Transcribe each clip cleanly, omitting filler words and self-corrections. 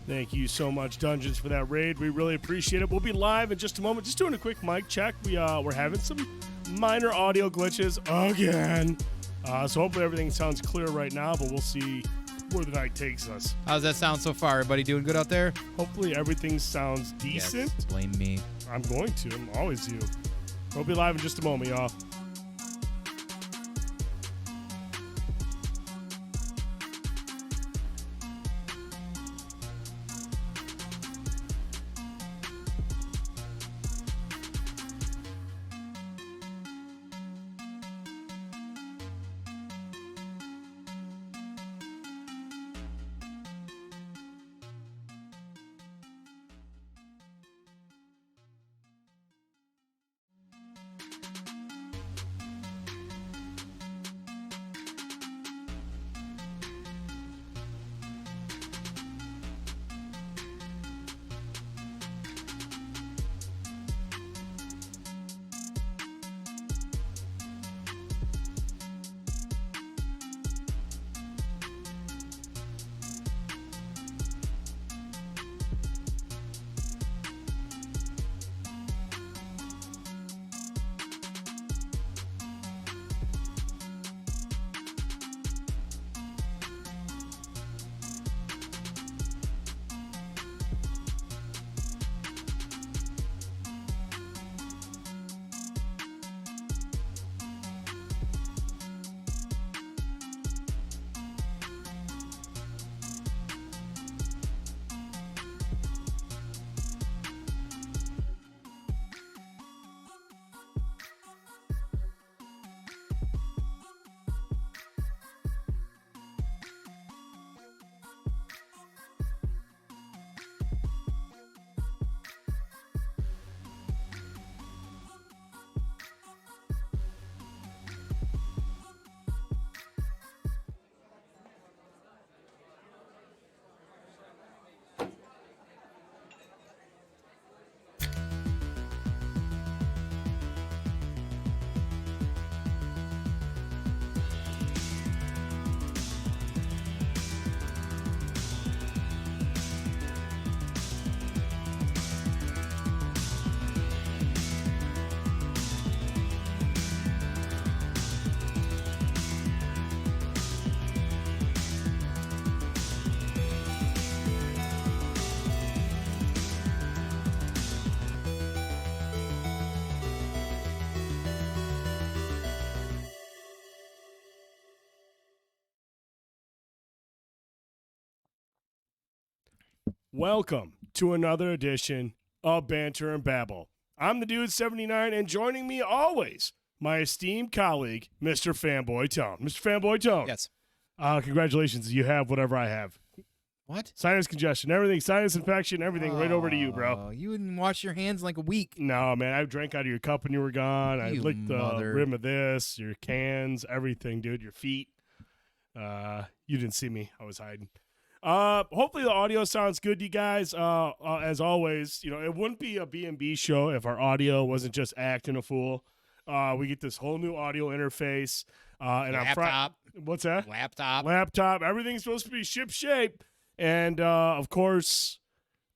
Thank you so much, Dungeons, for that raid. We really appreciate it. We'll be live in just a moment. Just doing a quick mic check. We're having some minor audio glitches again. So hopefully everything sounds clear right now, but we'll see where the night takes us. How's that sound so far? Everybody doing good out there? Hopefully everything sounds decent. Yes, blame me. I'm going to. I'm always you. We'll be live in just a moment, y'all. Welcome to another edition of Banter and Babble. I'm the Dude79, and joining me always, my esteemed colleague, Mr. Fanboytone. Mr. Fanboytone. Yes. Congratulations. You have whatever I have. What? Sinus congestion, everything, sinus infection, everything, right over to you, bro. You didn't wash your hands in like a week. No, man, I drank out of your cup when you were gone. I You licked the mother. rim of this, your cans, everything, dude, your feet. You didn't see me. I was hiding. Hopefully the audio sounds good to you guys. As always, you know, it wouldn't be a B&B show if our audio wasn't just acting a fool. We get this whole new audio interface. And Laptop. What's that? Laptop. Everything's supposed to be ship-shape. And, of course,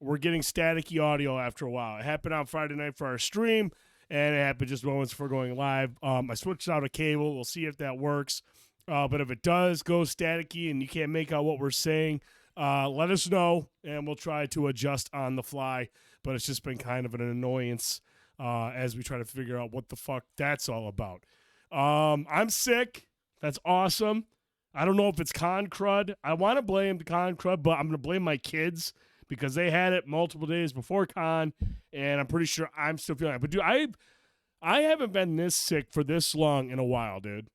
we're getting staticky audio after a while. It happened on Friday night for our stream, and it happened just moments before going live. I switched out a cable. We'll see if that works. But if it does go staticky and you can't make out what we're saying, let us know, and we'll try to adjust on the fly. But it's just been kind of an annoyance as we try to figure out what the fuck that's all about. I'm sick. That's awesome. I don't know if it's con crud. I want to blame the con crud, but I'm going to blame my kids because they had it multiple days before con, and I'm pretty sure I'm still feeling it. But, dude, I haven't been this sick for this long in a while, dude.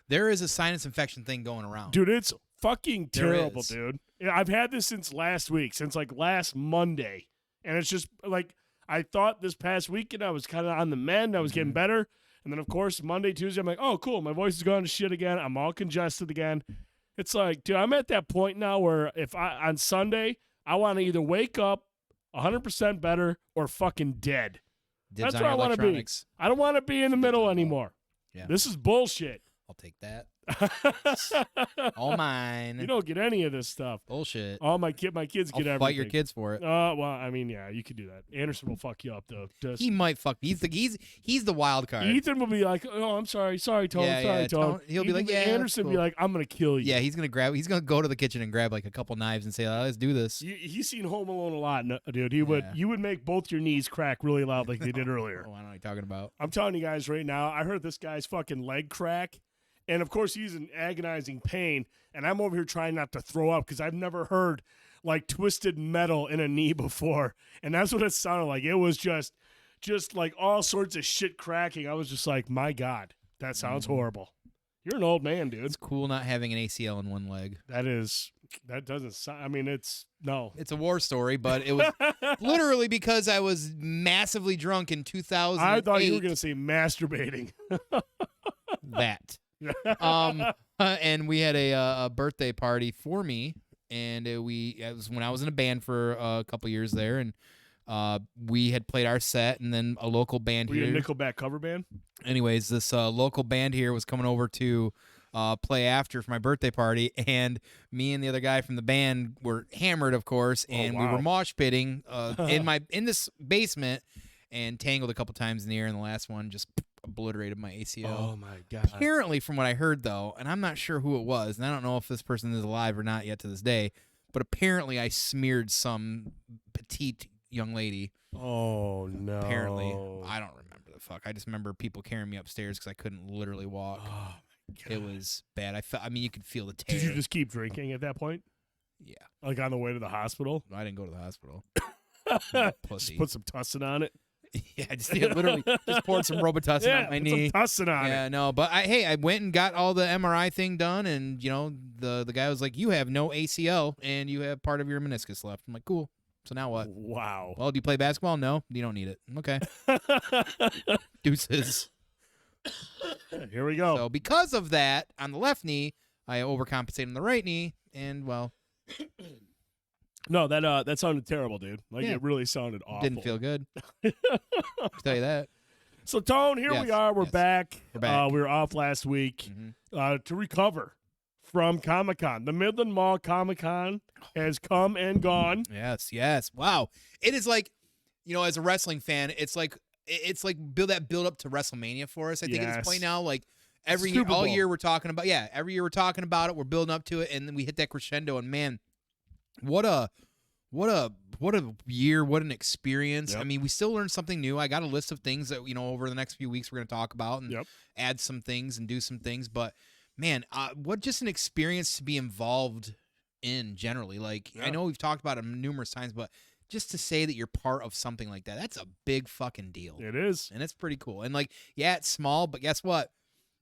There is a sinus infection thing going around. Dude, it's fucking terrible, dude. I've had this since last week, since like last Monday. And it's just like, I thought this past weekend I was kind of on the mend. I was getting better. And then, of course, Monday, Tuesday, I'm like, oh, cool. My voice is going to shit again. I'm all congested again. It's like, dude, I'm at that point now where if on Sunday, I want to either wake up 100% better or fucking dead. Dibs That's where I want to be. I don't want to be in the middle anymore. Yeah. This is bullshit. I'll take that. All mine. You don't get any of this stuff. Bullshit. All my kids I'll get everything. fight your kids for it. Well, I mean, yeah, you could do that. Anderson will fuck you up though. He might fuck me. He's the wild card. Ethan will be like, "Oh, I'm sorry, Tone, sorry, Tone." He'll be like, "Yeah." Anderson will be like, "I'm gonna kill you." Yeah, he's gonna go to the kitchen and grab like a couple knives and say, "Let's do this." He's seen Home Alone a lot, dude. You would make both your knees crack really loud like they did earlier. Oh, I don't know what you're talking about. I'm telling you guys right now, I heard this guy's fucking leg crack, and of course he's in agonizing pain, and I'm over here trying not to throw up because I've never heard like twisted metal in a knee before, and that's what it sounded like. It was just like all sorts of shit cracking. I was just like, my God, that sounds horrible. You're an old man, dude. It's cool not having an ACL in one leg. That doesn't sound. I mean, it's a war story, but it was literally because I was massively drunk in 2008. I thought you were going to say masturbating. That. And we had a birthday party for me, and it was when I was in a band for a couple years there, and we had played our set, and then a local band Were here. you a Nickelback cover band? Anyways, this local band here was coming over to play after for my birthday party, and me and the other guy from the band were hammered, of course, and we were mosh pitting in this basement, and tangled a couple times in the air, and the last one just obliterated my ACL. Oh my God. Apparently, from what I heard though, and I'm not sure who it was, and I don't know if this person is alive or not yet to this day, but apparently I smeared some petite young lady. Oh no. Apparently. I don't remember the fuck. I just remember people carrying me upstairs because I couldn't literally walk. Oh my God. It was bad. I mean, you could feel the tear. Did you just keep drinking at that point? Yeah. Like on the way to the hospital? I didn't go to the hospital. Just Pussy. put some tussin on it. Yeah, I just literally just poured some Robitussin on my knee. Some tussin on it. Yeah, no, but I went and got all the MRI thing done, and the guy was like, "You have no ACL, and you have part of your meniscus left." I'm like, "Cool. So now what?" Wow. Well, do you play basketball? No, you don't need it. Okay. Deuces. Here we go. So because of that, on the left knee, I overcompensated on the right knee, and well, No, that sounded terrible, dude. Like Yeah. it really sounded awful. didn't feel good. I'll tell you that. So Tone, here we Yes, are. We're yes. back. We're back. We were off last week to recover from Comic-Con. The Midland Mall Comic-Con has come and gone. Yes. Wow. It is like, as a wrestling fan, it's like build up to WrestleMania for us. I think at this point now, like every year, Super Bowl. all year we're talking about, every year we're talking about it. We're building up to it, and then we hit that crescendo. And man, what a year! What an experience! Yep. I mean, we still learned something new. I got a list of things that over the next few weeks we're going to talk about and add some things and do some things. But man, what just an experience to be involved in generally. Like I know we've talked about it numerous times, but just to say that you're part of something like that's a big fucking deal. It is. And it's pretty cool. And like, it's small, but guess what?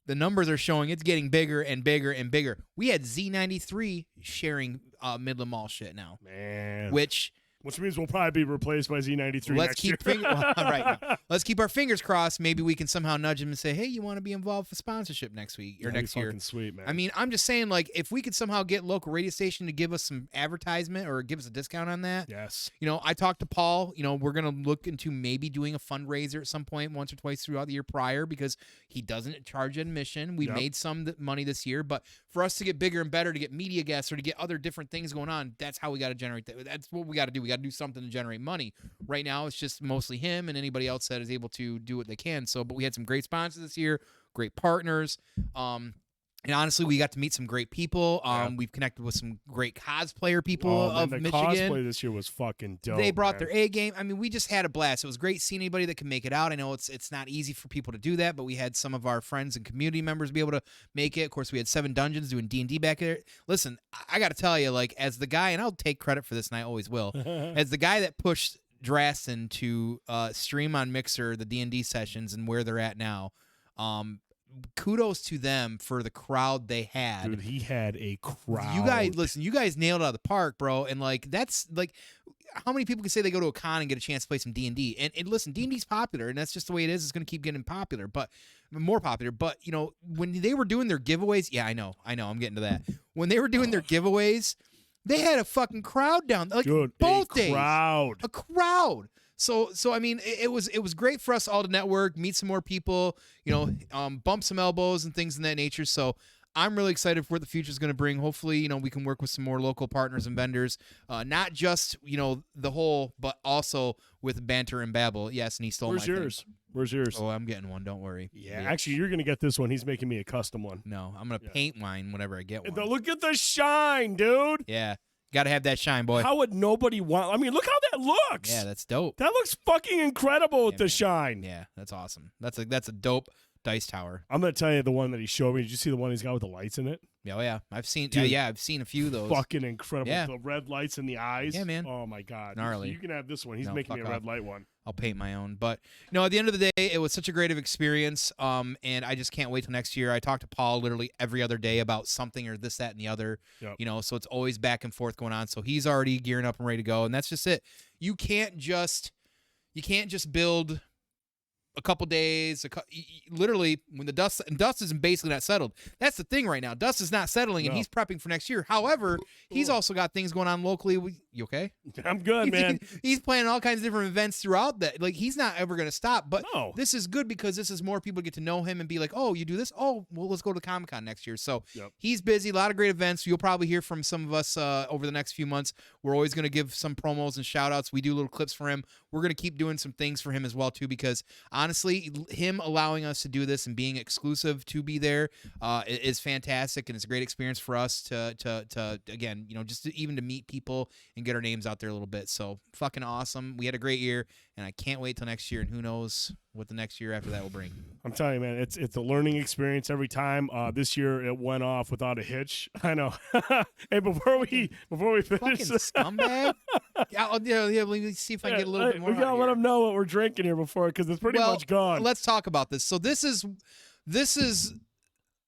The numbers are showing it's getting bigger and bigger and bigger. We had Z93 sharing Midland Mall shit now. Man. Which means we'll probably be replaced by Z93 next year. Right. Let's keep our fingers crossed. Maybe we can somehow nudge him and say, "Hey, you want to be involved for sponsorship next week or next year?" Fucking sweet, man. I mean, I'm just saying, like, if we could somehow get local radio station to give us some advertisement or give us a discount on that. Yes. I talked to Paul. We're gonna look into maybe doing a fundraiser at some point, once or twice throughout the year prior, because he doesn't charge admission. We made some money this year, but for us to get bigger and better, to get media guests or to get other different things going on, that's how we got to generate that. That's what we got to do. We got to do something to generate money. Right now, it's just mostly him and anybody else that is able to do what they can. So, but we had some great sponsors this year, great partners. And honestly, we got to meet some great people. We've connected with some great cosplayer people of Michigan. Cosplay this year was fucking dope. They brought their A game. I mean, we just had a blast. It was great seeing anybody that can make it out. I know it's not easy for people to do that, but we had some of our friends and community members be able to make it. Of course, we had 7 Dungeons doing D&D back there. Listen, I got to tell you, like, as the guy, and I'll take credit for this, and I always will, as the guy that pushed Drastin to stream on Mixer the D&D sessions and where they're at now, kudos to them for the crowd they had. Dude, he had a crowd. You guys nailed it out of the park, bro. And like, that's like, how many people can say they go to a con and get a chance to play some D&D? And listen, D&D's popular, and that's just the way it is. It's going to keep getting popular, but more popular. But when they were doing their giveaways, I know, I'm getting to that. When they were doing their giveaways, they had a fucking crowd down, like, dude, both a days. Crowd. A crowd. So I mean, it was great for us all to network, meet some more people, bump some elbows and things in that nature. So I'm really excited for what the future is going to bring. Hopefully, we can work with some more local partners and vendors, not just, the whole, but also with Banter and Babble. Yes, and he stole Where's my yours? thing. Where's yours? Oh, I'm getting one. Don't worry. Yeah, bitch. actually, you're going to get this one. He's making me a custom one. No, I'm going to paint mine whenever I get one. Look at the shine, dude. Yeah. Got to have that shine, boy. How would nobody want? I mean, look how that looks. Yeah, that's dope. That looks fucking incredible with the man. shine. Yeah, that's awesome. That's a dope dice tower. I'm going to tell you the one that he showed me. Did you see the one he's got with the lights in it? Yeah, oh, yeah. I've seen Dude, I've seen a few of those. Fucking incredible. Yeah. The red lights in the eyes. Yeah, man. Oh, my God. Gnarly. You can have this one. He's No, making me a fuck red off. light one. I'll paint my own. But at the end of the day, it was such a great experience. And I just can't wait till next year. I talk to Paul literally every other day about something or this, that, and the other. Yep. So it's always back and forth going on. So he's already gearing up and ready to go. And that's just it. You can't just build a couple days, literally when the dust is basically not settled. That's the thing right now. Dust is not settling, and he's prepping for next year. However, he's also got things going on locally. You okay? I'm good, man. He's planning all kinds of different events throughout that. Like, he's not ever going to stop. But this is good because this is more people get to know him and be like, oh, you do this? Oh, well, let's go to Comic-Con next year. So he's busy. A lot of great events. You'll probably hear from some of us over the next few months. We're always going to give some promos and shout-outs. We do little clips for him. We're going to keep doing some things for him as well, too, because honestly, him allowing us to do this and being exclusive to be there is fantastic, and it's a great experience for us to again, just even to meet people and get our names out there a little bit. So fucking awesome. We had a great year, and I can't wait till next year, and who knows what the next year after that will bring. I'm telling you, man, it's a learning experience every time. This year it went off without a hitch. I know. Hey, before we finish, fucking scumbag. Let me see if I can get a little bit more. We gotta let them know what we're drinking here before, because it's pretty much gone. Let's talk about this. So this is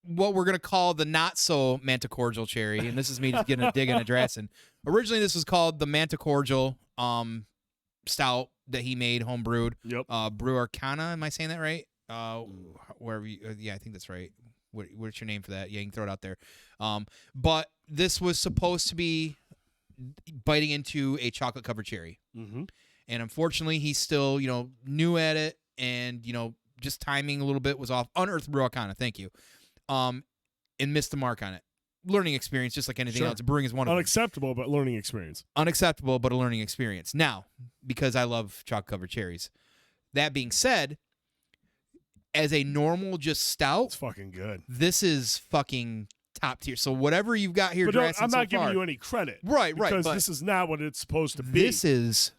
what we're gonna call the not so Manta Cordial cherry, and this is me just getting a dig and a dressing. Originally, this was called the Manta Cordial stout that he made, home brewed. Yep. Brew Arcana. Am I saying that right? Wherever you, yeah, I think that's right. What's your name for that? Yeah, you can throw it out there. But this was supposed to be biting into a chocolate covered cherry. Mm-hmm. And unfortunately, he's still, new at it, and, just timing a little bit was off. Unearthed Brew Arcana, thank you. And missed the mark on it. Learning experience, just like anything else. Brewing is one of them. Unacceptable, but learning experience. Unacceptable, but a learning experience. Now, because I love chocolate-covered cherries. That being said, as a normal just stout, it's fucking good. This is fucking top tier. So whatever you've got here, but I'm not giving you any credit. Right. Because this is not what it's supposed to be. This is,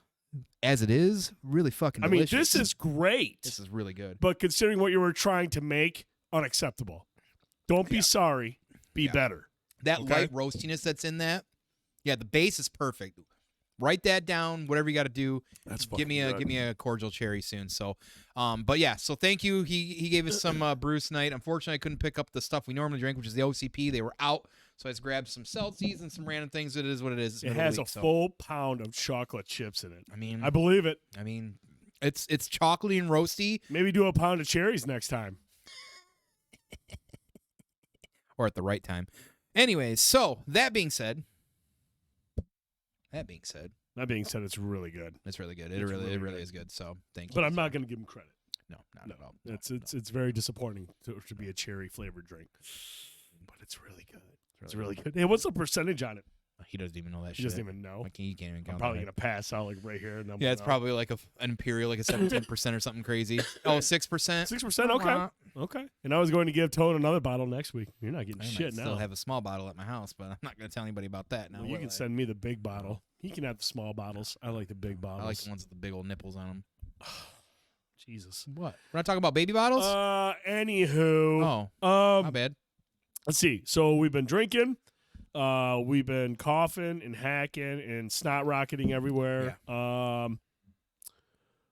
as it is, really fucking delicious. I mean, this is great. This is really good. But considering what you were trying to make, unacceptable. Don't be sorry. Be better. That light roastiness that's in that, the base is perfect. Write that down. Whatever you got to do. That's give me a cordial cherry soon. So, so thank you. He gave us some brews tonight. Unfortunately, I couldn't pick up the stuff we normally drink, which is the OCP. They were out, so I just grabbed some Celsius and some random things. It is what it is. It has a full pound of chocolate chips in it. I mean, I believe it. I mean, it's chocolatey and roasty. Maybe do a pound of cherries next time. Or at the right time. Anyways, so that being said, it's really good. It's really good. It really is good. So thank you. But I'm not going to give him credit. No, not at all. It's very disappointing to be a cherry flavored drink. But it's really good. It's really good. Hey, what's the percentage on it? He doesn't even know that shit. He doesn't even know. Like, he can't even count. I'm probably going to pass out like right here. Yeah, it's probably like an Imperial, like a 17% or something crazy. Oh, 6%? 6%? Okay. Okay. And I was going to give Toad another bottle next week. You're not getting shit now. I still have a small bottle at my house, but I'm not going to tell anybody about that now. Well, you can send me the big bottle. He can have the small bottles. I like the big bottles. I like the ones with the big old nipples on them. Jesus. What? We're not talking about baby bottles? Anywho. Oh. My bad. Let's see. So we've been drinking. We've been coughing and hacking and snot rocketing everywhere. Yeah.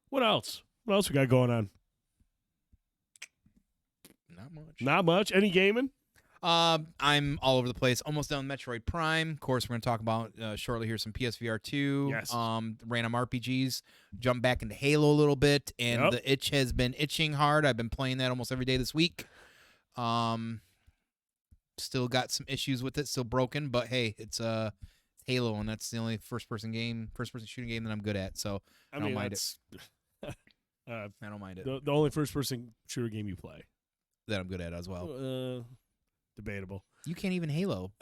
What else? What else we got going on? Not much. Not much. Any gaming? I'm all over the place. Almost done Metroid Prime. Of course, we're going to talk about shortly here some PSVR 2. Yes. Random RPGs. Jump back into Halo a little bit, and the itch has been itching hard. I've been playing that almost every day this week. Still got some issues with it, still broken, but hey, it's Halo, and that's the only first-person shooting game that I'm good at, so I don't mind it. I don't mind it. The only first-person shooter game you play. That I'm good at as well. Debatable. You can't even Halo.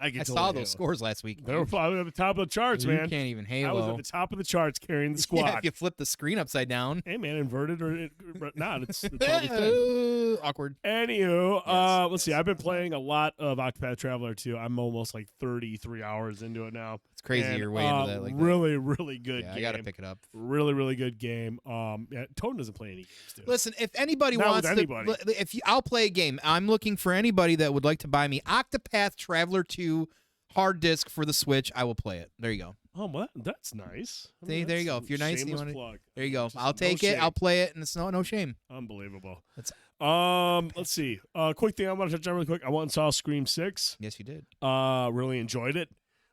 I saw those scores last week. They were probably at the top of the charts, You man. can't even Halo. I was at the top of the charts carrying the squad. Yeah, if you flip the screen upside down. Hey, man, inverted or not, it's totally fine. Awkward. Anywho, Yes, let's see. I've been playing a lot of Octopath Traveler 2. I'm almost like 33 hours into it now. It's crazy And, you're way into that. Like really, really good game. I got to pick it up. Really, really good game. Yeah, Tone doesn't play any games, dude. Listen, if anybody Not wants with anybody. I'll play a game. I'm looking for anybody that would like to buy me Octopath Traveler 2 hard disk for the Switch. I will play it. There you go. Oh, what? That's nice. I There mean, you go. that's If you're nice and you shameless want plug. There you go. Just I'll take no it. shame. I'll play it, and it's no shame. Unbelievable. That's Let's see. Quick thing I want to touch on really quick. I went and saw Scream 6. Yes, you did. Really enjoyed it.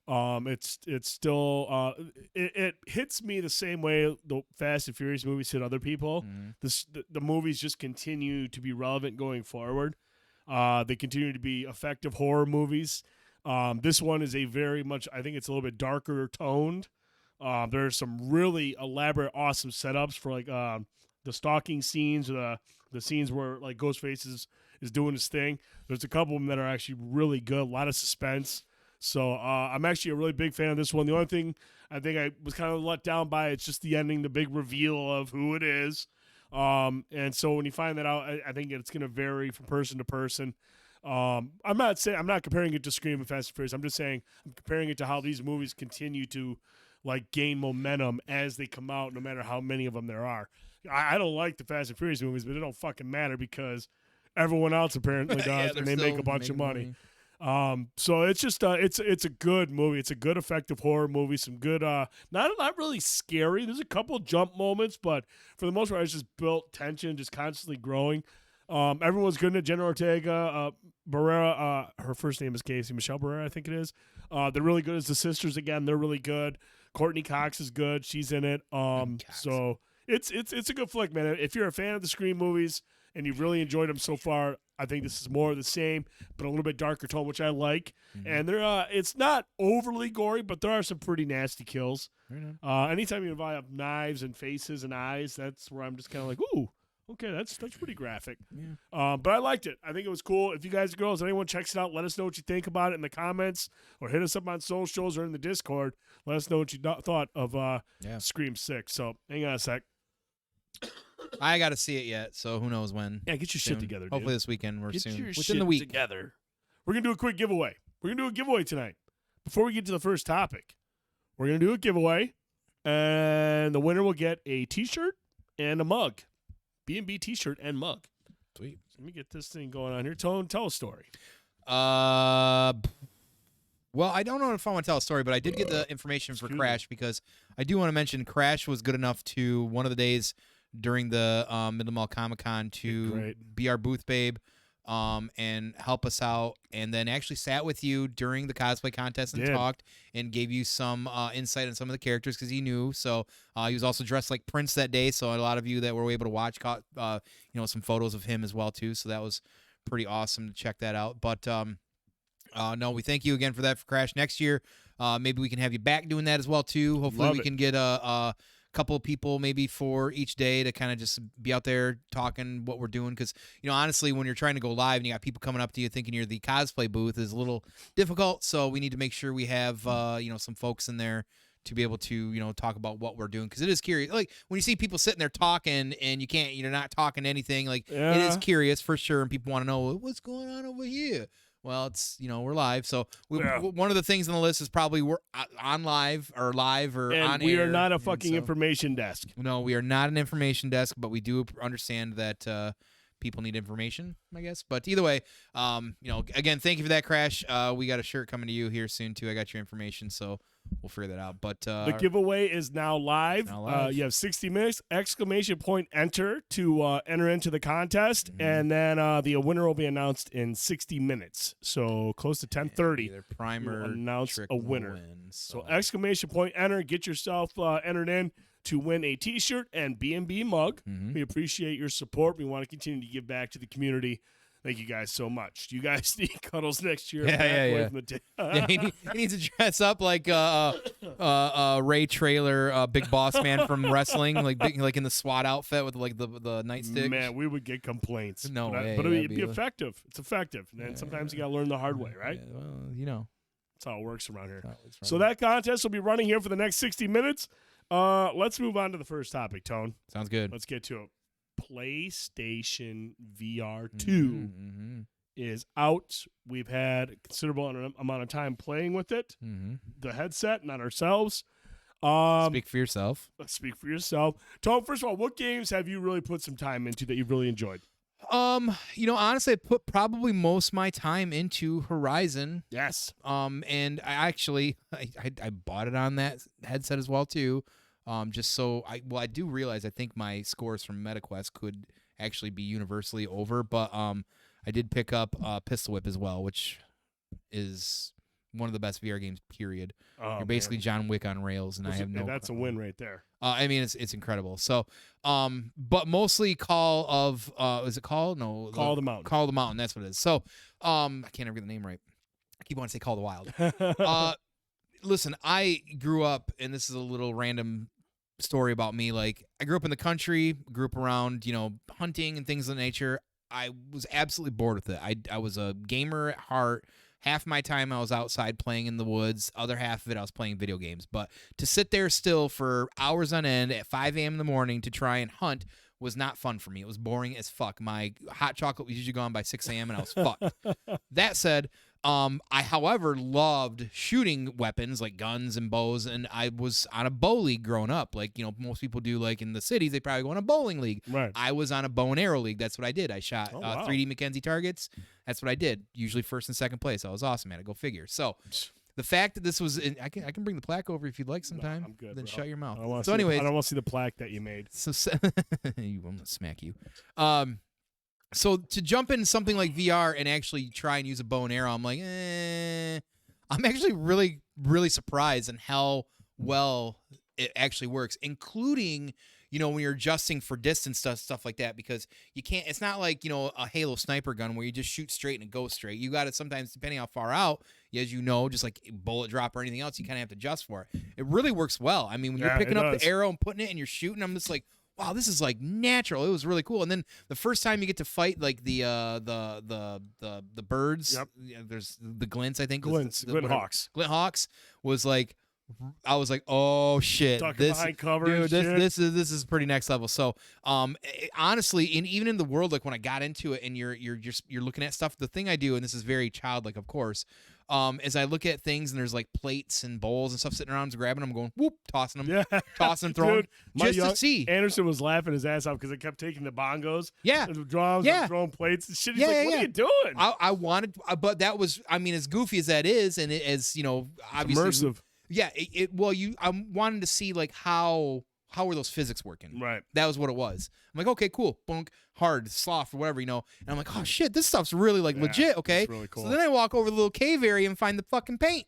It's still it hits me the same way the Fast and Furious movies hit other people. The movies just continue to be relevant going forward. They continue to be effective horror movies. This one is a very much, I think it's a little bit darker toned. There's some really elaborate, awesome setups for like the stalking scenes, or the scenes where like Ghostface is doing his thing. There's a couple of them that are actually really good. A lot of suspense. So I'm actually a really big fan of this one. The only thing I think I was kind of let down by, it's just the ending, the big reveal of who it is. And so when you find that out, I think it's going to vary from person to person. I'm not comparing it to Scream and Fast and Furious. I'm just saying I'm comparing it to how these movies continue to like gain momentum as they come out, no matter how many of them there are. I don't like the Fast and Furious movies, but it don't fucking matter because everyone else apparently does, and they make a bunch of money. So it's just it's a good movie. It's a good effective horror movie. Some good not really scary. There's a couple jump moments, but for the most part, it's just built tension, just constantly growing. Everyone's good in it. Jenna Ortega, Barrera, her first name is Casey, Michelle Barrera, I think it is. They're really good as the sisters again. They're really good. Courtney Cox is good. She's in it. So it's a good flick, man. If you're a fan of the Scream movies and you've really enjoyed them so far, I think this is more of the same, but a little bit darker tone, which I like. And they're it's not overly gory, but there are some pretty nasty kills. Anytime you involve knives and faces and eyes, that's where I'm just kind of like, ooh, okay, that's pretty graphic. But I liked it. I think it was cool. If you guys and girls, anyone checks it out, let us know what you think about it in the comments, or hit us up on socials or in the Discord. Let us know what you thought of Scream 6. So hang on a sec. I got to see it yet, so who knows when. Yeah, get your shit together, dude. Hopefully this weekend or Get soon. your Within shit the week. together. We're going to do a quick giveaway. We're going to do a giveaway tonight. Before we get to the first topic, we're going to do a giveaway, and the winner will get a T-shirt and a mug. B&B T-shirt and mug. Sweet. So let me get this thing going on here. Tell a story. Well, I don't know if I want to tell a story, but I did get the information for Crash because I do want to mention Crash was good enough to one of the days during the Middle Mall Comic-Con to be our booth babe and help us out, and then actually sat with you during the cosplay contest and talked and gave you some insight on some of the characters because he knew. So he was also dressed like Prince that day, so a lot of you that were able to watch caught some photos of him as well too. So that was pretty awesome to check that out. But no, we thank you again for that for Crash. Next year, maybe we can have you back doing that as well too. Hopefully we can get a couple of people maybe for each day to kind of just be out there talking what we're doing, because honestly, when you're trying to go live and you got people coming up to you thinking you're the cosplay booth is a little difficult. So we need to make sure we have some folks in there to be able to talk about what we're doing, because it is curious. Like when you see people sitting there talking and you're not talking anything, like it is curious for sure, and people want to know what's going on over here. Well, it's we're live, so one of the things on the list is probably we're on live or and on air. We are not a fucking information desk. No, we are not an information desk, but we do understand that people need information, I guess. But either way, again, thank you for that, Crash. We got a shirt coming to you here soon too. I got your information, so we'll figure that out. But the giveaway is now live. You have 60 minutes, ! Enter to enter into the contest, and then the winner will be announced in 60 minutes. So close to 10:30. Either primer announce a winner. So ! Enter, get yourself entered in to win a T-shirt and B&B mug. We appreciate your support. We want to continue to give back to the community Thank you guys so much. You guys need cuddles next year. Yeah. From the Yeah, he needs to dress up like Ray Trailer, Big Boss Man from wrestling, like in the SWAT outfit with like the nightstick. Man, we would get complaints. No but way. But it'd be effective. It's effective. And sometimes you got to learn the hard way, right? Yeah, well, you know. That's how it works around here. So that contest will be running here for the next 60 minutes. Let's move on to the first topic, Tone. Sounds good. Let's get to it. PlayStation VR2 is out. We've had a considerable amount of time playing with it. The headset, not ourselves. Speak for yourself. Speak for yourself. Tone, first of all, what games have you really put some time into that you've really enjoyed? Honestly, I put probably most of my time into Horizon. Yes. And I actually I bought it on that headset as well too. Just so I do realize I think my scores from MetaQuest could actually be universally over, but I did pick up Pistol Whip as well, which is one of the best VR games. Period. You're basically John Wick on rails, and I have no. That's a win right there. I mean, it's incredible. So, but mostly Call of is it called? No, Call of the Mountain. Call of the Mountain. That's what it is. So, I can't ever get the name right. I keep wanting to say Call of the Wild. Listen, I grew up, and this is a little random story about me. Like, I grew up in the country, grew up around, hunting and things of that nature. I was absolutely bored with it. I was a gamer at heart. Half my time I was outside playing in the woods. Other half of it I was playing video games. But to sit there still for hours on end at 5 a.m. in the morning to try and hunt was not fun for me. It was boring as fuck. My hot chocolate was usually gone by 6 a.m. and I was fucked. That said, I, however, loved shooting weapons like guns and bows, and I was on a bow league growing up. Like, most people do, like in the cities, they probably go on a bowling league. Right. I was on a bow and arrow league. That's what I did. I shot wow. 3D Mackenzie targets. That's what I did. Usually first and second place. I was awesome at it. Go figure. So the fact that this was, I can bring the plaque over if you'd like sometime. No, I'm good. Then bro. shut your mouth. Anyways, I don't want to see the plaque that you made. So I'm gonna smack you. So to jump into something like VR and actually try and use a bow and arrow, I'm like, I'm actually really, really surprised in how well it actually works, including, when you're adjusting for distance stuff like that, because you can't, it's not like, a Halo sniper gun where you just shoot straight and it goes straight. You got to sometimes, depending how far out, as just like bullet drop or anything else, you kind of have to adjust for it. It really works well. I mean, when you're picking up the arrow and putting it and you're shooting, I'm just like, wow, this is like natural. It was really cool. And then the first time you get to fight like the birds, yep. There's the glints, I think. Glint hawks. Glint hawks was like, I was like, oh shit, Ducking behind cover, dude, this is pretty next level. So, honestly, even in the world, like when I got into it, and you're looking at stuff. The thing I do, and this is very childlike, of course, is I look at things and there's like plates and bowls and stuff sitting around, I'm grabbing them, going whoop, tossing them, tossing, throwing, dude, just to see. Anderson was laughing his ass off because I kept taking the bongos, and the drums, and throwing plates and shit. He's like, what are you doing? I wanted, but that was, I mean, as goofy as that is, and as obviously immersive. Yeah, I wanted to see like how were those physics working. Right. That was what it was. I'm like, okay, cool, bunk, hard, sloth, or whatever, And I'm like, oh shit, this stuff's really like legit. Okay. That's really cool. So then I walk over to the little cave area and find the fucking paint.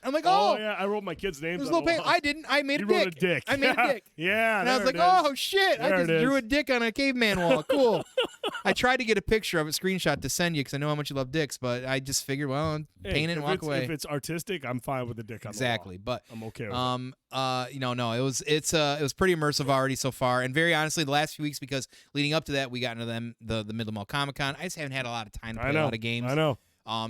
I'm like, oh yeah, I wrote my kids' names. There's a little paint. I didn't. I made you a dick. wrote a dick. I made a dick. Yeah. And I was like, oh shit, I just drew a dick on a caveman wall. Cool. I tried to get a picture of a screenshot to send you because I know how much you love dicks, but I just figured, well, paint it and walk away. If it's artistic, I'm fine with the dick on the wall. But I'm okay with it. No, it was pretty immersive already so far, and very honestly, the last few weeks, because leading up to that, we got into the Middle Mall Comic-Con. I just haven't had a lot of time to play a lot of games. I know.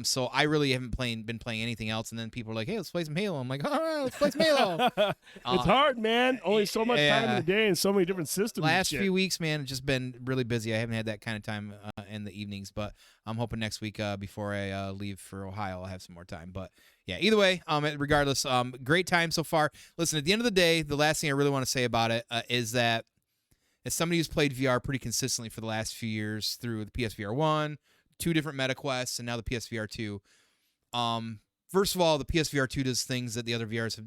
So I really haven't been playing anything else, and then people are like, "Hey, let's play some Halo." I'm like, "All right, let's play some Halo." It's hard, man. Only so much time in the day and so many different systems. Last few weeks, man, it's just been really busy. I haven't had that kind of time in the evenings, but I'm hoping next week before I leave for Ohio, I'll have some more time. But yeah, either way, regardless, great time so far. Listen, at the end of the day, the last thing I really want to say about it is that as somebody who's played VR pretty consistently for the last few years through the PSVR 1, 2 different MetaQuests, and now the PSVR 2. First of all, the PSVR 2 does things that the other VRs have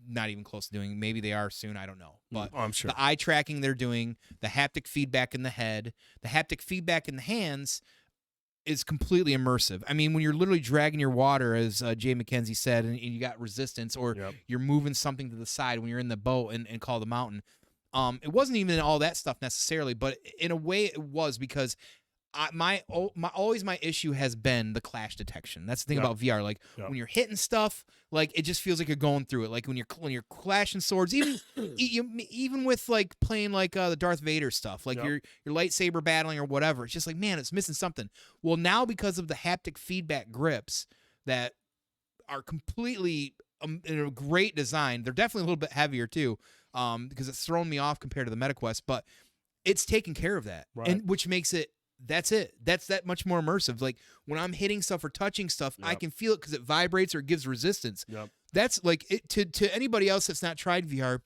not even close to doing. Maybe they are soon. I don't know. But I'm sure. The eye tracking they're doing, the haptic feedback in the head, the haptic feedback in the hands is completely immersive. I mean, when you're literally dragging your water, as Jay McKenzie said, and you got resistance, or you're moving something to the side when you're in the boat and Call the Mountain, it wasn't even all that stuff necessarily, but in a way it was, because my issue has been the clash detection. That's the thing about VR. Like when you're hitting stuff, like it just feels like you're going through it. Like when you're clashing swords, even with like playing like the Darth Vader stuff, like your lightsaber battling or whatever. It's just like, man, it's missing something. Well, now because of the haptic feedback grips that are completely in a great design, they're definitely a little bit heavier too, because it's thrown me off compared to the MetaQuest, but it's taking care of that, and which makes it. That's that much more immersive. Like when I'm hitting stuff or touching stuff, I can feel it because it vibrates or it gives resistance. That's like it, to anybody else that's not tried VR.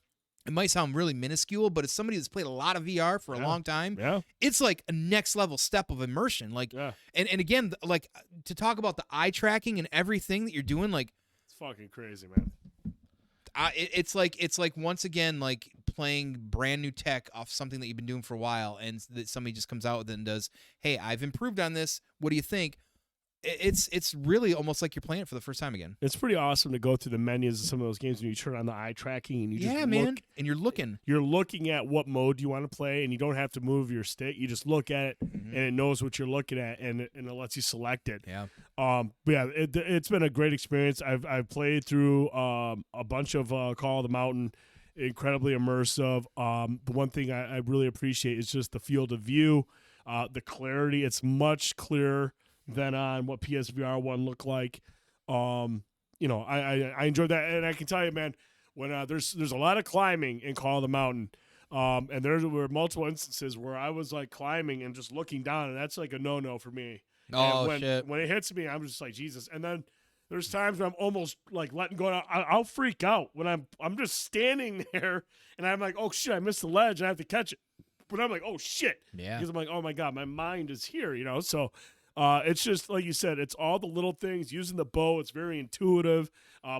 It might sound really minuscule, but as somebody that's played a lot of VR for a long time, it's like a next level step of immersion. Like, and again, like to talk about the eye tracking and everything that you're doing, like it's fucking crazy, man. It's like once again like playing brand new tech off something that you've been doing for a while, and that somebody just comes out with it and does, hey, I've improved on this. What do you think? It's really almost like you're playing it for the first time again. It's pretty awesome to go through the menus of some of those games when you turn on the eye tracking and you just man, and you're looking at what mode you want to play, and you don't have to move your stick. You just look at it, and it knows what you're looking at, and it lets you select it. But yeah, it's been a great experience. I've played through a bunch of Call of the Mountain, incredibly immersive. The one thing I really appreciate is just the field of view, the clarity. It's much clearer than on what PSVR 1 looked like. I enjoyed that, and I can tell you, man, when there's a lot of climbing in Call of the Mountain, and there were multiple instances where I was like climbing and just looking down, and that's like a no for me. Shit! When it hits me, I'm just like, Jesus. And then there's times where I'm almost like letting go. I'll freak out when I'm just standing there, and I'm like, oh shit, I missed the ledge, and I have to catch it. But I'm like, oh shit, because I'm like, oh my god, my mind is here, So. It's just like you said, it's all the little things, using the bow. It's very intuitive,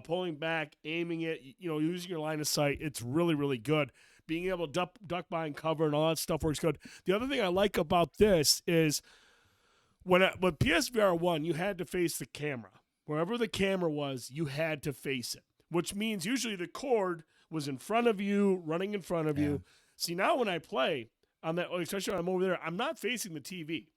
pulling back, aiming it, using your line of sight. It's really, really good. Being able to duck behind cover and all that stuff works good. The other thing I like about this is when PSVR 1, you had to face the camera. Wherever the camera was, you had to face it, which means usually the cord was in front of you, running in front of you. See, now when I play on that, especially when I'm over there, I'm not facing the TV.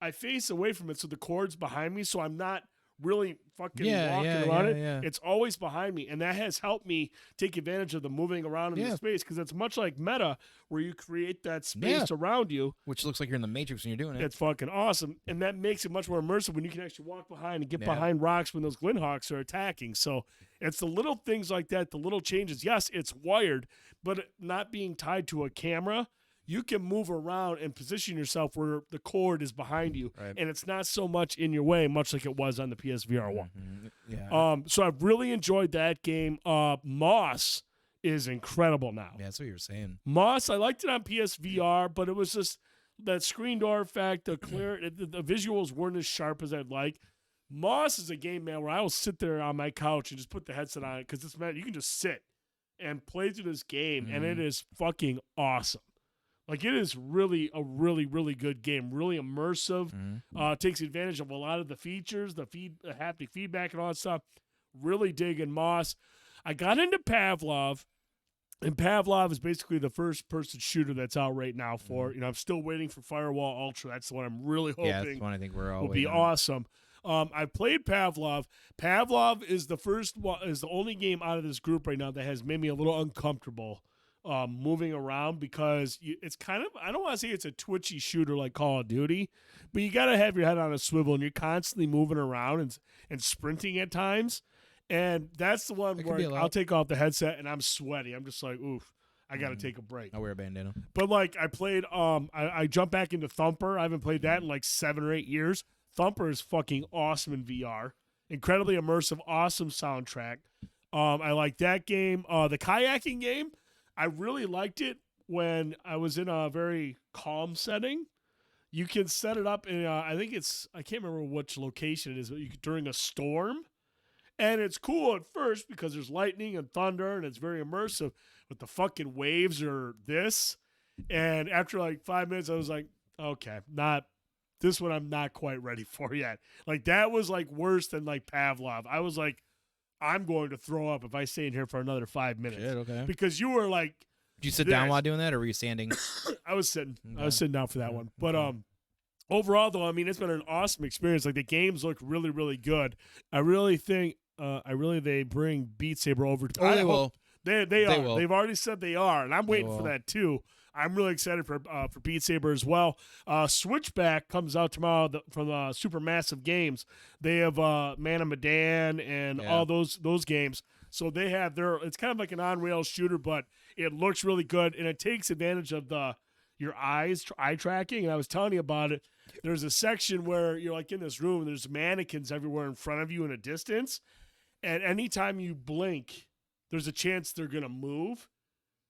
I face away from it, so the cord's behind me, so I'm not really fucking walking around it. It's always behind me, and that has helped me take advantage of the moving around in the space, because it's much like Meta, where you create that space around you. Which looks like you're in the Matrix when you're doing it. It's fucking awesome, and that makes it much more immersive when you can actually walk behind and get behind rocks when those Glynhawks are attacking. So it's the little things like that, the little changes. Yes, it's wired, but not being tied to a camera, you can move around and position yourself where the cord is behind you, and it's not so much in your way, much like it was on the PSVR 1. So I've really enjoyed that game. Moss is incredible now. Yeah, that's what you were saying. Moss, I liked it on PSVR, but it was just that screen door effect, the visuals weren't as sharp as I'd like. Moss is a game, man, where I will sit there on my couch and just put the headset on it, because it's, man, you can just sit and play through this game, and it is fucking awesome. Like, it is really a really, really good game, really immersive, takes advantage of a lot of the features, the haptic feedback and all that stuff. Really digging Moss. I got into Pavlov, and Pavlov is basically the first-person shooter that's out right now for, I'm still waiting for Firewall Ultra. That's the one I'm really hoping that's the one I think we're all will be awesome. I played Pavlov. Pavlov is the only game out of this group right now that has made me a little uncomfortable moving around, because it's kind of, I don't want to say it's a twitchy shooter like Call of Duty, but you got to have your head on a swivel, and you're constantly moving around and sprinting at times. And that's the one where I'll take off the headset and I'm sweaty. I'm just like, oof, I got to take a break. I'll wear a bandana. But like I played, I jumped back into Thumper. I haven't played that in like 7 or 8 years. Thumper is fucking awesome in VR. Incredibly immersive, awesome soundtrack. I like that game. The kayaking game, I really liked it when I was in a very calm setting. You can set it up in, I can't remember which location it is, but during a storm. And it's cool at first because there's lightning and thunder and it's very immersive, but the fucking waves are this. And after like 5 minutes, I was like, okay, this one I'm not quite ready for yet. Like, that was like worse than like Pavlov. I was like, I'm going to throw up if I stay in here for another 5 minutes. Shit, okay. Because you were like, did you sit down while doing that, or were you standing? I was sitting. Okay. I was sitting down for that one. But overall, though, I mean, it's been an awesome experience. Like the games look really, really good. I really think, they bring Beat Saber over. Oh, they will. They are. will. They've already said they are, and I'm waiting for that too. I'm really excited for Beat Saber as well. Switchback comes out tomorrow from Supermassive Games. They have Man of Medan and all those games. So they have it's kind of like an on-rail shooter, but it looks really good, and it takes advantage of your eye tracking. And I was telling you about it. There's a section where you're like in this room, and there's mannequins everywhere in front of you in a distance, and anytime you blink, there's a chance they're going to move.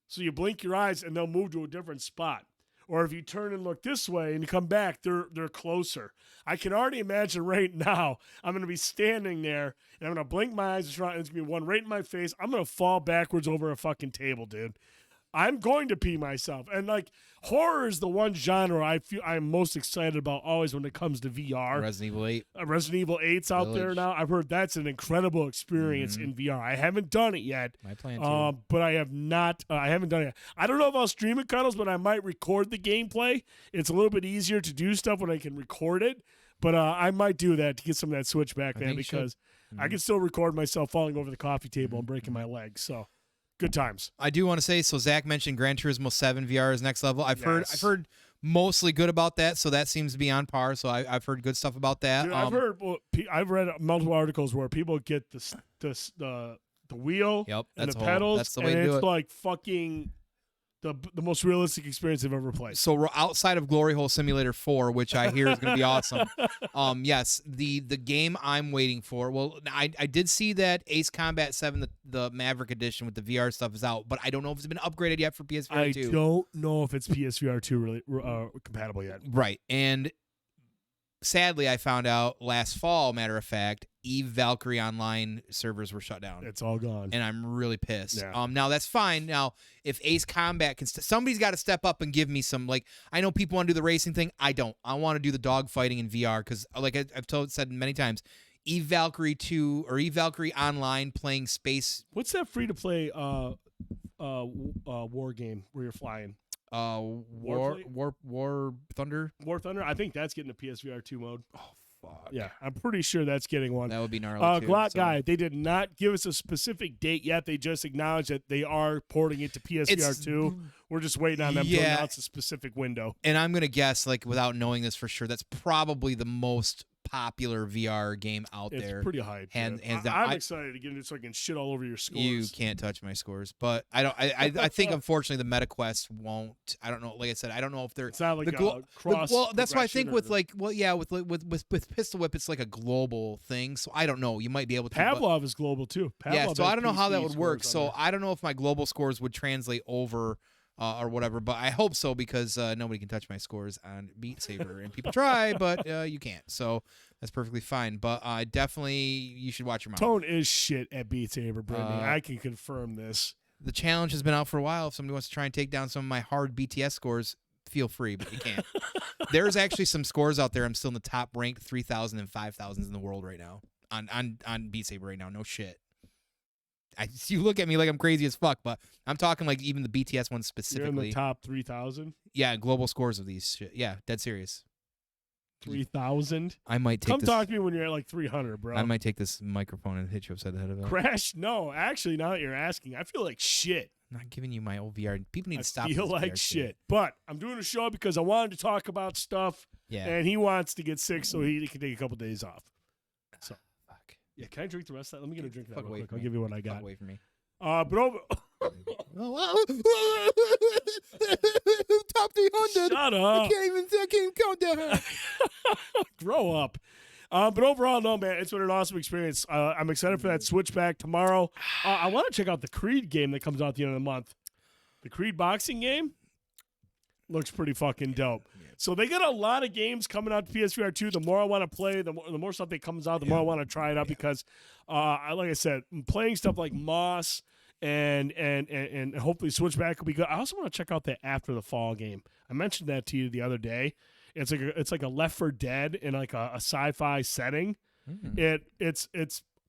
So you blink your eyes, and they'll move to a different spot. Or if you turn and look this way and you come back, they're closer. I can already imagine right now I'm going to be standing there, and I'm going to blink my eyes, and it's going to be one right in my face. I'm going to fall backwards over a fucking table, dude. I'm going to pee myself. And like horror is the one genre I feel I'm most excited about always when it comes to VR. Resident Evil 8. Resident Evil 8's out there now. I've heard that's an incredible experience in VR. I haven't done it yet. My plan to. But I have not. I haven't done it yet. I don't know if I'll stream it, Cuddles, but I might record the gameplay. It's a little bit easier to do stuff when I can record it. But I might do that to get some of that Switchback, man, because I can still record myself falling over the coffee table and breaking my legs. So. Good times. I do want to say, so Zach mentioned Gran Turismo 7 VR is next level. I've heard mostly good about that, so that seems to be on par. So I've heard good stuff about that. Dude, I've read multiple articles where people get the wheel and the pedals, that's the way to do it. Like fucking the most realistic experience I've ever played. So outside of Glory Hole Simulator 4, which I hear is going to be awesome, yes, the game I'm waiting for. Well, I did see that Ace Combat 7, the Maverick Edition with the VR stuff is out, but I don't know if it's been upgraded yet for PSVR 2. I don't know if it's PSVR 2 really compatible yet. Right, and sadly, I found out last fall, matter of fact, Eve Valkyrie online servers were shut down. It's all gone. And I'm really pissed. Yeah. Now, that's fine. Now, if Ace Combat can... somebody's got to step up and give me some... Like, I know people want to do the racing thing. I don't. I want to do the dog fighting in VR because, like I've said many times, Eve Valkyrie 2 or Eve Valkyrie Online playing space... What's that free-to-play war game where you're flying? War Thunder? War Thunder? I think that's getting a PSVR 2 mode. Oh, fuck. Yeah, I'm pretty sure that's getting one. That would be gnarly too. Glock Guy, they did not give us a specific date yet. They just acknowledged that they are porting it to PSVR 2. We're just waiting on them to announce a specific window. And I'm going to guess, like, without knowing this for sure, that's probably the most popular VR game out there. It's pretty hype. Hands down. I'm excited to get it so I can shit all over your scores. You can't touch my scores, but I don't. I think unfortunately the MetaQuest won't. I don't know. Like I said, I don't know if they're. It's not like a cross. Well, that's why I think with with Pistol Whip, it's like a global thing. So I don't know. You might be able to. Pavlov is global too. Pavlov so I don't know how that would work. So I don't know if my global scores would translate over. Or whatever, but I hope so because nobody can touch my scores on Beat Saber, and people try, but you can't. So that's perfectly fine. But definitely, you should watch your mouth. Tone is shit at Beat Saber, Brittany. I can confirm this. The challenge has been out for a while. If somebody wants to try and take down some of my hard BTS scores, feel free, but you can't. There's actually some scores out there. I'm still in the top ranked 3,000 and 5,000s in the world right now on Beat Saber right now. No shit. You look at me like I'm crazy as fuck, but I'm talking like even the BTS ones specifically. You're in the top 3,000? Yeah, global scores of these shit. Yeah, dead serious. 3,000? I might take Come talk to me when you're at like 300, bro. I might take this microphone and hit you upside the head of it. Crash? No, actually, now that you're asking, I feel like shit. I'm not giving you my old VR. People need to stop. I feel like shit. But I'm doing a show because I wanted to talk about stuff, and he wants to get sick so he can take a couple days off. So. Yeah, can I drink the rest of that? Let me get a drink of that real quick. I'll give you what I got. Fuck away from me. But over... Top 300. Shut up. I can't even count down. Grow up. But overall, no, man, it's been an awesome experience. I'm excited for that Switchback tomorrow. I want to check out the Creed game that comes out at the end of the month. The Creed boxing game looks pretty fucking dope. So they got a lot of games coming out to PSVR 2. The more I want to play, the more stuff that comes out, the more I want to try it out because, like I said, I'm playing stuff like Moss and hopefully Switchback will be good. I also want to check out the After the Fall game. I mentioned that to you the other day. It's like a Left 4 Dead in like a sci-fi setting. It's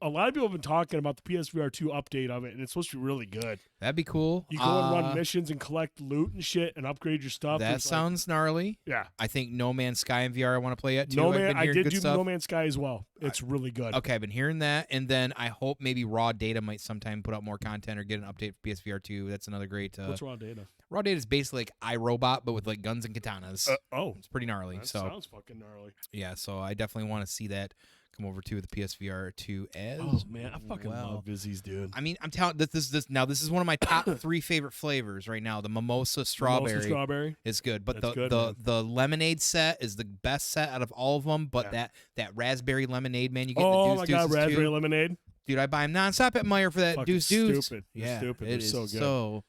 a lot of people have been talking about the PSVR 2 update of it, and it's supposed to be really good. That'd be cool. You go and run missions and collect loot and shit and upgrade your stuff. That sounds gnarly. Yeah. I think No Man's Sky in VR I want to play it too. I did do No Man's Sky as well. It's really good. Okay, I've been hearing that, and then I hope maybe Raw Data might sometime put out more content or get an update for PSVR 2. That's another great. What's Raw Data? Raw Data is basically like iRobot, but with like guns and katanas. It's pretty gnarly. That so sounds fucking gnarly. Yeah, so I definitely want to see that come over to the PSVR 2 as. Oh man, I fucking love Vizzies, dude. I mean, I'm telling this is one of my top 3 favorite flavors right now. The mimosa strawberry is good, but the lemonade set is the best set out of all of them. But that raspberry lemonade, man, you get oh the my god, raspberry lemonade, dude! I buy them nonstop at Meyer for that. Fucking Deuce. Stupid. Yeah, stupid. It It's is so good. So.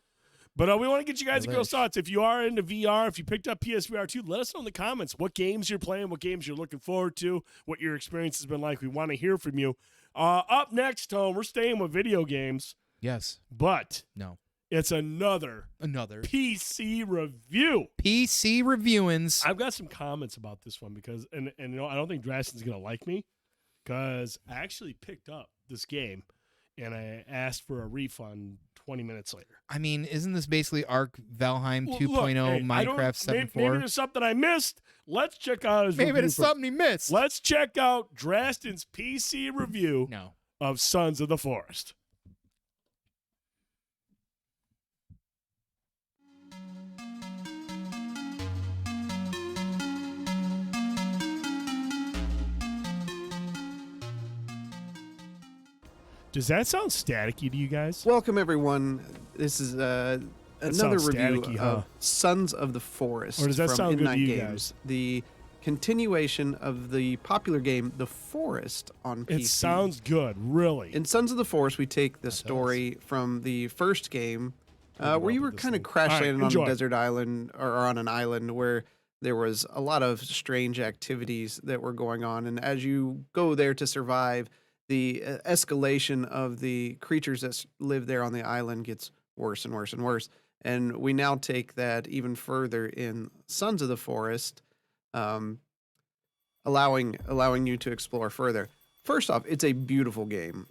But we want to get you guys to go thoughts. If you are into VR, if you picked up PSVR 2, let us know in the comments what games you're playing, what games you're looking forward to, what your experience has been like. We want to hear from you. Up next, Tom, we're staying with video games. Yes. But no, it's another PC review. PC reviewings. I've got some comments about this one because, and you know, I don't think Draston's going to like me because I actually picked up this game and I asked for a refund 20 minutes later. I mean, isn't this basically Arc Valheim 2.0 Minecraft 7.4? Maybe there's something I missed. Let's check out his review. Maybe there's something he missed. Let's check out Draston's PC review of Sons of the Forest. Does that sound staticky to you guys? Welcome, everyone. This is another review of Sons of the Forest. Or does that from sound good to you Games, guys? The continuation of the popular game The Forest on PC. It sounds good, really. In Sons of the Forest, we take the story from the first game, where you were kind of crash landing on a desert island or on an island where there was a lot of strange activities that were going on. And as you go there to survive, the escalation of the creatures that live there on the island gets worse and worse and worse. And we now take that even further in Sons of the Forest, allowing you to explore further. First off, it's a beautiful game.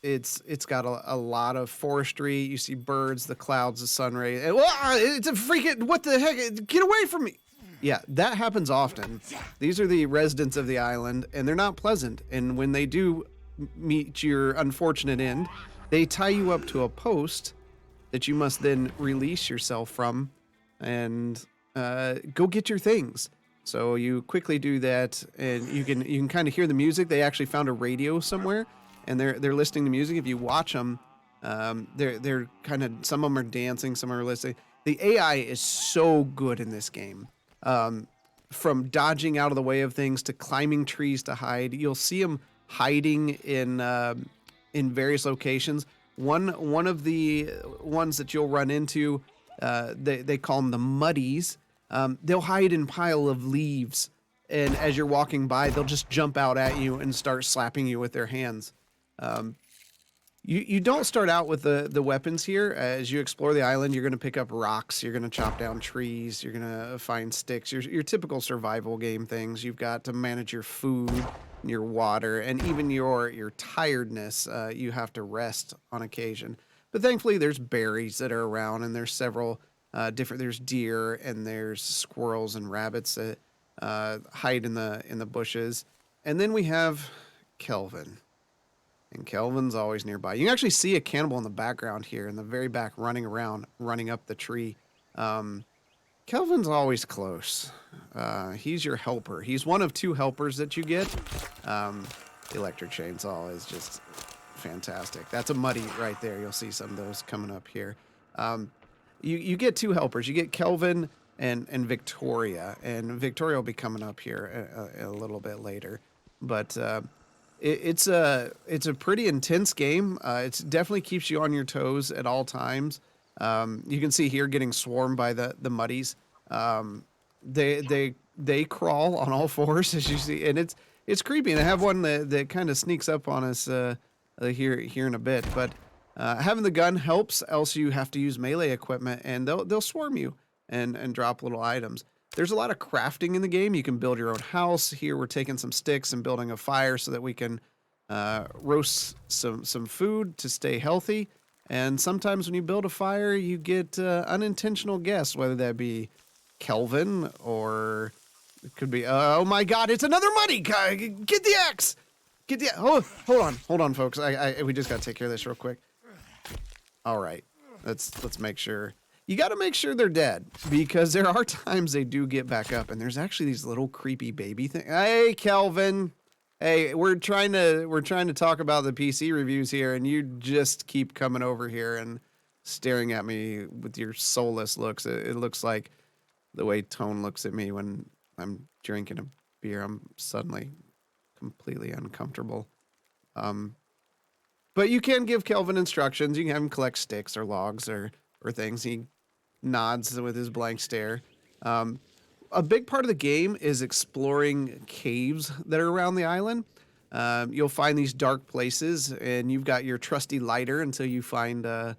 It's got a lot of forestry. You see birds, the clouds, the sun rays. It's a freaking, what the heck? Get away from me. Yeah, that happens often. These are the residents of the island, and they're not pleasant. And when they do meet your unfortunate end, they tie you up to a post that you must then release yourself from and go get your things. So you quickly do that, and you can kind of hear the music. They actually found a radio somewhere, and they're listening to music. If you watch them, they're kind of, some of them are dancing, some are listening. The AI is so good in this game. From dodging out of the way of things to climbing trees to hide. You'll see them hiding in various locations. One of the ones that you'll run into, they call them the muddies. They'll hide in pile of leaves, and as you're walking by, they'll just jump out at you and start slapping you with their hands. You don't start out with the weapons here. As you explore the island, you're going to pick up rocks, you're going to chop down trees, you're going to find sticks, your typical survival game things. You've got to manage your food, your water, and even your tiredness. You have to rest on occasion. But thankfully, there's berries that are around, and there's several there's deer, and there's squirrels and rabbits that hide in the bushes. And then we have Kelvin. And Kelvin's always nearby. You can actually see a cannibal in the background here, in the very back, running around, running up the tree. Kelvin's always close. He's your helper. He's one of 2 helpers that you get. The electric chainsaw is just fantastic. That's a muddy right there. You'll see some of those coming up here. You get 2 helpers. You get Kelvin and Victoria. And Victoria will be coming up here a little bit later. But it's a pretty intense game. It definitely keeps you on your toes at all times. You can see here getting swarmed by the muddies. They crawl on all 4s, as you see, and it's creepy. And I have one that kind of sneaks up on us here in a bit. But having the gun helps. Else you have to use melee equipment, and they'll swarm you and drop little items. There's a lot of crafting in the game. You can build your own house. Here we're taking some sticks and building a fire so that we can roast some food to stay healthy. And sometimes when you build a fire, you get unintentional guests, whether that be Kelvin or it could be, oh my God, it's another money guy. Get the axe. Hold on, folks. We just got to take care of this real quick. All right, let's make sure. You got to make sure they're dead because there are times they do get back up, and there's actually these little creepy baby things. Hey, Kelvin. Hey, we're trying to talk about the PC reviews here, and you just keep coming over here and staring at me with your soulless looks. It looks like the way Tone looks at me when I'm drinking a beer. I'm suddenly completely uncomfortable. But you can give Kelvin instructions. You can have him collect sticks or logs or things. He nods with his blank stare. A big part of the game is exploring caves that are around the island. You'll find these dark places, and you've got your trusty lighter until you find a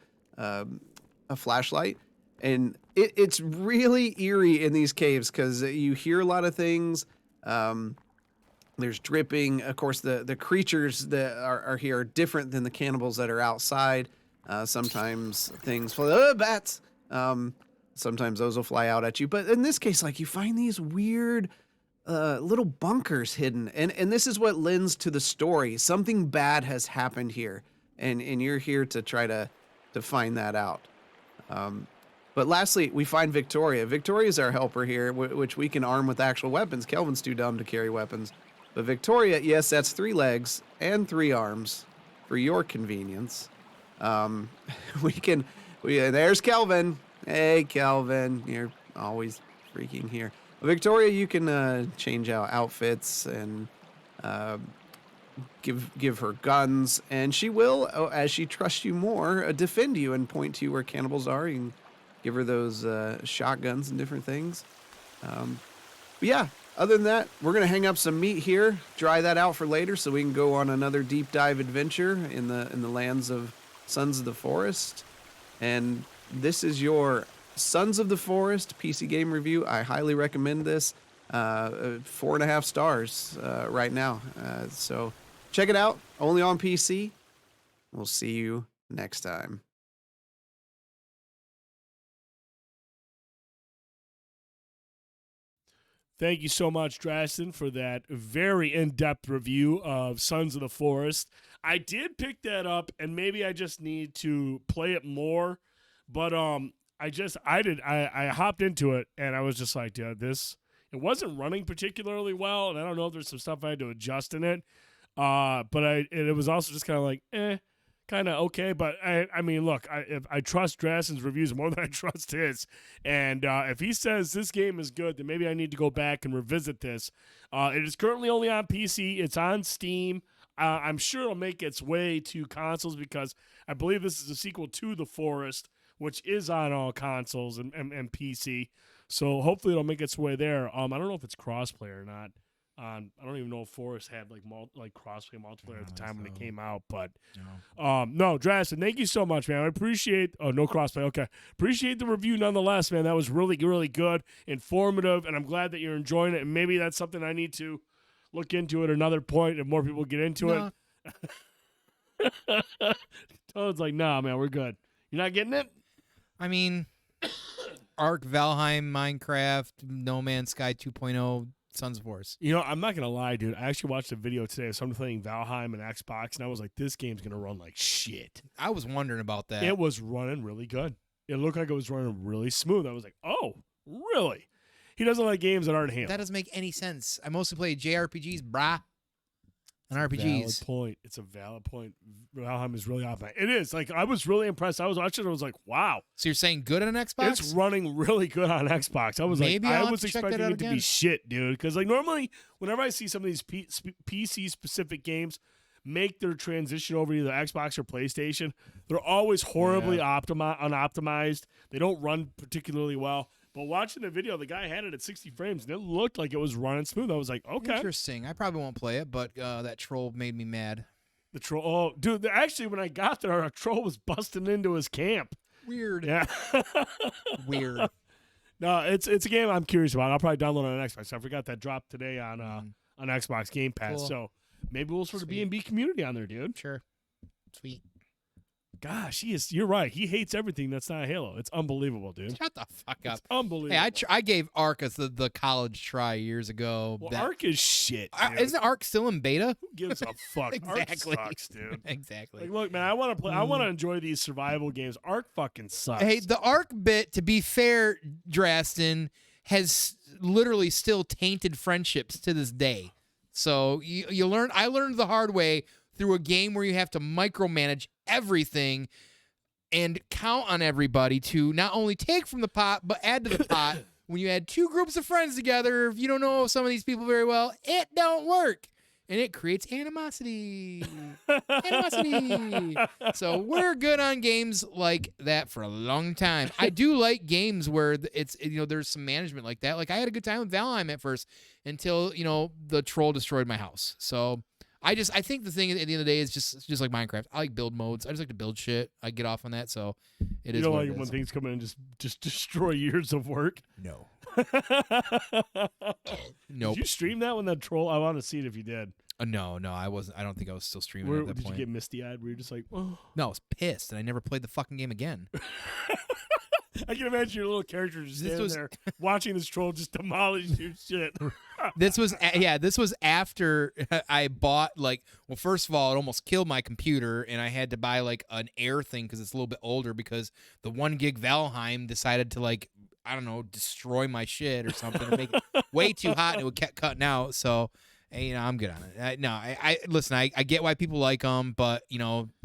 flashlight. And it's really eerie in these caves because you hear a lot of things. There's dripping. Of course, the creatures that are here are different than the cannibals that are outside. Sometimes things fly. Bats. Sometimes those will fly out at you. But in this case, like, you find these weird little bunkers hidden. And this is what lends to the story. Something bad has happened here. And you're here to try to find that out. But lastly, we find Victoria. Victoria is our helper here, which we can arm with actual weapons. Kelvin's too dumb to carry weapons. But Victoria, yes, that's 3 legs and 3 arms for your convenience. There's Kelvin. Hey, Kelvin, you're always freaking here. Victoria, you can change out outfits and give her guns, and she will, as she trusts you more, defend you and point to you where cannibals are. You can give her those shotguns and different things. But yeah, other than that, we're going to hang up some meat here, dry that out for later so we can go on another deep dive adventure in the lands of Sons of the Forest. And this is your Sons of the Forest PC game review. I highly recommend this. 4.5 stars right now. So check it out. Only on PC. We'll see you next time. Thank you so much, Drastin, for that very in-depth review of Sons of the Forest. I did pick that up, and maybe I just need to play it more. But I hopped into it, and I was just like, dude, it wasn't running particularly well, and I don't know if there's some stuff I had to adjust in it. But it was also just kind of like, kind of okay. But I mean, look, I trust Drastin's reviews more than I trust his. And if he says this game is good, then maybe I need to go back and revisit this. It is currently only on PC. It's on Steam. I'm sure it'll make its way to consoles because I believe this is a sequel to The Forest, which is on all consoles and PC. So hopefully it'll make its way there. I don't know if it's crossplay or not. I don't even know if Forest had like crossplay multiplayer at the time when it came out, but no, Drastin, thank you so much, man. I appreciate. Oh, no crossplay. Okay, appreciate the review nonetheless, man. That was really, really good, informative, and I'm glad that you're enjoying it. And maybe that's something I need to look into at another point if more people get into it. Toad's like, nah, man, we're good. You're not getting it? I mean, Ark, Valheim, Minecraft, No Man's Sky 2.0. Sons of Forest. You know, I'm not going to lie, dude. I actually watched a video today of someone playing Valheim and Xbox, and I was like, this game's going to run like shit. I was wondering about that. It was running really good. It looked like it was running really smooth. I was like, oh, really? He doesn't like games that aren't him. That doesn't make any sense. I mostly play JRPGs, brah. And RPGs. Valid point. It's a valid point. Valheim is really off. It is. Like, I was really impressed. I was watching it. I was like, wow. So you're saying good on Xbox? It's running really good on Xbox. I was Maybe like, I'll I was have to check expecting that out it to again. be shit, dude. Because, like, normally, whenever I see some of these PC-specific games make their transition over to either Xbox or PlayStation, they're always horribly unoptimized. They don't run particularly well. But watching the video, the guy had it at 60 frames, and it looked like it was running smooth. I was like, okay. Interesting. I probably won't play it, but that troll made me mad. The troll. Oh, dude, actually, when I got there, a troll was busting into his camp. Weird. Yeah. Weird. No, it's a game I'm curious about. I'll probably download it on Xbox. I forgot that dropped today on Xbox Game Pass. Cool. So Maybe we'll start a Sweet. B&B community on there, dude. Sure. Sweet. Gosh, you're right. He hates everything that's not Halo. It's unbelievable, dude. Shut the fuck up. It's unbelievable. Hey, I gave Ark the college try years ago. Well, Ark is shit, dude. Isn't Ark still in beta? Who gives a fuck? Exactly. Ark sucks, dude. Exactly. Like, look, man, I want to play. I want to enjoy these survival games. Ark fucking sucks. Hey, the Ark bit, to be fair, Drastin, has literally still tainted friendships to this day. So you learn. I learned the hard way through a game where you have to micromanage everything and count on everybody to not only take from the pot but add to the pot. When you add two groups of friends together, if you don't know some of these people very well, it don't work. And it creates animosity. Animosity. So we're good on games like that for a long time. I do like games where it's, there's some management like that. Like I had a good time with Valheim at first until, the troll destroyed my house. So I think the thing at the end of the day is just like Minecraft. I like build modes. I just like to build shit. I get off on that. So it is. You don't what like it when is. things come in and just destroy years of work. No. Did Nope. you stream that when that troll? I want to see it if you did. No, I wasn't. I don't think I was still streaming at that Did point. you get misty eyed? Were you just like, oh? No, I was pissed, and I never played the fucking game again. I can imagine your little character just standing there watching this troll just demolish your shit. This was after I bought first of all, it almost killed my computer, and I had to buy an Air thing because it's a little bit older because the 1 gig Valheim decided to I don't know, destroy my shit or something, or make it way too hot, and it would kept cutting out. So. I'm good on it. I listen. I get why people like them, but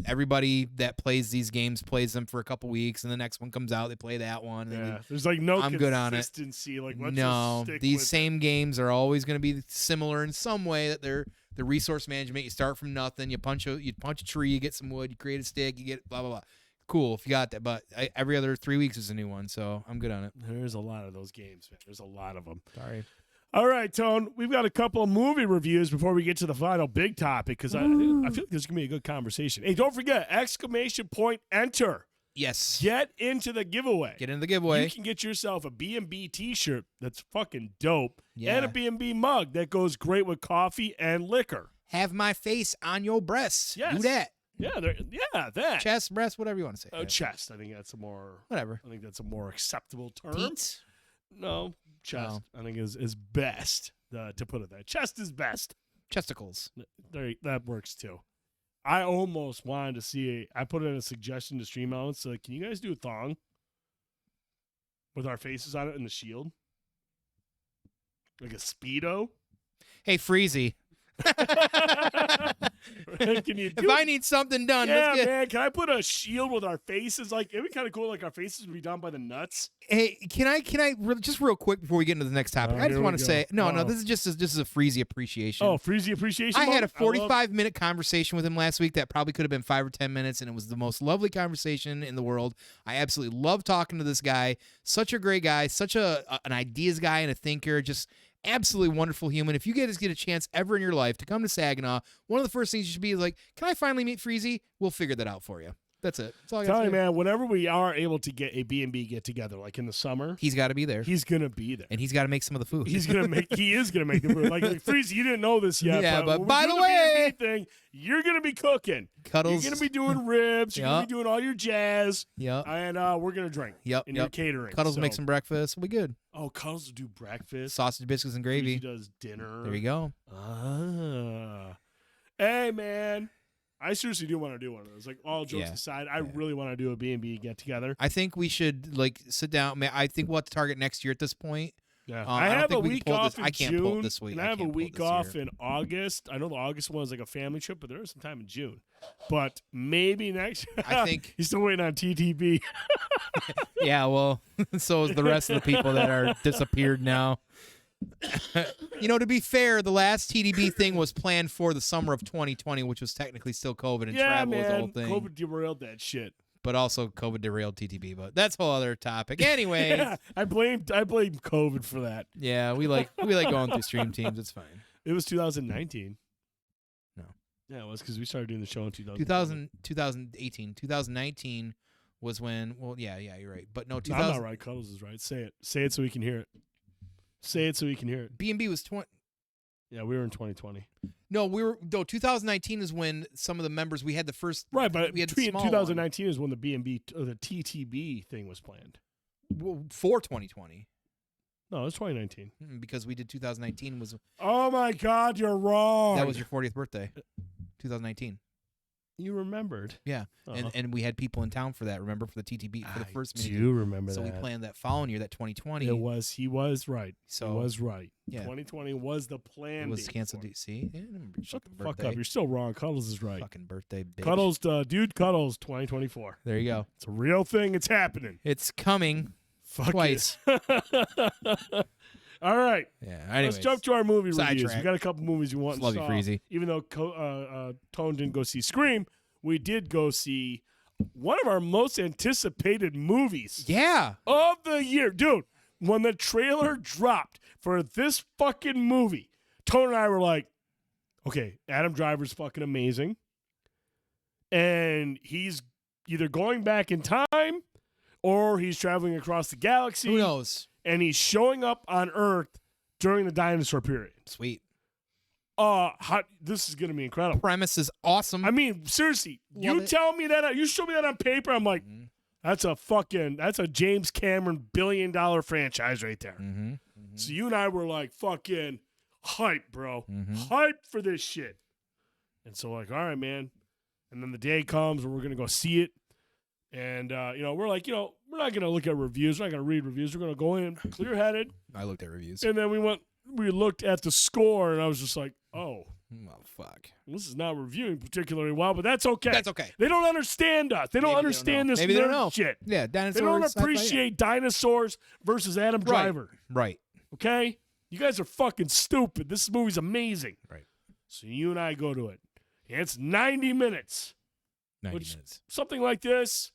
everybody that plays these games plays them for a couple weeks, and the next one comes out, they play that one. Yeah, there's no I'm good on it. consistency. Let's just No, stick these with same games are always going to be similar in some way. That they're the resource management. You start from nothing. You punch a tree, you get some wood, you create a stick, you get blah blah blah. Cool if you got that, but every other 3 weeks is a new one, so I'm good on it. There's a lot of those games, man. There's a lot of them. Sorry. All right, Tone, we've got a couple of movie reviews before we get to the final big topic because I feel like this is going to be a good conversation. Hey, don't forget, ! Enter. Yes. Get into the giveaway. Get into the giveaway. You can get yourself a B&B t-shirt that's fucking dope Yeah. and a B&B mug that goes great with coffee and liquor. Have my face on your breasts. Yes. Do that. Yeah, that. Chest, breast, whatever you want to say. Chest. I think that's a more Whatever. I think that's a more acceptable term. Teats? No, chest. I think is best to put it there. Chest is best. Chesticles. That works too. I almost wanted to see. I put in a suggestion to stream elements. So can you guys do a thong with our faces on it and the shield, like a Speedo? Hey, Freezy. Can you do If I need something done, yeah, let's get. man. Can I put a shield with our faces? It'd be kind of cool. Our faces would be down by the nuts. Hey, can I just real quick before we get into the next topic? I just want to say no. This is just a Freezy appreciation. Oh, Freezy appreciation. I had a mode? 45-minute conversation with him last week that probably could have been 5 or 10 minutes, and it was the most lovely conversation in the world. I absolutely love talking to this guy. Such a great guy, such an ideas guy and a thinker. Just absolutely wonderful human. If you guys get a chance ever in your life to come to Saginaw, one of the first things you should be like, can I finally meet Freezy? We'll figure that out for you. That's it. That's all I got to Tell say. you, man, whenever we are able to get a B&B get together, like in the summer, He's got to be there. he's gonna be there. And he's got to make some of the food. He is gonna make the food. Like Freezy, you didn't know this yet. Yeah, but when we by do the way- B&B thing, you're gonna be cooking. Cuddles. You're gonna be doing ribs. You're gonna Yep. be doing all your jazz. Yep. And we're gonna drink. Yep. And you're catering. Cuddles will make so- some breakfast. We'll be good. Oh, Cuddles will do breakfast. Sausage, biscuits, and Freezy gravy. does dinner. There you go. Ah. Hey, man. I seriously do want to do one of those. Like, all jokes Yeah. aside, I really want to do a B&B get together. I think we should sit down. I think we'll have to target next year at this point. Yeah, I I don't have a think we can week pull off this- in I can't June, pull it this week. and I I have a can't pull it week this off year. in August. I know the August one is like a family trip, but there is some time in June. But maybe next. I think- he's still waiting on TTB. Yeah, well, so is the rest of the people that are disappeared now. To be fair, the last TDB thing was planned for the summer of 2020, which was technically still COVID, and Yeah, travel was the man. whole thing. COVID derailed that shit. But also COVID derailed TTB, but that's a whole other topic. Anyways, Yeah, I blame COVID for that. yeah, we like going through stream teams. It's fine. It was 2019. No. Yeah, it was because we started doing the show in 2000. 2018. 2019 was when, yeah, you're right. But no, No, I'm 2000, not right. Cuddles is right. Say it. Say it so we can hear it. Say it so we can hear it. B&B was 20. Yeah, we were in 2020. No, 2019 is when some of the members we had the first. Right, but we had the between small 2019 is when the B&B or the TTB thing was planned. for 2020. No, it was 2019. Because we did 2019 was. Oh my God, you're wrong. That was your 40th birthday, 2019. You remembered. Yeah, and we had people in town for that. Remember, for the TTB for the first minute. I do remember so that. So we planned that following year, that 2020. He was right. So he was right. Yeah. 2020 was the plan. It was canceled. See, yeah, shut the fuck up. You're still wrong. Cuddles is right. Fucking birthday, bitch. Cuddles, dude. Cuddles 2024. There you go. It's a real thing. It's happening. It's coming. Fuck twice. All right. Yeah. Anyways, let's jump to our movie reviews. Sidetrack. We got a couple movies we want to love saw. you, Freezy. Even though Tone didn't go see Scream, we did go see one of our most anticipated movies. Yeah. Of the year. Dude, when the trailer dropped for this fucking movie, Tone and I were like, okay, Adam Driver's fucking amazing. And he's either going back in time or he's traveling across the galaxy. Who knows? And he's showing up on Earth during the dinosaur period. Sweet. This is going to be incredible. Premise is awesome. I mean, seriously, you tell me that, you show me that on paper, I'm like, that's a James Cameron $1 billion franchise right there. So you and I were like fucking hype, bro. Hype for this shit. And so like, all right, man. And then the day comes where we're going to go see it. And, we're like, we're not going to look at reviews. We're not going to read reviews. We're going to go in clear-headed. I looked at reviews. And then we looked at the score, and I was just like, oh. Well, fuck. This is not reviewing particularly well, but that's okay. That's okay. They don't understand us. They don't understand this nerd shit. Yeah, dinosaurs. They don't appreciate dinosaurs versus Adam Driver. Right. Okay? You guys are fucking stupid. This movie's amazing. Right. So you and I go to it. And it's 90 minutes. 90 minutes. Something like this,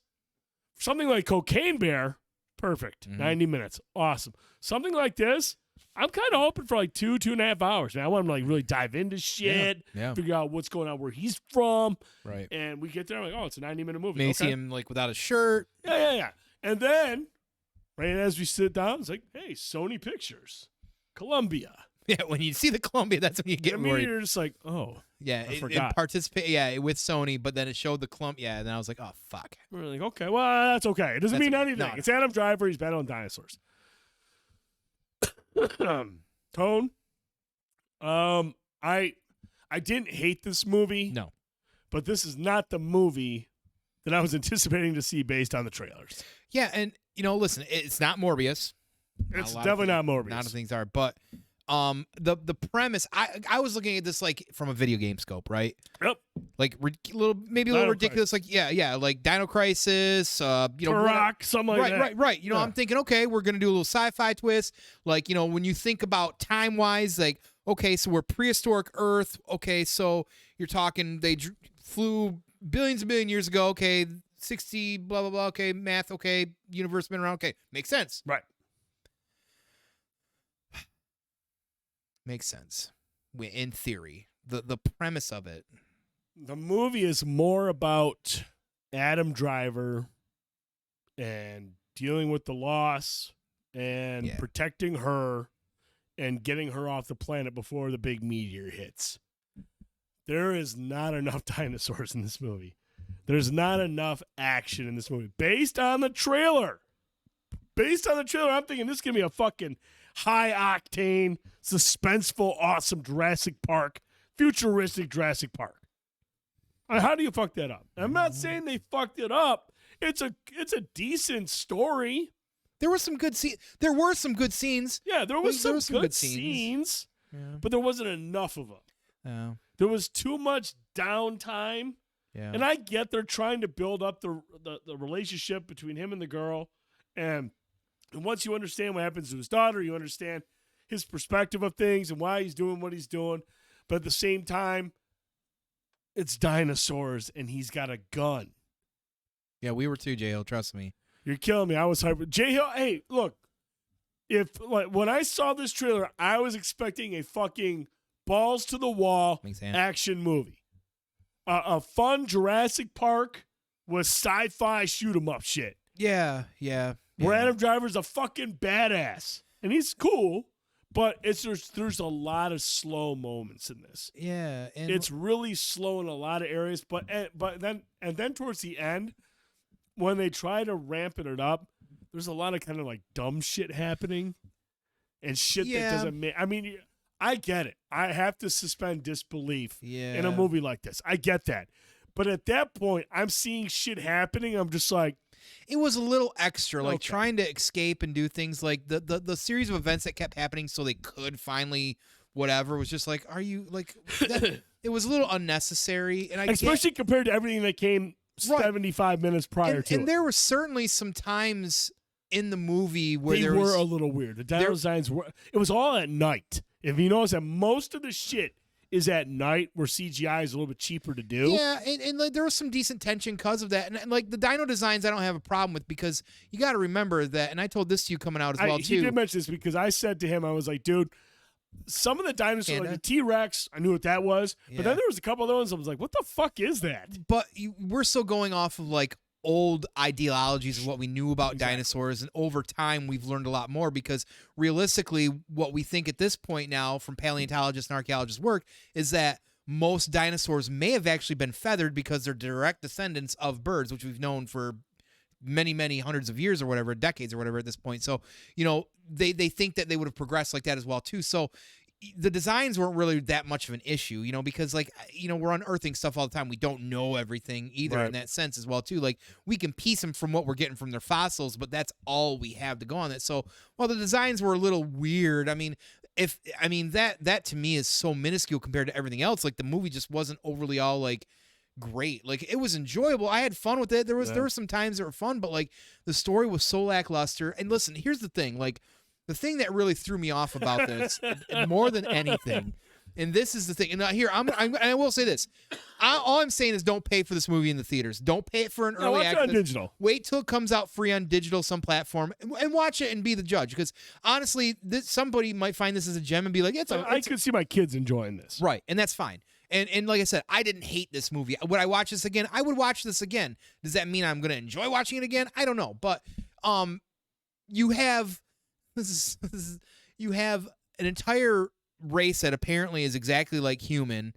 something like CocaineBear, perfect. 90 minutes. Awesome. Something like this, I'm kind of hoping for like 2.5 hours. Man, I want him to like really dive into shit, figure out what's going on, where he's from. Right. And we get there, I'm like, oh, it's a 90-minute movie. May see him like without a shirt. Yeah. And then, right as we sit down, it's like, hey, Sony Pictures, Columbia. Yeah, when you see the Columbia, that's when you get worried. You're just like, oh, yeah, I forgot. Participate. Yeah, with Sony, but then it showed the Columbia. Yeah, and then I was like, oh fuck. We're like, okay, well, that's okay. It doesn't mean anything. No. It's Adam Driver. He's battling dinosaurs. Tone. I didn't hate this movie. No, but this is not the movie that I was anticipating to see based on the trailers. Yeah, and listen, it's not Morbius. It's definitely not Morbius. Not of things are, but the premise. I was looking at this like from a video game scope, right? Yep. Like maybe a little ridiculous. Like like Dino Crisis. Rock, something like that. Right. I'm thinking, okay, we're gonna do a little sci-fi twist. Like when you think about time wise, like okay, so we're prehistoric Earth. Okay, so you're talking they flew billions and billion years ago. Okay, 60 blah blah blah. Okay, math. Okay, universe been around. Okay, makes sense. Right. Makes sense. In theory, the premise of it. The movie is more about Adam Driver and dealing with the loss and protecting her and getting her off the planet before the big meteor hits. There is not enough dinosaurs in this movie. There's not enough action in this movie. Based on the trailer, I'm thinking this is going to be a fucking high-octane, suspenseful, awesome Jurassic Park, futuristic Jurassic Park. How do you fuck that up? I'm not saying they fucked it up. It's a decent story. There were some good scenes. Yeah, there was some good scenes, but there wasn't enough of them. Yeah. There was too much downtime. Yeah. And I get they're trying to build up the relationship between him and the girl, and once you understand what happens to his daughter, you understand his perspective of things and why he's doing what he's doing. But at the same time, it's dinosaurs and he's got a gun. Yeah, we were too, J-Hill. Trust me. You're killing me. I was hyped. J-Hill, hey, look. When I saw this trailer, I was expecting a fucking balls to the wall action movie. A fun Jurassic Park with sci-fi shoot 'em up shit. Yeah. Where Adam Driver's a fucking badass. And he's cool, But there's a lot of slow moments in this. Yeah, and It's really slow in a lot of areas, but then towards the end, when they try to ramp it up, there's a lot of kind of like dumb shit happening, and shit that doesn't make. I mean, I get it. I have to suspend disbelief in a movie like this. I get that, but at that point, I'm seeing shit happening. I'm just like. It was a little extra, like trying to escape and do things like the series of events that kept happening so they could finally whatever was just like, are you like that, it was a little unnecessary, and especially compared to everything that came 75 minutes prior to it. And there were certainly some times in the movie where they were a little weird. The dino designs were. It was all at night. If you notice that most of the shit is at night where CGI is a little bit cheaper to do. Yeah, and like, there was some decent tension because of that. And like the dino designs I don't have a problem with because you got to remember that, and I told this to you coming out as well, too. He did mention this because I said to him, I was like, dude, some of the dinosaurs, like the T-Rex, I knew what that was. But then there was a couple other ones I was like, what the fuck is that? But we're still going off of like old ideologies of what we knew about dinosaurs, and over time we've learned a lot more because realistically what we think at this point now from paleontologists and archaeologists' work is that most dinosaurs may have actually been feathered because they're direct descendants of birds, which we've known for many hundreds of years or whatever, decades or whatever at this point. So they think that they would have progressed like that as well too. So the designs weren't really that much of an issue, because like, we're unearthing stuff all the time. We don't know everything either in that sense as well too. Like we can piece them from what we're getting from their fossils, but that's all we have to go on that. So while the designs were a little weird, that to me is so minuscule compared to everything else. Like the movie just wasn't overly all like great. Like it was enjoyable. I had fun with it. There were some times that were fun, but like the story was so lackluster. And listen, here's the thing, like the thing that really threw me off about this more than anything, and this is the thing. And here, I will say this. All I'm saying is don't pay for this movie in the theaters. Don't pay it for an early access. Watch it on digital. Wait till it comes out free on digital, some platform, and watch it and be the judge. Because honestly, somebody might find this as a gem and be like, I could see my kids enjoying this. Right, and that's fine. And like I said, I didn't hate this movie. Would I watch this again? I would watch this again. Does that mean I'm going to enjoy watching it again? I don't know. But you have you have an entire race that apparently is exactly like human.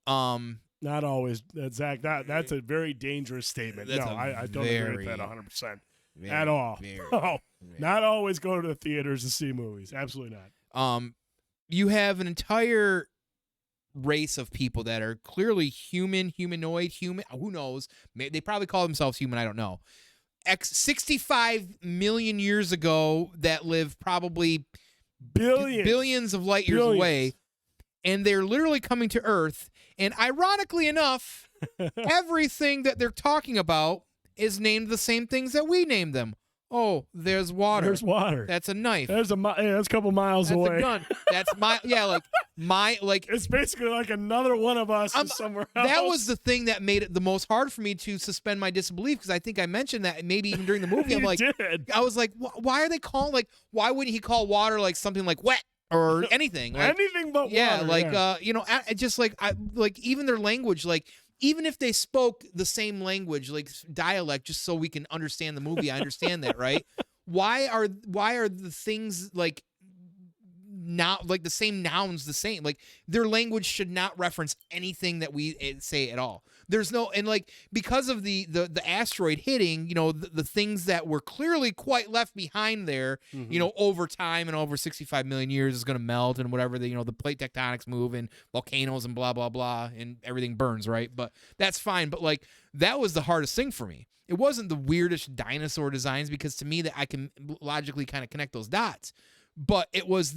Not always, Zach. That's a very dangerous statement. No, I don't agree with that 100% at all. Not always go to the theaters to see movies. Absolutely not. You have an entire race of people that are clearly humanoid, who knows? They probably call themselves human, I don't know. 65 million years ago that live probably billions of light years away, and they're literally coming to Earth, and ironically enough, everything that they're talking about is named the same things that we named them. Oh, there's water. There's water. That's a knife. That's a couple miles away. That's a gun. That's It's basically like another one of us somewhere else. That was the thing that made it the most hard for me to suspend my disbelief, because I think I mentioned that maybe even during the movie. I'm like, I was like, why are they calling, like, why wouldn't he call water like something like wet or anything? Like, anything but water. just like even their language, like. Even if they spoke the same language, like dialect, just so we can understand the movie, I understand that, right? Why are the things like not like the same nouns the same? Like their language should not reference anything that we say at all. There's no, and like because of the asteroid hitting, the things that were clearly quite left behind there, over time and over 65 million years is going to melt and whatever the plate tectonics move and volcanoes and blah blah blah and everything burns, right? But that's fine. But like that was the hardest thing for me. It wasn't the weirdest dinosaur designs, because to me that I can logically kind of connect those dots, but it was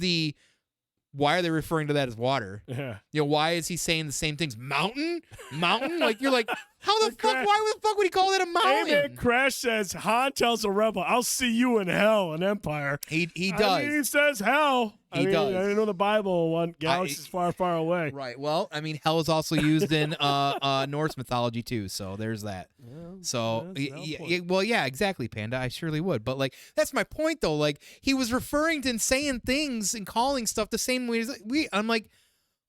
why are they referring to that as water? Yeah. Why is he saying the same things? Mountain? Like, you're like, how the fuck? Why the fuck would he call it a mountain? Hey, man, Crash says, Han tells a rebel, I'll see you in hell in Empire. He does. I mean, he says hell. He does. I know the Bible one. Galaxies far, far away. Right. Well, I mean, hell is also used in Norse mythology too. So there's that. Yeah, exactly, Panda. I surely would. But like, that's my point though. Like, he was referring to and saying things and calling stuff the same way as I'm like,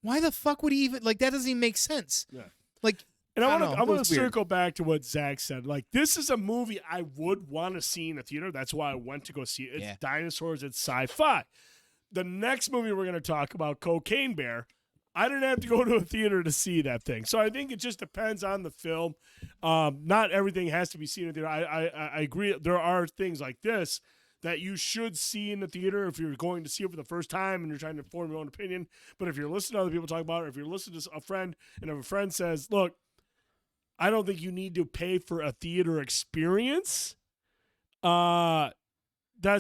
why the fuck would he even, like, that doesn't even make sense. Yeah. Like, and I want to circle back to what Zach said. Like, this is a movie I would want to see in a theater. That's why I went to go see it. It's dinosaurs. It's sci-fi. the next movie we're going to talk about, CocaineBear, I didn't have to go to a theater to see that thing. So I think it just depends on the film. Not everything has to be seen in theater. I agree. There are things like this that you should see in the theater if you're going to see it for the first time and you're trying to form your own opinion. But if you're listening to other people talk about it, or if you're listening to a friend and if a friend says, look, I don't think you need to pay for a theater experience, that's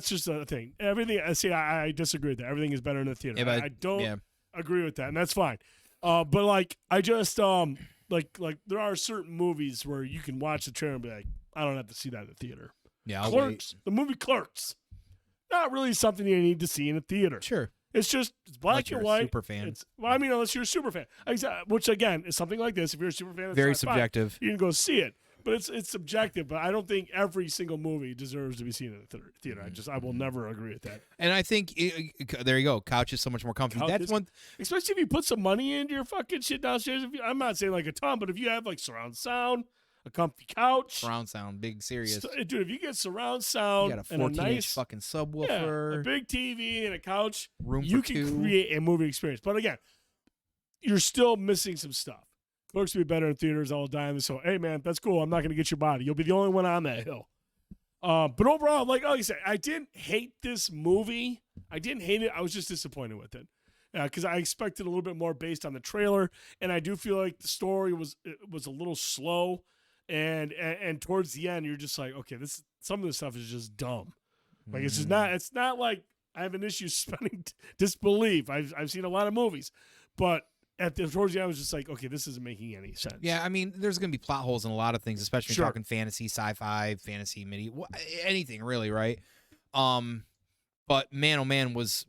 just a thing. Everything, I disagree with that. Everything is better in the theater. Yeah, but, I don't agree with that, and that's fine. But like, I just like there are certain movies where you can watch the trailer and be like, I don't have to see that in the theater. Yeah, I'll Clerks, the movie Clerks, not really something you need to see in a theater. Sure. It's just black and white. Super fan. Unless you're a super fan, which again is something like this. If you're a super fan, it's very not fine. subjective. You can go see it, but it's subjective. But I don't think every single movie deserves to be seen in the theater. I will never agree with that. And I think there you go. Couch is so much more comfortable. That's one, especially if you put some money into your fucking shit downstairs. I'm not saying like a ton, but if you have like surround sound, a comfy couch, surround sound, big serious. Dude, if you get surround sound, you got a and 14-inch nice fucking subwoofer, a big TV and a couch, room you for can two. create a movie experience. But again, you're still missing some stuff. Looks to be better in theaters all the time. So, hey, man, that's cool. I'm not going to get your body. You'll be the only one on that hill. But overall, like I said, I didn't hate this movie. I didn't hate it. I was just disappointed with it because I expected a little bit more based on the trailer, and I do feel like the story was a little slow, and towards the end, you're just like, okay, some of this stuff is just dumb. Like it's just not. It's not like I have an issue suspending disbelief. I've seen a lot of movies, but towards the end, I was just like, okay, this isn't making any sense. Yeah, I mean, there's going to be plot holes in a lot of things, especially when you're talking fantasy, sci-fi, fantasy, medieval, anything really, right? But man, oh man, was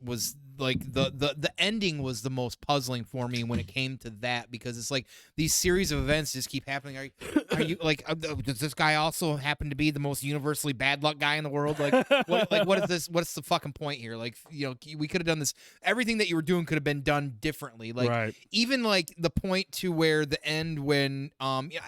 like the ending was the most puzzling for me when it came to that, because it's like these series of events just keep happening. Are you like, does this guy also happen to be the most universally bad luck guy in the world? Like, what is this? What's the fucking point here? Like, we could have done this. Everything that you were doing could have been done differently. Like, even like the point to where the end when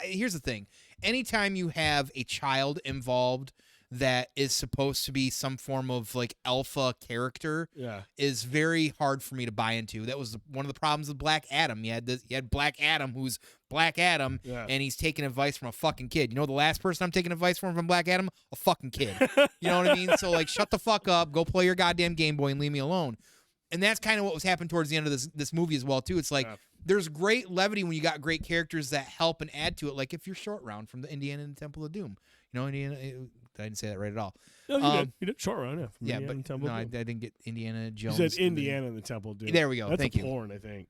here's the thing. Anytime you have a child involved that is supposed to be some form of like alpha character, is very hard for me to buy into. That was one of the problems with Black Adam. You had Black Adam, who's Black Adam, and he's taking advice from a fucking kid. You know the last person I'm taking advice from Black Adam? A fucking kid. You know what I mean? So like, shut the fuck up, go play your goddamn Game Boy and leave me alone. And that's kind of what was happening towards the end of this movie as well too. It's like there's great levity when you got great characters that help and add to it. Like if you're Short Round from the Indiana and the Temple of Doom, Indiana. I didn't say that right at all. No, you did. Short Round, yeah. But no, I didn't get Indiana Jones. You said Indiana and the Temple of Doom. There we go. That's Thank a you. porn, I think.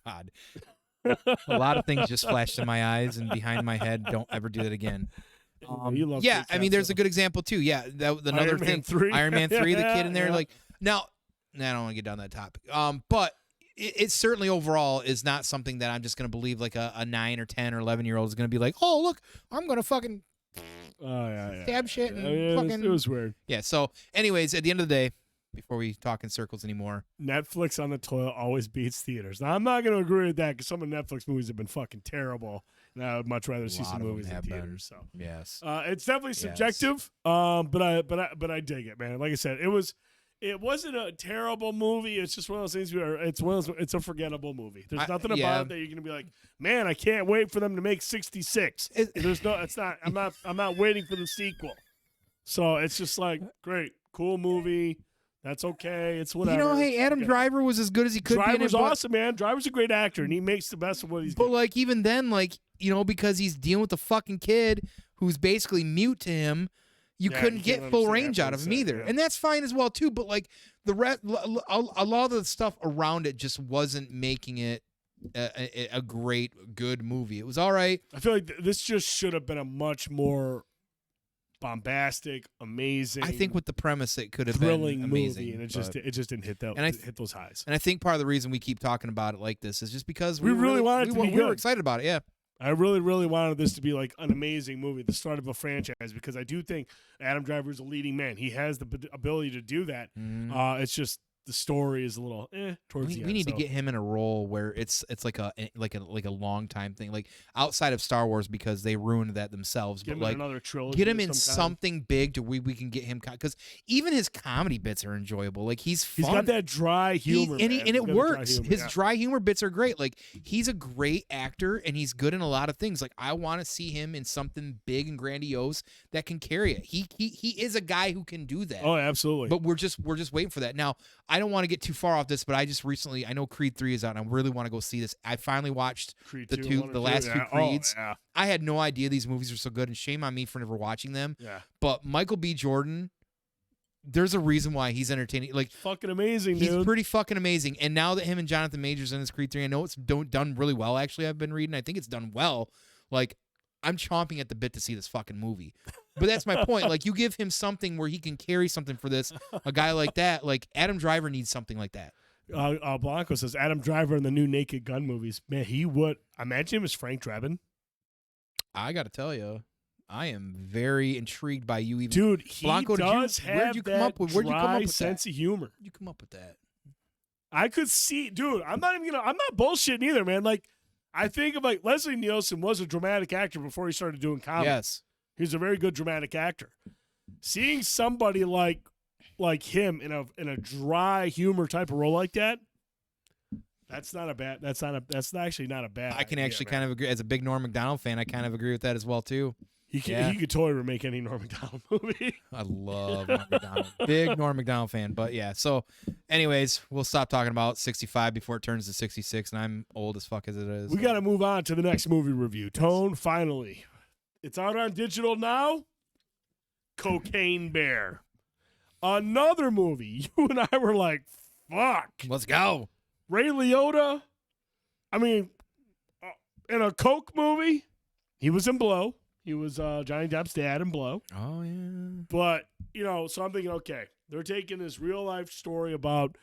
God. A lot of things just flashed in my eyes and behind my head. Don't ever do that again. Yeah, I mean, there's a good example too. Yeah, another Iron thing. Man 3. Iron Man 3, the kid in there. Like now, I don't want to get down that topic. But it certainly overall is not something that I'm just going to believe like a 9 or 10 or 11-year-old is going to be like, oh look, I'm going to fucking stab shit and fucking. It was weird. Yeah. So, anyways, at the end of the day, before we talk in circles anymore, Netflix on the toilet always beats theaters. Now, I'm not going to agree with that because some of Netflix movies have been fucking terrible, and I would much rather see some movies in theaters. So yes, it's definitely subjective. But I dig it, man. Like I said, it wasn't a terrible movie. It's just one of those things where it's a forgettable movie. There's nothing about it that you're gonna be like, man, I can't wait for them to make 66. I'm not waiting for the sequel. So it's just like, great, cool movie. That's okay. It's whatever. Hey, Adam Driver was as good as he could be. Driver's awesome, man. Driver's a great actor, and he makes the best of what he's doing. But like even then, like because he's dealing with the fucking kid who's basically mute to him. You couldn't get full range out of him either. Yeah. And that's fine as well, too. But, like, the rest, a lot of the stuff around it just wasn't making it a great, good movie. It was all right. I feel like this just should have been a much more bombastic, amazing. I think with the premise, it could have been amazing. Movie, and it just didn't hit those highs. And I think part of the reason we keep talking about it like this is just because we really wanted it to be good. We were excited about it, yeah. I really, really wanted this to be like an amazing movie, the start of a franchise, because I do think Adam Driver is a leading man. He has the ability to do that. It's just the story is a little towards the end. We need to get him in a role where it's like a long time thing, like outside of Star Wars, because they ruined that themselves. Get But him like in another trilogy. get him of in some kind. something big to where we can get him, because even his comedy bits are enjoyable. Like he's fun. He's got that dry humor, and man. it He's got works. dry humor, His dry humor bits are great. Like he's a great actor and he's good in a lot of things. Like I want to see him in something big and grandiose that can carry it. He is a guy who can do that. Oh, absolutely. But we're just waiting for that. Now, I don't want to get too far off this, but I just recently, I know Creed 3 is out and I really want to go see this. I finally watched Creed the 2, 1 or 2, last two Creeds. Oh, yeah. I had no idea these movies were so good, and shame on me for never watching them. Yeah. But Michael B. Jordan, there's a reason why he's entertaining. Like Fucking amazing, he's dude. pretty fucking amazing. And now that him and Jonathan Majors in his Creed 3, I know it's done really well. Actually, I've been reading. I think it's done well. Like I'm chomping at the bit to see this fucking movie. But that's my point. Like you give him something where he can carry something for this. A guy like that, like Adam Driver needs something like that. Blanco says Adam Driver in the new Naked Gun movies. Man, he would. Imagine him as Frank Drebin. I got to tell you, I am very intrigued by you. Even Dude, he Blanco, does where'd you have come up with? Where'd you come dry up with sense of humor. Where'd you come up with that? I could see, dude. I'm not bullshitting either, man. Like, I think of like Leslie Nielsen was a dramatic actor before he started doing comedy. Yes, he's a very good dramatic actor. Seeing somebody like him in a dry humor type of role like that, that's actually not a bad. I can idea, actually man. kind of agree. As a big Norm Macdonald fan, I kind of agree with that as well too. He could totally remake any Norm Macdonald movie. I love Norm Macdonald. Big Norm Macdonald fan. But yeah, so anyways, we'll stop talking about 65 before it turns to 66, and I'm old as fuck as it is. We got to move on to the next movie review. Tone, finally. It's out on digital now. CocaineBear. Another movie. You and I were like, fuck. Let's go. Ray Liotta. I mean, in a Coke movie, he was in Blow. He was Johnny Depp's dad in Blow. Oh, yeah. But, so I'm thinking, okay, they're taking this real-life story about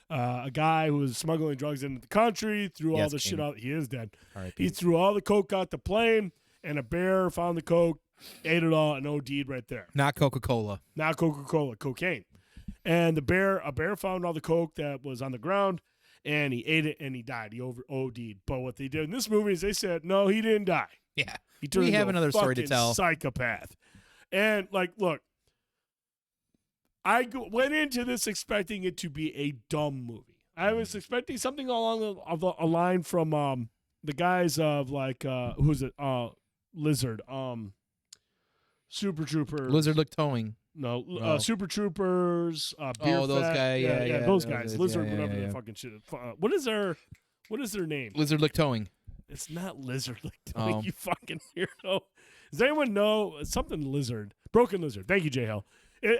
a guy who was smuggling drugs into the country, threw all the shit out. He is dead. R.I.P. He threw all the Coke out the plane, and a bear found the Coke, ate it all, and OD'd right there. Not Coca-Cola. Not Coca-Cola, cocaine. And a bear found all the Coke that was on the ground, and he ate it, and he died. He OD'd. But what they did in this movie is they said, no, he didn't die. Yeah. He turned We have into a another story to fucking tell. Psychopath. And, look, I went into this expecting it to be a dumb movie. I was expecting something along a line from the guys of, who's it? Lizard. Super Trooper. Lizard Look Towing. No, Super Troopers. Beer those Fat. guys. Yeah. Those guys. Lizard, yeah, whatever yeah. the fucking shit. What is their name? Lizard Look Towing. It's not Lizard. Oh. You fucking weirdo. Does anyone know something Lizard? Broken Lizard. Thank you, J Hell.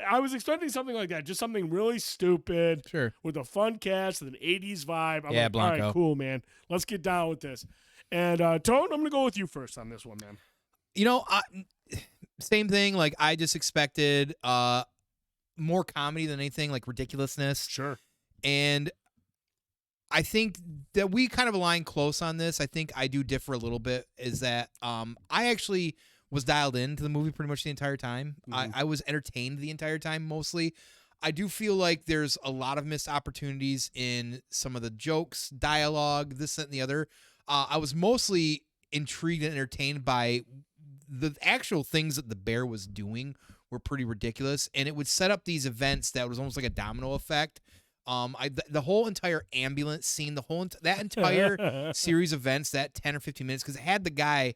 I was expecting something like that, just something really stupid, Sure. with a fun cast and an '80s vibe. I'm Yeah, like, Blanco. all right, cool, man. Let's get down with this. And Tone, I'm gonna go with you first on this one, man. Same thing. Like I just expected more comedy than anything, like ridiculousness. Sure. And I think that we kind of align close on this. I think I do differ a little bit. Is that I actually was dialed into the movie pretty much the entire time. Mhm. I was entertained the entire time mostly. I do feel like there's a lot of missed opportunities in some of the jokes, dialogue, this, that, and the other. I was mostly intrigued and entertained by the actual things that the bear was doing were pretty ridiculous, and it would set up these events that was almost like a domino effect. The whole entire ambulance scene, that entire series of events, that 10 or 15 minutes, because it had the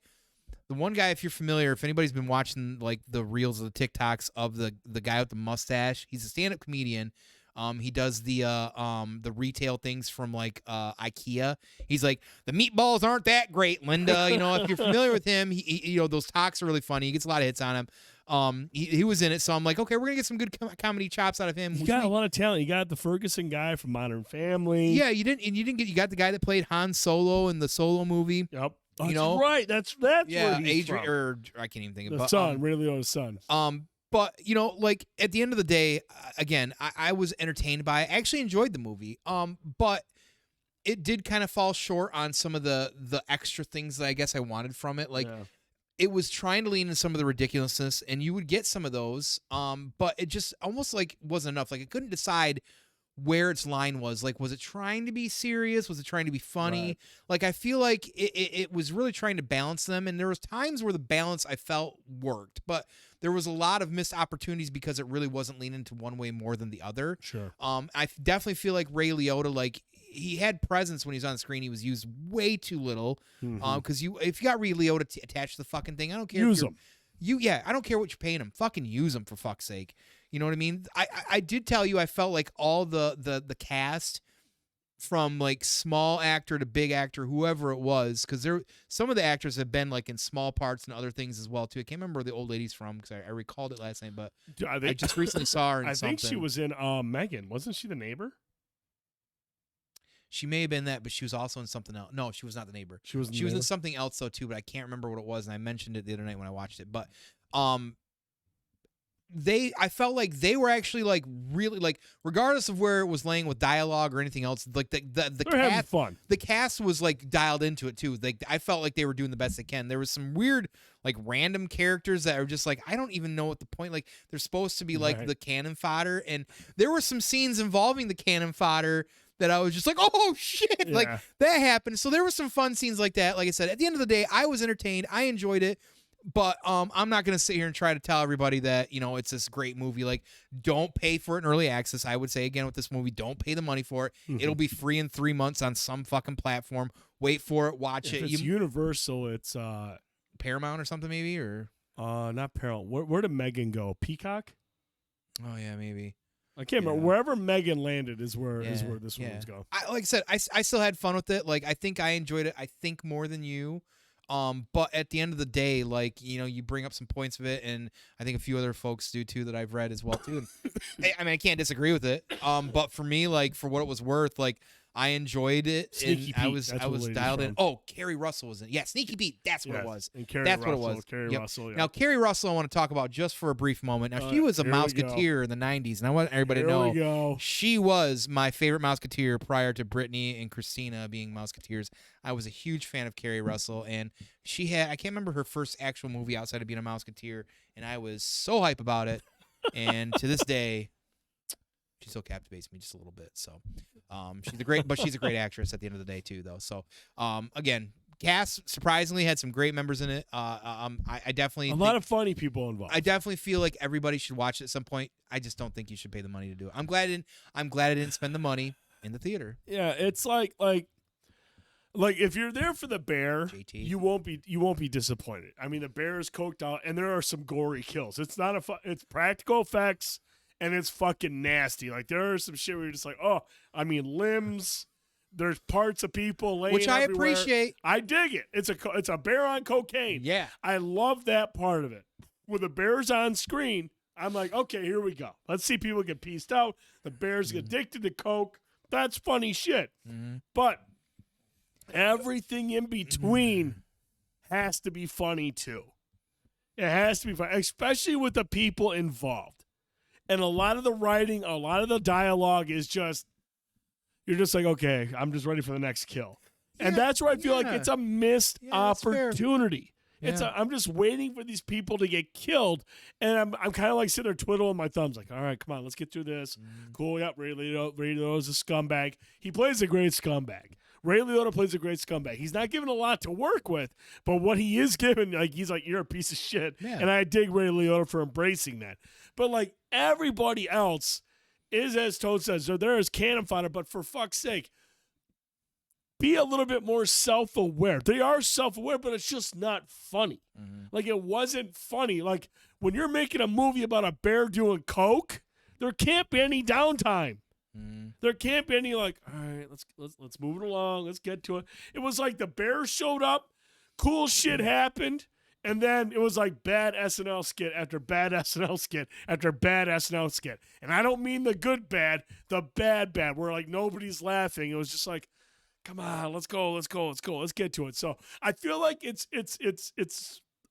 one guy, if you're familiar, if anybody's been watching like the reels or the TikToks of the guy with the mustache, he's a stand-up comedian. He does the retail things from like IKEA. He's like, the meatballs aren't that great, Linda. If you're familiar with him, he those talks are really funny. He gets a lot of hits on him. He was in it, so I'm like, okay, we're gonna get some good comedy chops out of him. You got a lot of talent. You got the Ferguson guy from Modern Family. Yeah, you got the guy that played Han Solo in the Solo movie. Yep. You know? Right. That's Yeah, where he's Adrian, from. or I can't even think of The it. son, Ray Liotta's son. But like at the end of the day, again, I was entertained by it. I actually enjoyed the movie. But it did kind of fall short on some of the extra things that I guess I wanted from it. Like it was trying to lean into some of the ridiculousness, and you would get some of those. But it just almost like wasn't enough. Like it couldn't decide where its line was. Like, was it trying to be serious? Was it trying to be funny? Right. Like, I feel like it was really trying to balance them, and there was times where the balance I felt worked, but there was a lot of missed opportunities because it really wasn't leaning into one way more than the other. Sure. I definitely feel like Ray Liotta, like, he had presence when he was on screen. He was used way too little. Because if you got Ray Liotta attached to the fucking thing, I don't care. Use him. I don't care what you're paying him. Fucking use him, for fuck's sake. You know what I mean? I did tell you I felt like all the cast, from like small actor to big actor, whoever it was, because some of the actors have been like in small parts and other things as well too. I can't remember where the old lady's from because I recalled it last night, but I just recently saw her in something. I think she was in Megan. Wasn't she the neighbor? She may have been that, but she was also in something else. No, she was not the neighbor. She was in something else though too, but I can't remember what it was, and I mentioned it the other night when I watched it. But I felt like they were actually like really like, regardless of where it was laying with dialogue or anything else, like the cast, fun. The cast was like dialed into it too. Like, I felt like they were doing the best they can. There was some weird like random characters that are just like, I don't even know what the point. Like, they're supposed to be like the cannon fodder, and there were some scenes involving the cannon fodder that I was just like, oh shit, like that happened. So there were some fun scenes like that. Like I said, at the end of the day, I was entertained. I enjoyed it. But I'm not going to sit here and try to tell everybody that, you know, it's this great movie. Like, don't pay for it in early access. I would say again with this movie, don't pay the money for it. It'll be free in 3 months on some fucking platform. Wait for it, watch it. It's Universal. It's Paramount or something maybe, or not Paramount. Where did Megan go? Peacock? Oh yeah, maybe. I can't remember. Wherever Megan landed is where this one's going. Like I said, I still had fun with it. Like, I think I enjoyed it. I think more than you. But at the end of the day, like, you know, you bring up some points of it, and I think a few other folks do too that I've read as well too. I mean, I can't disagree with it. But for me, like, for what it was worth, like, I enjoyed it. Sneaky and Pete, I was dialed in. Oh, Carrie Russell was in. Yeah, Sneaky Pete. That's what it was. And Carrie that's Russell, what it was. Carrie Russell. Yeah. Now, Carrie Russell, I want to talk about just for a brief moment. Now, she was a Mouseketeer in the '90s, and I want everybody to know she was my favorite Mouseketeer prior to Brittany and Christina being Mouseketeers. I was a huge fan of Carrie Russell, and she had, I can't remember her first actual movie outside of being a Mouseketeer, and I was so hype about it. And to this day, she still captivates me just a little bit. So she's a great actress at the end of the day too, though. So again, cast surprisingly had some great members in it. I definitely a lot of funny people involved. I definitely feel like everybody should watch it at some point. I just don't think you should pay the money to do it. I'm glad I didn't spend the money in the theater. Yeah, it's like if you're there for the bear, JT. you won't be disappointed. I mean, the bear is coked out, and there are some gory kills. It's not it's practical effects, and it's fucking nasty. Like, there are some shit where you're just like, oh, I mean, limbs. There's parts of people laying which I everywhere. appreciate. I dig it. It's a bear on cocaine. Yeah, I love that part of it. When the bear's on screen, I'm like, okay, here we go. Let's see people get pieced out. The bears get addicted to coke. That's funny shit. But everything in between has to be funny too. It has to be funny, especially with the people involved. And a lot of the writing, a lot of the dialogue is just, you're just like, okay, I'm just ready for the next kill. And that's where I feel like it's a missed opportunity. I'm just waiting for these people to get killed, and I'm kind of like sitting there twiddling my thumbs, like, all right, come on, let's get through this. Cool, yep, Ray Liotta's a scumbag. He plays a great scumbag. Ray Liotta plays a great scumbag. He's not given a lot to work with, but what he is given, like, he's like, you're a piece of shit. Yeah. And I dig Ray Liotta for embracing that. But, like, everybody else is, as Toad says, they're as cannon fodder, but for fuck's sake, be a little bit more self-aware. They are self-aware, but it's just not funny. Like, it wasn't funny. Like, when you're making a movie about a bear doing coke, there can't be any downtime. There can't be any like, all right, let's move it along. Let's get to it. It was like the bear showed up, cool shit happened, and then it was like bad SNL skit after bad SNL skit after bad SNL skit. And I don't mean the good bad, the bad bad, where like nobody's laughing. It was just like, come on, let's go, let's get to it. So I feel like it's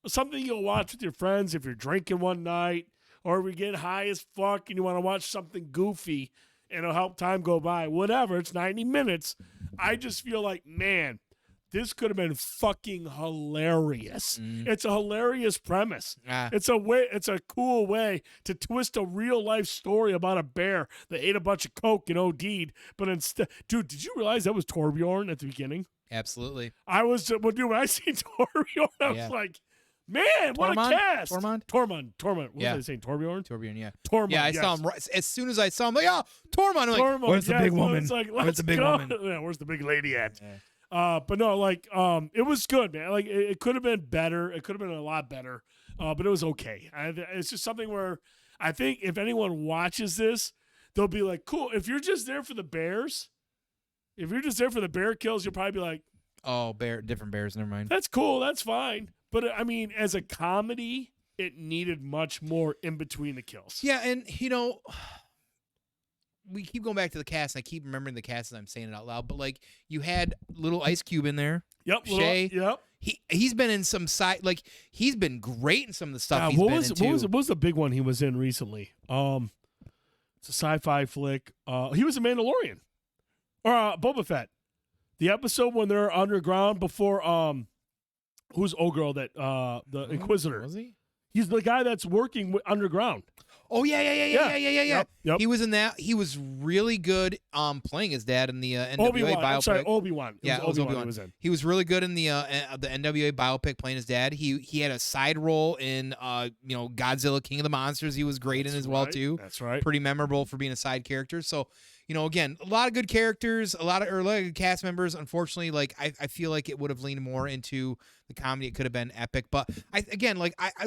something you'll watch with your friends if you're drinking one night, or we get high as fuck and you want to watch something goofy and it'll help time go by. Whatever, it's 90 minutes. I just feel like, man, this could have been fucking hilarious. It's a hilarious premise. It's a cool way to twist a real life story about a bear that ate a bunch of coke and OD'd. But instead, dude, did you realize that was Torbjorn at the beginning? Absolutely. I was, dude, when I seen Torbjorn, I was like, man, what a cast. Tormund. What was I saying? Torbjorn? Torbjorn, yeah. Tormund, yeah, I saw him as soon as I saw him. Like, oh, Tormund. I'm like, Tormund, where's the big woman? Like, where's the big woman? Yeah, where's the big lady at? Yeah. But no, like, it was good, man. Like, it could have been better. It could have been a lot better. But it was okay. It's just something where I think if anyone watches this, they'll be like, cool. If you're just there for the bears, if you're just there for the bear kills, you'll probably be like, oh, different bears. Never mind. That's cool. That's fine. But I mean, as a comedy, it needed much more in between the kills. Yeah, and we keep going back to the cast, and I keep remembering the cast as I'm saying it out loud. But like, you had little Ice Cube in there. Yep. Shay. Yep. He's been in some he's been great in some of the stuff he's been into. What was the big one he was in recently? It's a sci-fi flick. He was a Mandalorian or Boba Fett. The episode when they're underground before who's old girl that the Inquisitor? Was he? He's the guy that's working underground. Oh yeah. Yep. He was in that. He was really good playing his dad in the NWA biopic. I'm sorry, Obi-Wan. Yeah, Obi-Wan he was in. He was really good in the NWA biopic playing his dad. He had a side role in Godzilla King of the Monsters. He was great in as well too. That's right. Pretty memorable for being a side character. So, again, a lot of good characters, a lot of good cast members. Unfortunately, like I feel like it would have leaned more into the comedy. It could have been epic, but I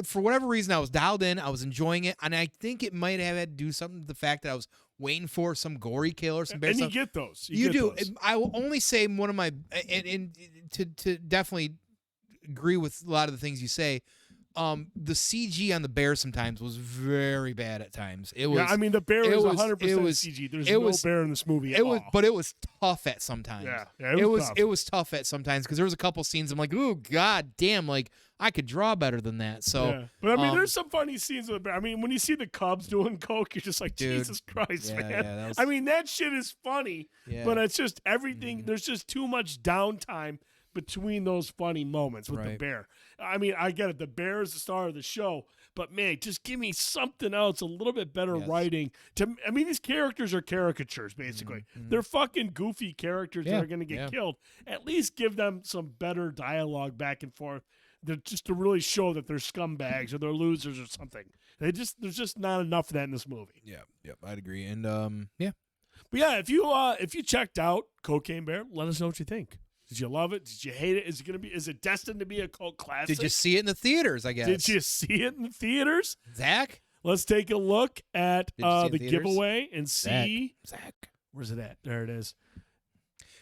for whatever reason I was dialed in. I was enjoying it, and I think it might have had to do something with the fact that I was waiting for some gory kill or some bear and stuff. You get those. You do. I will only say one of my and to definitely agree with a lot of the things you say. The CG on the bear sometimes was very bad at times. It was. Yeah, I mean the bear was 100% CG. There's no bear in this movie at all. But it was tough at sometimes. Yeah, it was tough. It was tough at sometimes because there was a couple scenes I'm like, ooh, god damn, like I could draw better than that. So, yeah. But I mean, there's some funny scenes with the bear. I mean, when you see the Cubs doing coke, you're just like, dude, Jesus Christ, man. Yeah, I mean, that shit is funny, but it's just everything. Mm-hmm. There's just too much downtime between those funny moments with the bear. I mean, I get it. The bear is the star of the show, but man, just give me something else, a little bit better writing. I mean, these characters are caricatures, basically. Mm-hmm. They're fucking goofy characters that are going to get killed. At least give them some better dialogue back and forth. Just to really show that they're scumbags or they're losers or something. There's just not enough of that in this movie. Yep, I'd agree. And But yeah, if you checked out CocaineBear, let us know what you think. Did you love it? Did you hate it? Is it destined to be a cult classic? Did you see it in the theaters, I guess? Did you see it in the theaters? Zach? Let's take a look at the theaters? giveaway and see. Zach. Where's it at? There it is.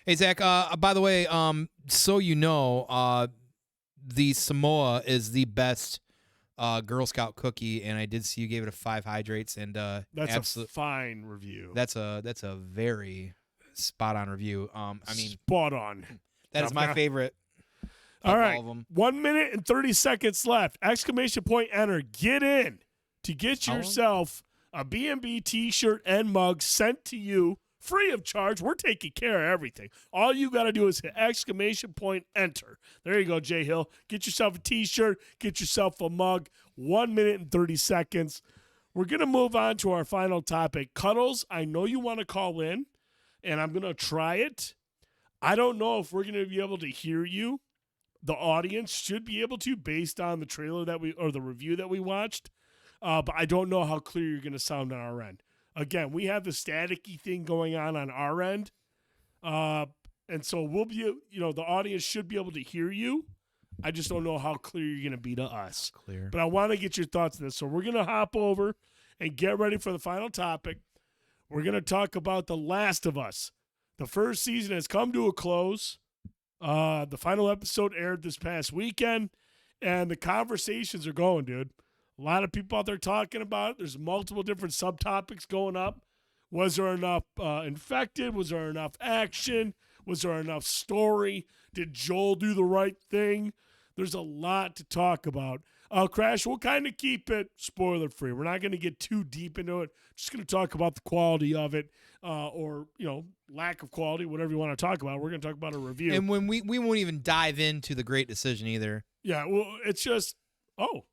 Hey, Zach, by the way, so you know, the Samoa is the best Girl Scout cookie, and I did see you gave it a 5 hydrates, and that's a fine review. That's a very spot on review. I mean, spot on. That is my favorite. All right, all of them. 1 minute and 30 seconds left. Exclamation point! Enter. Get in to get yourself a B&B T-shirt and mug sent to you free of charge. We're taking care of everything. All you got to do is hit exclamation point! Enter. There you go, Jay Hill. Get yourself a T-shirt. Get yourself a mug. 1 minute and 30 seconds. We're gonna move on to our final topic. Cuddles, I know you want to call in, and I'm gonna try it. I don't know if we're going to be able to hear you. The audience should be able to based on the trailer or the review that we watched. But I don't know how clear you're going to sound on our end. Again, we have the staticky thing going on our end. And so we'll be, the audience should be able to hear you. I just don't know how clear you're going to be to us. Clear. But I want to get your thoughts on this. So we're going to hop over and get ready for the final topic. We're going to talk about The Last of Us. The first season has come to a close. The final episode aired this past weekend, and the conversations are going, dude. A lot of people out there talking about it. There's multiple different subtopics going up. Was there enough infected? Was there enough action? Was there enough story? Did Joel do the right thing? There's a lot to talk about. Crash, we'll kind of keep it spoiler free. We're not going to get too deep into it. Just going to talk about the quality of it, or lack of quality, whatever you want to talk about. We're going to talk about a review. And when we won't even dive into the great decision either. Yeah, well, it's just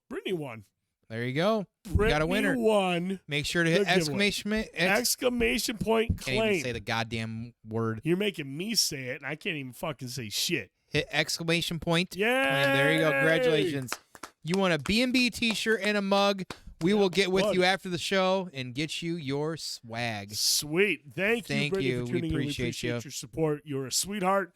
Brittany won. There you go. Brittany got a winner. Won. Make sure to hit exclamation point claim. Can't even say the goddamn word. You're making me say it, and I can't even fucking say shit. Hit exclamation point. Yeah. And there you go. Congratulations. You want a B&B t-shirt and a mug. We will get with you after the show and get you your swag. Sweet. Thank you, Brittany, for tuning in. We appreciate your support. You're a sweetheart.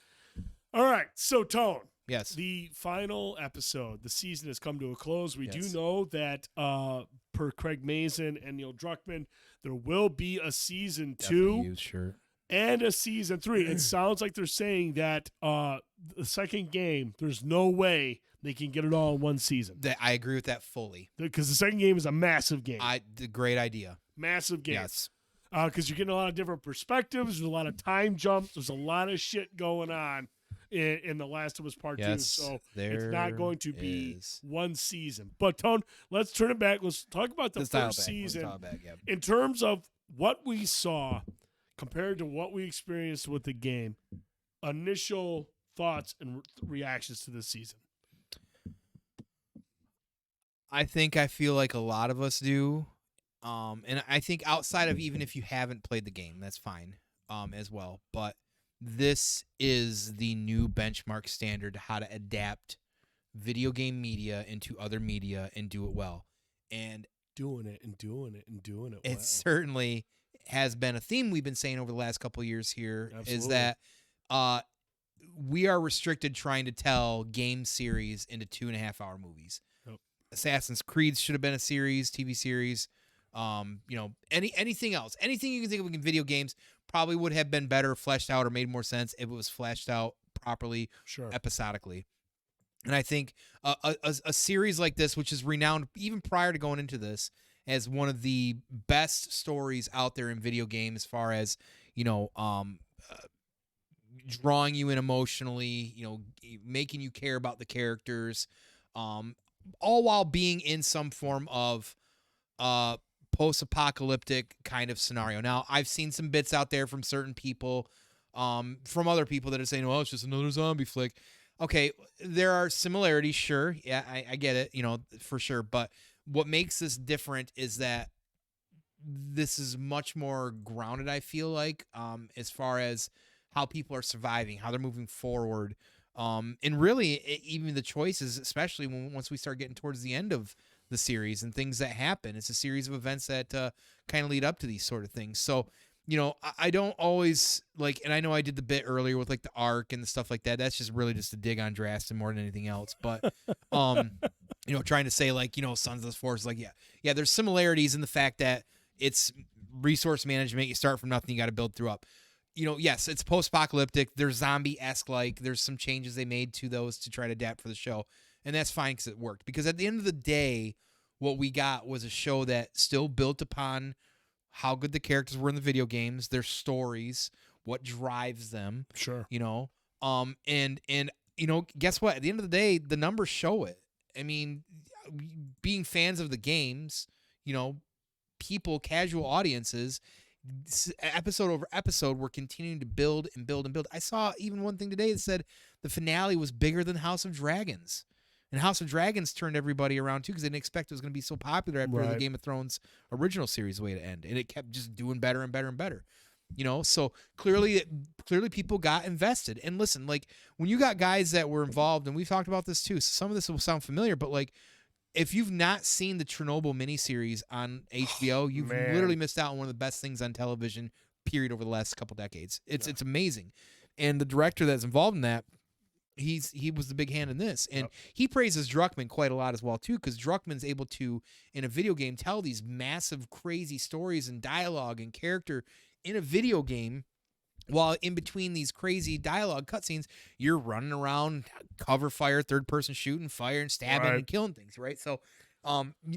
All right. So, Tone. Yes. The final episode. The season has come to a close. We do know that per Craig Mazin and Neil Druckmann, there will be a season 2 and a season 3. It sounds like they're saying that the second game, there's no way they can get it all in one season. I agree with that fully. Because the second game is a massive game. Great idea. Massive game. Yes. Because you're getting a lot of different perspectives. There's a lot of time jumps. There's a lot of shit going on in The Last of Us Part 2. So it's not going to be one season. But, Tone, let's turn it back. Let's talk about the first season in terms of what we saw compared to what we experienced with the game. Initial thoughts and reactions to this season. I feel like a lot of us do. And I think outside of even if you haven't played the game, that's fine as well. But this is the new benchmark standard how to adapt video game media into other media and do it well. And doing it well. It certainly has been a theme we've been saying over the last couple of years here. Absolutely. Is that we are restricted trying to tell game series into 2.5-hour movies. Yep. Assassin's Creed should have been a series, TV series. Anything else, anything you can think of in video games probably would have been better fleshed out or made more sense if it was fleshed out properly, episodically. And I think a series like this, which is renowned even prior to going into this as one of the best stories out there in video game, as far as drawing you in emotionally, making you care about the characters, all while being in some form of post-apocalyptic kind of scenario. Now, I've seen some bits out there from certain people, from other people that are saying, well, it's just another zombie flick. Okay, there are similarities, sure. Yeah, I get it, for sure. But what makes this different is that this is much more grounded, I feel like, as far as how people are surviving, how they're moving forward. And really, even the choices, especially once we start getting towards the end of the series and things that happen. It's a series of events that kind of lead up to these sort of things. So, I don't always and I know I did the bit earlier with the arc and the stuff like that. That's just really just a dig on Draston more than anything else. But, trying to say Sons of the Forest, yeah, there's similarities in the fact that it's resource management. You start from nothing, you got to build through up. Yes, it's post-apocalyptic. There's zombie-esque, there's some changes they made to those to try to adapt for the show. And that's fine because it worked. Because at the end of the day, what we got was a show that still built upon how good the characters were in the video games, their stories, what drives them. Sure. And guess what? At the end of the day, the numbers show it. I mean, being fans of the games, people, casual audiences, episode over episode, we're continuing to build and build and build. I saw even one thing today that said the finale was bigger than House of Dragons. And House of Dragons turned everybody around, too, because they didn't expect it was going to be so popular after the Game of Thrones original series way to end. And it kept just doing better and better and better. So clearly people got invested. And listen, when you got guys that were involved, and we've talked about this, too, so some of this will sound familiar, but, if you've not seen the Chernobyl miniseries on HBO, you've literally missed out on one of the best things on television, period, over the last couple decades. It's amazing. And the director that's involved in that, he was the big hand in this. And he praises Druckmann quite a lot as well, too, because Druckmann's able to, in a video game, tell these massive, crazy stories and dialogue and character in a video game, while in between these crazy dialogue cutscenes, you're running around, cover fire, third-person shooting, fire, and stabbing and killing things, right? So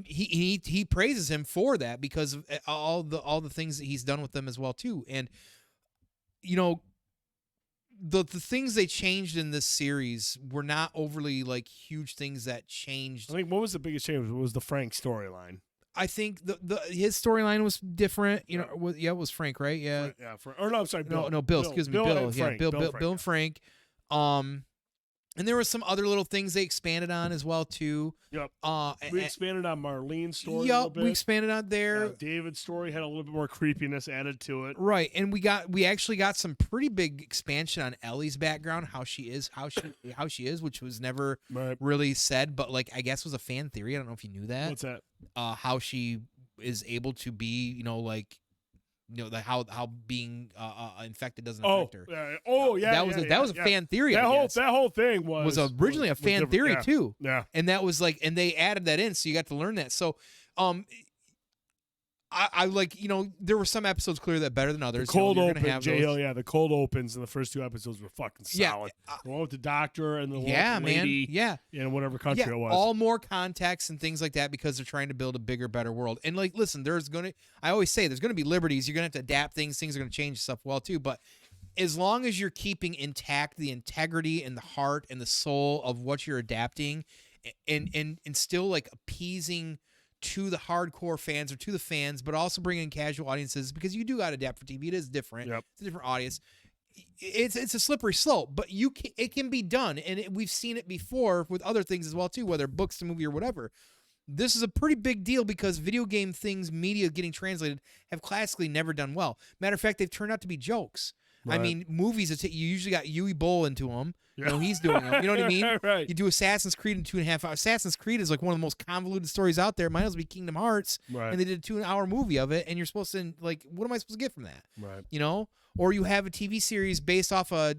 he praises him for that because of all the things that he's done with them as well, too. And, the things they changed in this series were not overly like huge things that changed. I think what was the biggest change was the Frank storyline. I think his storyline was different. You know, it was Frank, right? Yeah. Or no, I'm sorry, Bill. No, Bill. Excuse me, Bill. And Frank. Bill and Frank. And there were some other little things they expanded on as well too. Yep. We expanded on Marlene's story. Yep. A little bit. We expanded on there. David's story had a little bit more creepiness added to it. Right, and we actually got some pretty big expansion on Ellie's background, how she is, which was never really said, but like I guess was a fan theory. I don't know if you knew that. What's that? How she is able to be, how being infected doesn't affect her. That was a fan theory. That whole thing was originally a fan theory too. Yeah, and that was like, and they added that in, so you got to learn that. So, I like, there were some episodes clearly that better than others. The cold open, the cold opens in the first 2 episodes were fucking solid. The one with the doctor and the lady, in whatever country it was. All more context and things like that because they're trying to build a bigger, better world. And like, listen, I always say there's gonna be liberties. You're gonna have to adapt things. Things are gonna change stuff well too. But as long as you're keeping intact the integrity and the heart and the soul of what you're adapting, and still like appeasing to the hardcore fans or to the fans, but also bring in casual audiences because you do got to adapt for TV. It is different. Yep. It's a different audience. It's a slippery slope, but it can be done, and we've seen it before with other things as well too, whether books to movie or whatever. This is a pretty big deal because video game things, media getting translated, have classically never done well. Matter of fact, they've turned out to be jokes. Right. I mean, movies, you usually got Yui Bowl into them. He's doing them. You know what I mean? Right. You do Assassin's Creed in 2.5 hours. Assassin's Creed is like one of the most convoluted stories out there. Might as well be Kingdom Hearts. Right. And they did a 2-hour movie of it, and you're supposed to, like, what am I supposed to get from that? Right. Or you have a TV series based off a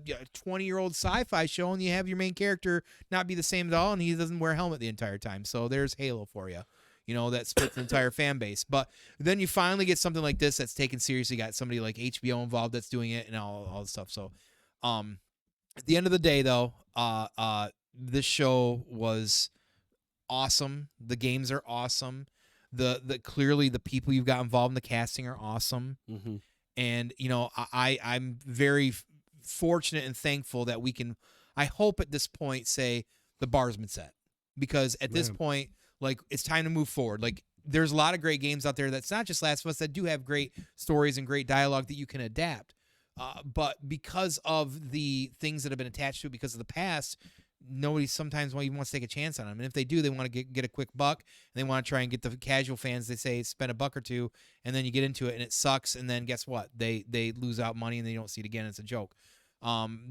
20-year-old sci-fi show, and you have your main character not be the same at all, and he doesn't wear a helmet the entire time. So there's Halo for you. That splits the entire fan base. But then you finally get something like this that's taken seriously. Got somebody like HBO involved that's doing it and all the stuff. So, at the end of the day, though, this show was awesome. The games are awesome. Clearly the people you've got involved in the casting are awesome. Mm-hmm. And I'm very fortunate and thankful that we can. I hope at this point say the bar's been set, because at this point, like, it's time to move forward. Like, there's a lot of great games out there that's not just Last of Us that do have great stories and great dialogue that you can adapt. But because of the things that have been attached to it because of the past, nobody sometimes even wants to take a chance on them. And if they do, they want to get a quick buck, and they want to try and get the casual fans. They say spend $1 or $2, and then you get into it and it sucks. And then guess what? They lose out money and they don't see it again. It's a joke.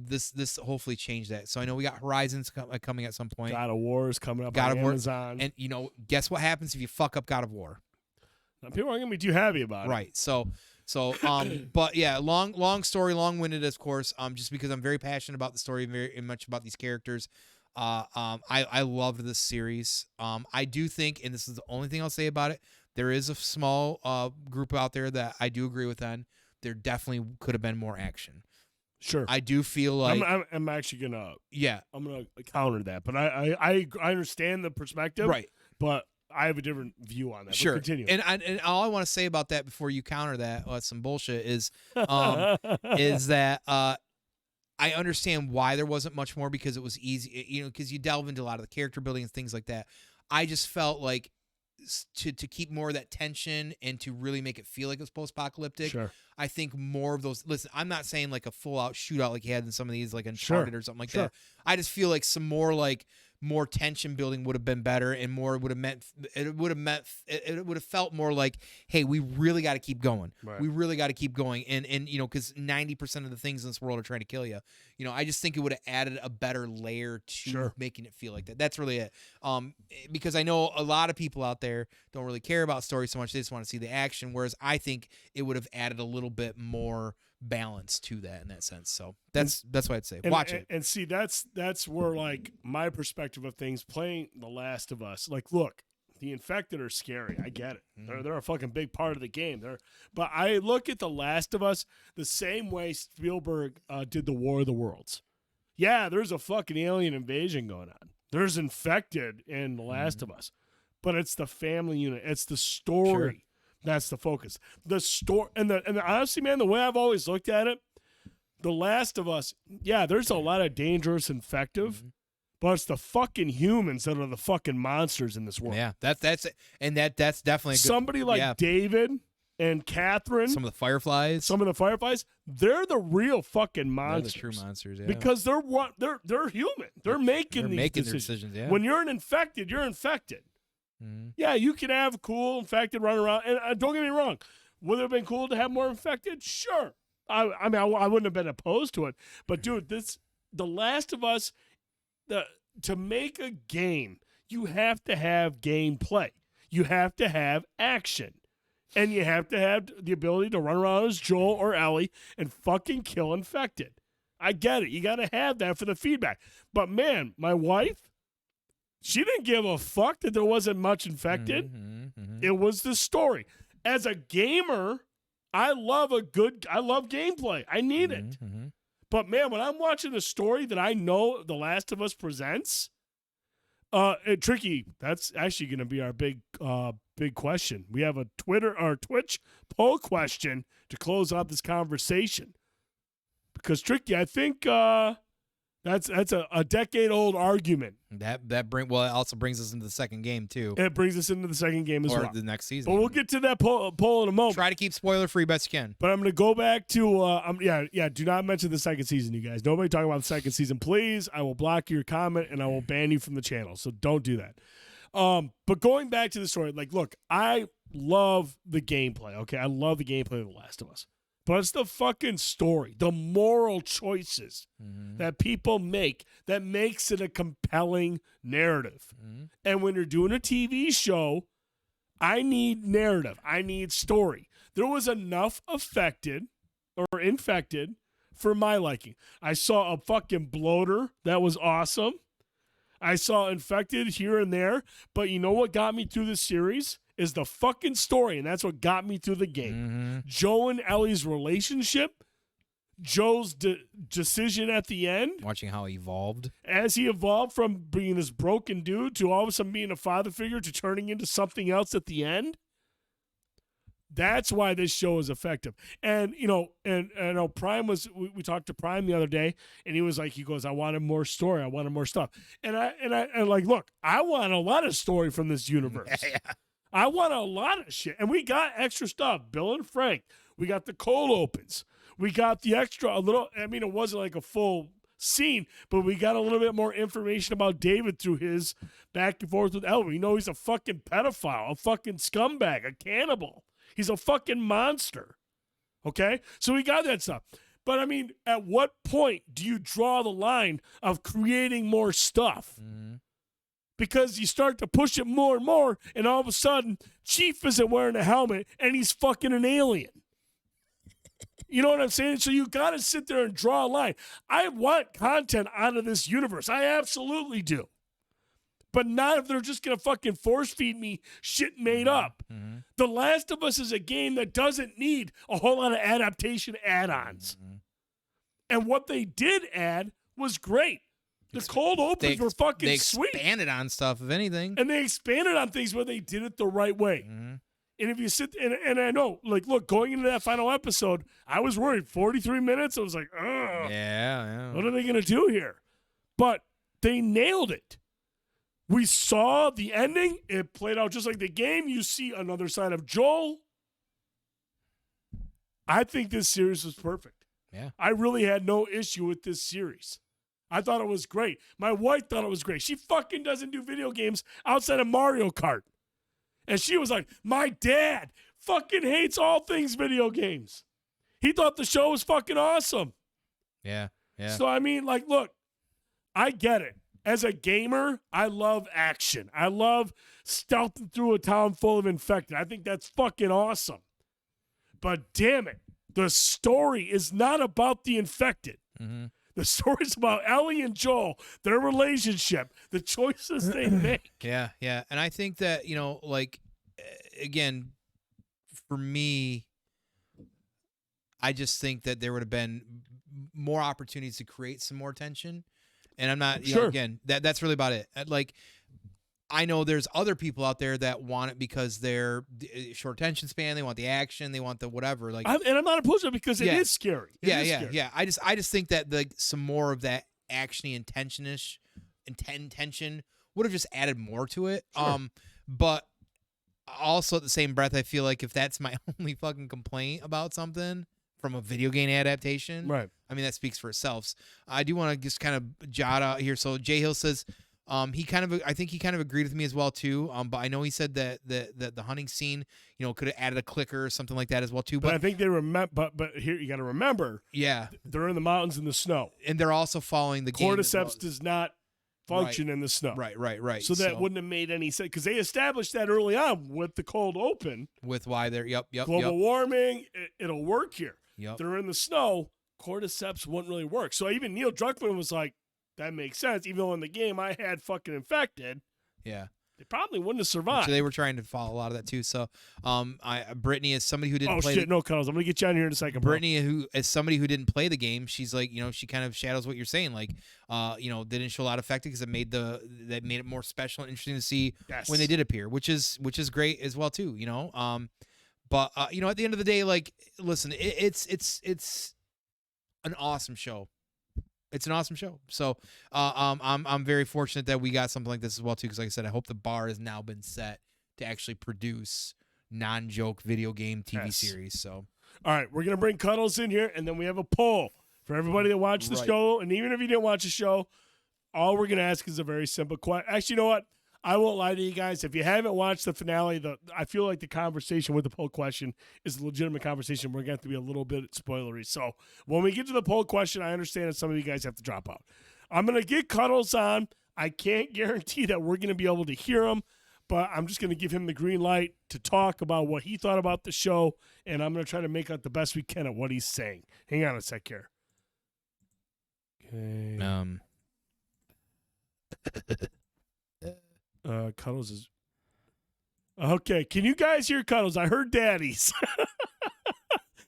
This hopefully changed that. So I know we got Horizons coming at some point. God of War is coming up on Amazon. And guess what happens if you fuck up God of War? Now, people aren't gonna be too happy about it. Right. So but yeah, long story, long-winded, of course. Just because I'm very passionate about the story, very much about these characters. I loved this series. I do think, and this is the only thing I'll say about it, there is a small group out there that I do agree with on. There definitely could have been more action. Sure. I do feel like I'm actually gonna I'm gonna counter that, but I understand the perspective, right? But I have a different view on that. Sure. But continue. And all I want to say about that before you counter that, that's some bullshit, is that I understand why there wasn't much more, because it was easy, because you delve into a lot of the character building and things like that. I just felt like to keep more of that tension and to really make it feel like it was post-apocalyptic. Sure. I think more of those. Listen, I'm not saying like a full-out shootout like you had in some of these, like Uncharted or something like that. I just feel like some more tension building would have been better, and more would have felt more like, hey, we really got to keep going. Right. We really got to keep going, and because 90% of the things in this world are trying to kill you. I just think it would have added a better layer to making it feel like that. That's really it. Because I know a lot of people out there don't really care about story so much; they just want to see the action. Whereas I think it would have added a little bit more balance to that in that sense. So that's what I'd say. Watch it. And see, that's where, like, my perspective of things playing The Last of Us, like, look, the infected are scary. I get it. Mm-hmm. They're a fucking big part of the game. But I look at The Last of Us the same way Spielberg did The War of the Worlds. Yeah, there's a fucking alien invasion going on. There's infected in The Last of Us. But it's the family unit. It's the story. Sure. That's the focus. The story, and honestly, man, the way I've always looked at it, The Last of Us, yeah, there's a lot of dangerous infective, but it's the fucking humans that are the fucking monsters in this world. Yeah, that's definitely a good, somebody like David and Catherine. Some of the Fireflies. They're the real fucking monsters. They're the true monsters, yeah. Because they're human. They're making their decisions. decisions, yeah. When you're infected, you're infected. Yeah, you can have cool infected running around. And don't get me wrong. Would it have been cool to have more infected? Sure. I mean, I wouldn't have been opposed to it. But, dude, The Last of Us, to make a game, you have to have gameplay. You have to have action. And you have to have the ability to run around as Joel or Ellie and fucking kill infected. I get it. You got to have that for the feedback. But, man, my wife, she didn't give a fuck that there wasn't much infected. It was the story. As a gamer, I love gameplay. I need it. But, man, when I'm watching a story that I know The Last of Us presents, Tricky, that's actually going to be our big question. We have a Twitch poll question to close out this conversation. Because, Tricky, I think that's a decade-old argument. It also brings us into the second game, too. It brings us into the second game as well. Or the next season. But we'll get to that poll in a moment. Try to keep spoiler-free best you can. But I'm going to go back to, do not mention the second season, you guys. Nobody talk about the second season, please. I will block your comment, and I will ban you from the channel. So don't do that. But going back to the story, like, look, I love the gameplay, okay? I love the gameplay of The Last of Us. But it's the fucking story, the moral choices that people make that makes it a compelling narrative. And when you're doing a TV show, I need narrative. I need story. There was enough infected for my liking. I saw a fucking bloater. That was awesome. I saw infected here and there. But you know what got me through this series? Is the fucking story, and that's what got me through the game. Joe and Ellie's relationship, Joe's decision at the end. Watching how he evolved. As he evolved from being this broken dude to all of a sudden being a father figure to turning into something else at the end. That's why this show is effective. And, Prime we talked to Prime the other day, and he goes, I wanted more story. I wanted more stuff. And look, I want a lot of story from this universe. Yeah. I want a lot of shit. And we got extra stuff. Bill and Frank. We got the cold opens. We got the extra, it wasn't like a full scene, but we got a little bit more information about David through his back and forth with Ellie. We know he's a fucking pedophile, a fucking scumbag, a cannibal. He's a fucking monster. Okay? So we got that stuff. But, at what point do you draw the line of creating more stuff? Because you start to push it more and more, and all of a sudden, Chief isn't wearing a helmet, and he's fucking an alien. You know what I'm saying? So you got to sit there and draw a line. I want content out of this universe. I absolutely do. But not if they're just going to fucking force feed me shit made up. The Last of Us is a game that doesn't need a whole lot of adaptation add-ons. And what they did add was great. The cold opens were fucking sweet. They expanded on stuff, if anything. And they expanded on things where they did it the right way. And if you sit, and I know, look, going into that final episode, I was worried. 43 minutes, I was like, ugh. Yeah. What are they going to do here? But they nailed it. We saw the ending. It played out just like the game. You see another side of Joel. I think this series was perfect. Yeah. I really had no issue with this series. I thought it was great. My wife thought it was great. She fucking doesn't do video games outside of Mario Kart. And she was like, my dad fucking hates all things video games. He thought the show was fucking awesome. Yeah. So, look, I get it. As a gamer, I love action. I love stealthing through a town full of infected. I think that's fucking awesome. But damn it, the story is not about the infected. The story's about Ellie and Joel, their relationship, the choices they make. Yeah. And I think that, again, for me, I just think that there would have been more opportunities to create some more tension. And I'm not, again, that's really about it. I know there's other people out there that want it because they're short attention span. They want the action. They want the whatever. Like, and I'm not opposed to it because it is scary. It is scary. yeah. I just think that some more of that actiony and tension would have just added more to it. Sure. But also at the same breath, I feel like if that's my only fucking complaint about something from a video game adaptation, right? I mean, that speaks for itself. I do want to just kind of jot out here. So Jay Hill says. I think he kind of agreed with me as well too. But I know he said that the hunting scene, could have added a clicker or something like that as well too. But I think they remember. But here you got to remember. Yeah, they're in the mountains in the snow, and they're also following the game. Cordyceps does not function in the snow. Right. So that wouldn't have made any sense because they established that early on with the cold open. With why they're global warming, it'll work here. Yep. They're in the snow. Cordyceps wouldn't really work. So even Neil Druckmann was like, that makes sense. Even though in the game I had fucking infected. Yeah. They probably wouldn't have survived. So they were trying to follow a lot of that too. So Brittany is somebody who didn't play. Oh shit, no Cuddles. I'm gonna get you on here in a second. Brittany, who is somebody who didn't play the game, she's like, she kind of shadows what you're saying. Like, didn't show a lot of affected because that made it more special and interesting to see when they did appear, which is great as well too. But at the end of the day, like, listen, it's an awesome show. It's an awesome show. So I'm very fortunate that we got something like this as well too. Because like I said, I hope the bar has now been set to actually produce non-joke video game TV series. So all right, we're gonna bring Cuddles in here, and then we have a poll for everybody that watched the show. And even if you didn't watch the show, all we're gonna ask is a very simple question. Actually, you know what? I won't lie to you guys. If you haven't watched the finale, I feel like the conversation with the poll question is a legitimate conversation. We're going to have to be a little bit spoilery. So when we get to the poll question, I understand that some of you guys have to drop out. I'm going to get Cuddles on. I can't guarantee that we're going to be able to hear him, but I'm just going to give him the green light to talk about what he thought about the show, and I'm going to try to make out the best we can at what he's saying. Hang on a sec here. Okay. Cuddles is okay. Can you guys hear Cuddles? I heard Daddy's.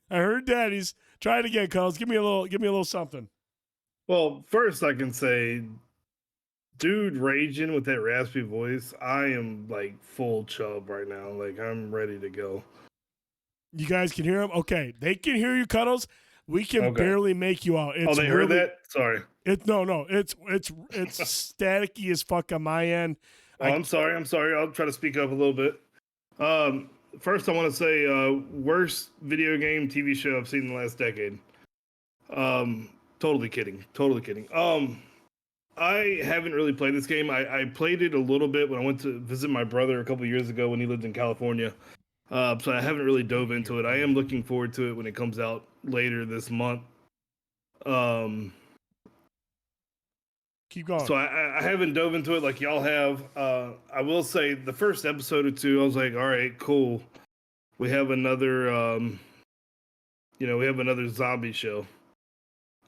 I heard Daddy's. Try it again, Cuddles. Give me a little something. Well, first I can say, dude, raging with that raspy voice. I am like full chub right now. Like I'm ready to go. You guys can hear him? Okay, they can hear you, Cuddles. We can barely make you out. They heard that? Sorry. It's staticky as fuck on my end. I'm sorry. I'll try to speak up a little bit. First, I want to say worst video game TV show I've seen in the last decade. Totally kidding. I haven't really played this game. I played it a little bit when I went to visit my brother a couple years ago when he lived in California. So I haven't really dove into it. I am looking forward to it when it comes out later this month. Keep going. So I haven't dove into it like y'all have. I will say the first episode or two, I was like, all right, cool. We have another, zombie show.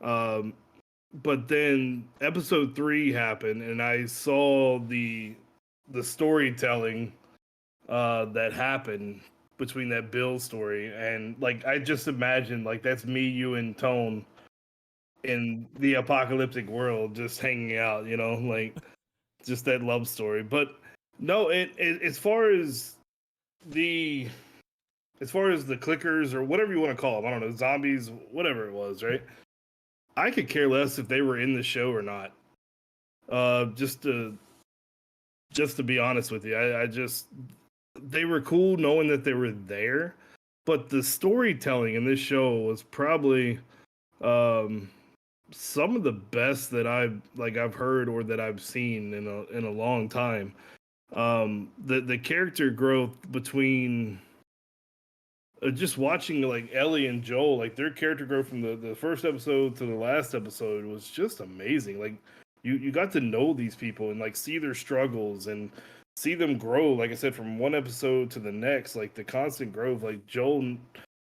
But then episode 3 happened, and I saw the storytelling that happened between that Bill story, and like I just imagined like that's me, you, and Tone in the apocalyptic world just hanging out, like just that love story. But no, it as far as the clickers or whatever you want to call them, I don't know, zombies, whatever it was, right? I could care less if they were in the show or not. Just to be honest with you, I just, they were cool knowing that they were there, but the storytelling in this show was probably some of the best that I've heard or that I've seen in a long time. The character growth between just watching like Ellie and Joel, like their character growth from the first episode to the last episode was just amazing. Like you got to know these people and like see their struggles and see them grow. Like I said, from one episode to the next, like the constant growth. Like Joel,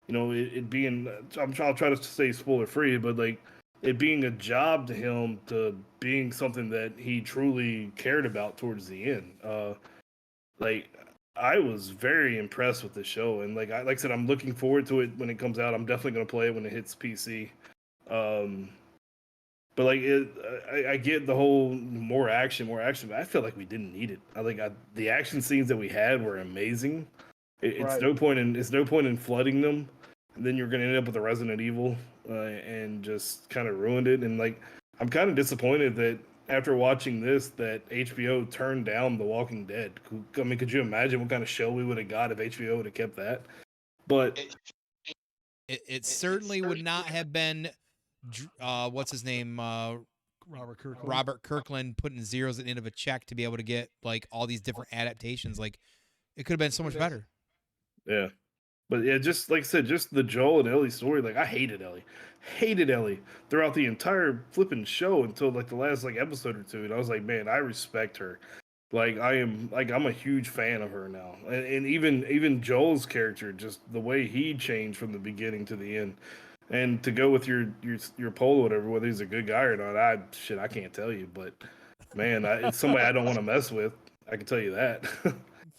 it being, I'll try to stay spoiler free, but like it being a job to him to being something that he truly cared about towards the end. Like I was very impressed with the show, and like I said, I'm looking forward to it when it comes out. I'm definitely going to play it when it hits PC. But like, I get the whole more action, but I feel like we didn't need it. The action scenes that we had were amazing. It's no point in flooding them, and then you're gonna end up with a Resident Evil and just kind of ruined it. And like, I'm kind of disappointed that after watching this, that HBO turned down The Walking Dead. I mean, could you imagine what kind of show we would have got if HBO would have kept that? But it certainly would not have been. What's his name? Robert Kirkland putting zeros at the end of a check to be able to get like all these different adaptations. Like, it could have been so much better. Yeah. But yeah, just like I said, just the Joel and Ellie story. Like, I hated Ellie throughout the entire flipping show until like the last like episode or two. And I was like, man, I respect her. Like, I'm a huge fan of her now. And even Joel's character, just the way he changed from the beginning to the end. And to go with your poll or whatever, whether he's a good guy or not, I can't tell you. But man, it's somebody I don't want to mess with. I can tell you that.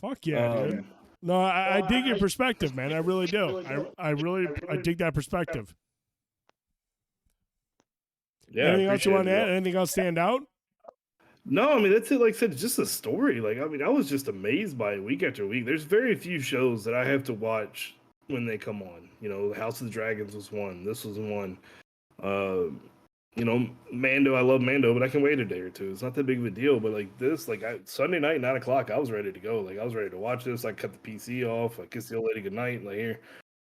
Fuck yeah, dude. No, I dig your perspective, man. I really do. I dig that perspective. Yeah. Anything else you want to add? Anything else stand out? No, I mean, that's it. Like I said, it's just a story. Like, I mean, I was just amazed by it week after week. There's very few shows that I have to watch when they come on. You know, House of the Dragons was one. This was one. You know, Mando, I love Mando, but I can wait a day or two. It's not that big of a deal. But like this, like Sunday night, 9 o'clock, I was ready to go. Like, I was ready to watch this. I cut the PC off. I kissed the old lady goodnight. Like, here,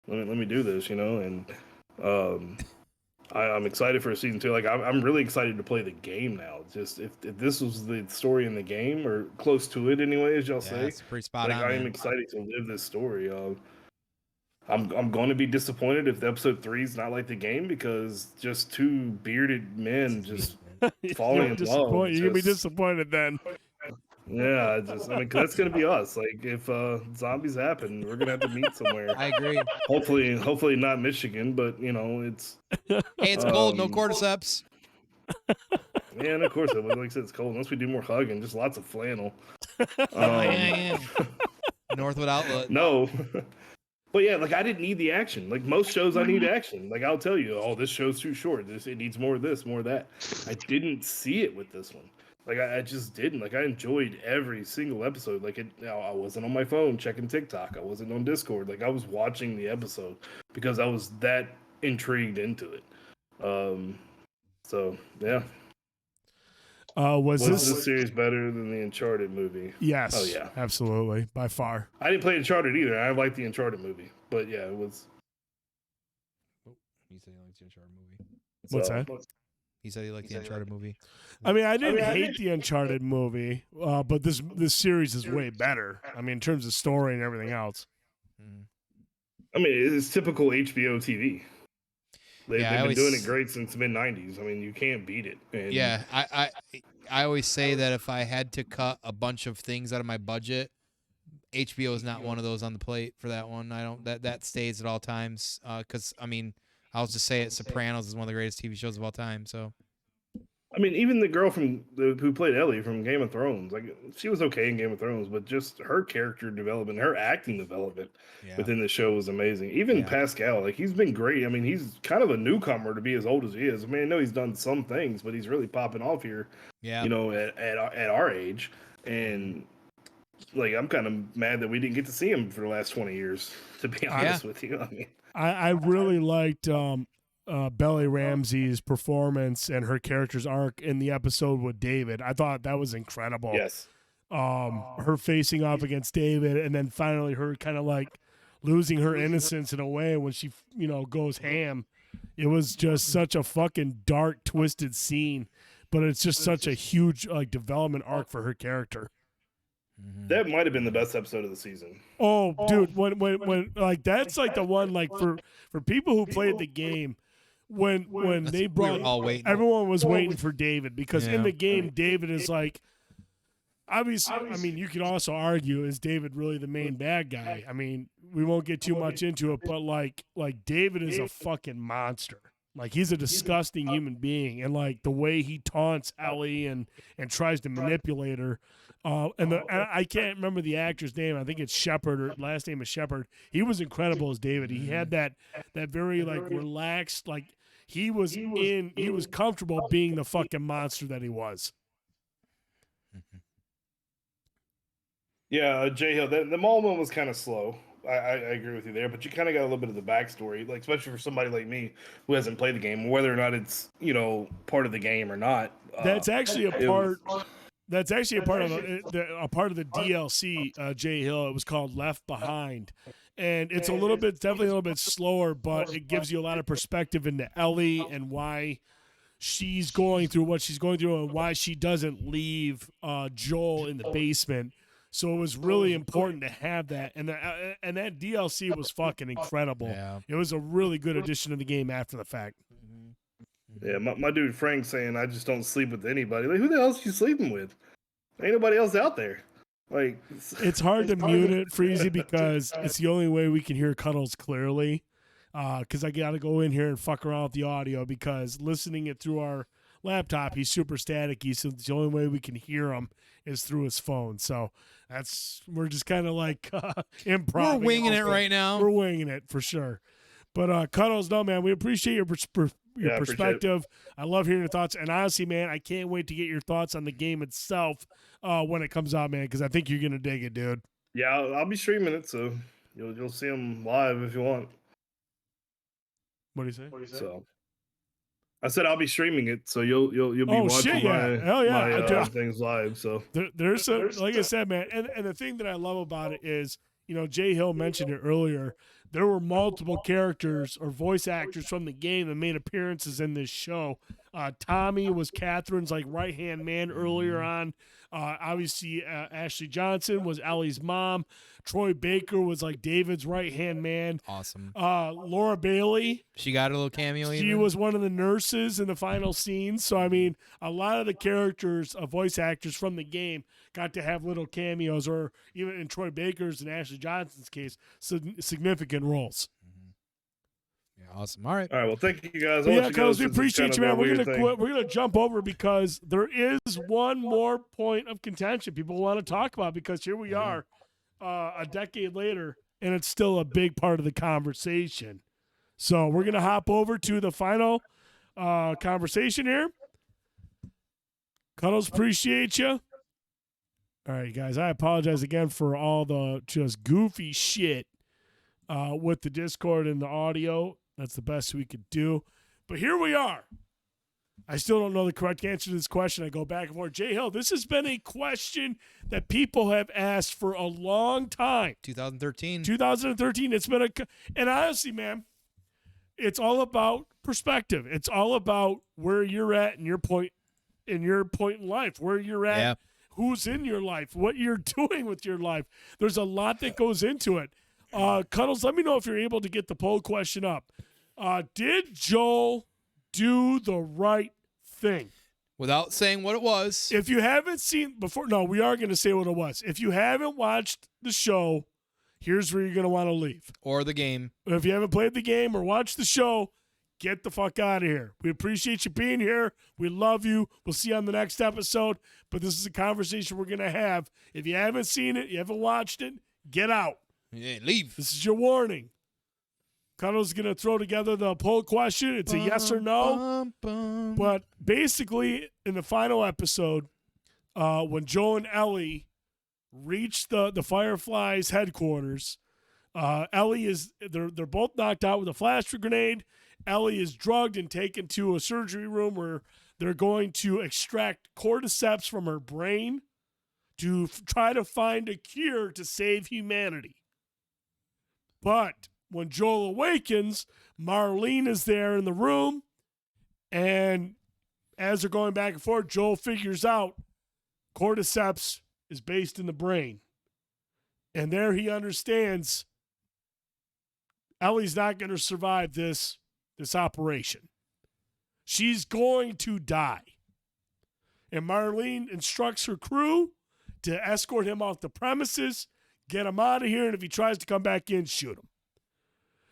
let me do this, you know? And I'm excited for season 2. Like, I'm really excited to play the game now. Just if this was the story in the game, or close to it anyway, as y'all say. It's pretty spot on. I am excited to live this story. I'm going to be disappointed if the episode 3 is not like the game, because just two bearded men just falling in love. You're gonna be disappointed then. Yeah, I mean, 'cause that's gonna be us. Like, if zombies happen, we're gonna have to meet somewhere. I agree. Hopefully not Michigan, but you know, it's hey, it's cold. No cordyceps. Yeah, and of course, like I said, it's cold. Unless we do more hugging, just lots of flannel. Yeah. Northwood Outlet. No. But yeah, like, I didn't need the action. Like, most shows, I need action. Like, I'll tell you, oh, this show's too short. It needs more of this, more of that. I didn't see it with this one. Like, I just didn't. Like, I enjoyed every single episode. Like, I wasn't on my phone checking TikTok. I wasn't on Discord. Like, I was watching the episode because I was that intrigued into it. So, yeah. Was this series better than the Uncharted movie? Yes. Oh, yeah. Absolutely. By far. I didn't play Uncharted either. I liked the Uncharted movie. But yeah, it was. He said he liked the Uncharted movie. What's that? He said he liked the Uncharted movie. I mean, I didn't hate the Uncharted movie, but this series is way better. I mean, in terms of story and everything else. I mean, it's typical HBO TV. They've been doing it great since the mid-90s. I mean, you can't beat it. And yeah, I always say that if I had to cut a bunch of things out of my budget, HBO is not one of those on the plate for that one. I don't that stays at all times. Because I mean, I'll just say it. Sopranos is one of the greatest TV shows of all time. So, I mean, even the girl who played Ellie from Game of Thrones, like, she was okay in Game of Thrones, but just her character development, her acting development within the show was amazing. Even Pascal, like, he's been great. I mean, he's kind of a newcomer to be as old as he is. I mean, I know he's done some things, but he's really popping off here. Yeah, you know, at our age. And like, I'm kind of mad that we didn't get to see him for the last 20 years. To be honest with you, I mean, I really liked Belly Ramsey's performance and her character's arc in the episode with David. I thought that was incredible. Yes. Her facing off against David, and then finally her kind of like losing her innocence in a way when she, you know, goes ham. It was just such a fucking dark, twisted scene, but it's just such a huge like development arc for her character. That might have been the best episode of the season. Oh, dude, when like, that's like the one, like, for people who played the game, when they brought, everyone was waiting for David, because in the game, David is like, obviously, I mean, you could also argue, is David really the main bad guy? I mean, we won't get too much into it, but like David is a fucking monster. Like, he's a disgusting human being, and like the way he taunts Ellie and tries to manipulate her. And I can't remember the actor's name. I think it's Shepard, or last name is Shepard. He was incredible as David. He had that very like relaxed, like, he was comfortable being the fucking monster that he was. Yeah, J Hill, the mall one was kind of slow. I agree with you there, but you kind of got a little bit of the backstory, like especially for somebody like me who hasn't played the game, whether or not it's part of the game or not. That's actually a part. That's actually a part of the DLC. J Hill. It was called Left Behind, and it's definitely a little bit slower, but it gives you a lot of perspective into Ellie and why she's going through what she's going through and why she doesn't leave Joel in the basement. So it was really important to have that, and that DLC was fucking incredible. Yeah. It was a really good addition to the game after the fact. Yeah, my dude Frank saying I just don't sleep with anybody. Like, who the hell is you sleeping with? Ain't nobody else out there. Like, it's hard to mute it, Freezy, because it's the only way we can hear Cuddles clearly. Because I got to go in here and fuck around with the audio, because listening it through our laptop, he's super staticky, so the only way we can hear him is through his phone. So we're just kind of like improv. We're winging it right now. We're winging it for sure. But Cuddles, no, man, we appreciate your perspective. I love hearing your thoughts, and honestly, man, I can't wait to get your thoughts on the game itself when it comes out, man, because I think you're gonna dig it, dude. Yeah, I'll be streaming it, so you'll see them live if you want. What do you say? So I said I'll be streaming it, so you'll be watching my things live. So there's like I said, man, and the thing that I love about it is, Jay Hill mentioned it earlier. There were multiple characters or voice actors from the game that made appearances in this show. Tommy was Catherine's right-hand man earlier on. Obviously, Ashley Johnson was Ellie's mom. Troy Baker was David's right-hand man. Awesome. Laura Bailey. She got a little cameo. She was one of the nurses in the final scene. So, I mean, a lot of the characters, voice actors from the game got to have little cameos, or even in Troy Baker's and Ashley Johnson's case, significant roles. Yeah, awesome. All right. Well, thank you guys. We appreciate you, man. We're gonna jump over, because there is one more point of contention people want to talk about, because here we are, a decade later, and it's still a big part of the conversation. So we're gonna hop over to the final conversation here. Cuddles, appreciate you. All right, guys, I apologize again for all the just goofy shit with the Discord and the audio. That's the best we could do. But here we are. I still don't know the correct answer to this question. I go back and forth. Jay Hill, this has been a question that people have asked for a long time. 2013. It's been and honestly, man, it's all about perspective. It's all about where you're at and your point in life, where you're at. Yeah. Who's in your life, what you're doing with your life. There's a lot that goes into it. Cuddles, let me know if you're able to get the poll question up. Did Joel do the right thing? Without saying what it was. If you haven't seen before, no, we are going to say what it was. If you haven't watched the show, here's where you're going to want to leave. Or the game. If you haven't played the game or watched the show, get the fuck out of here. We appreciate you being here. We love you. We'll see you on the next episode. But this is a conversation we're going to have. If you haven't seen it, you haven't watched it, get out. Yeah, leave. This is your warning. Cuddle's going to throw together the poll question. It's a yes or no. But basically, in the final episode, when Joel and Ellie reach the Fireflies headquarters, they're both knocked out with a flash grenade. Ellie is drugged and taken to a surgery room where they're going to extract cordyceps from her brain to try to find a cure to save humanity. But when Joel awakens, Marlene is there in the room, and as they're going back and forth, Joel figures out cordyceps is based in the brain. And there he understands Ellie's not going to survive this operation. She's going to die. And Marlene instructs her crew to escort him off the premises, get him out of here, and if he tries to come back in, shoot him.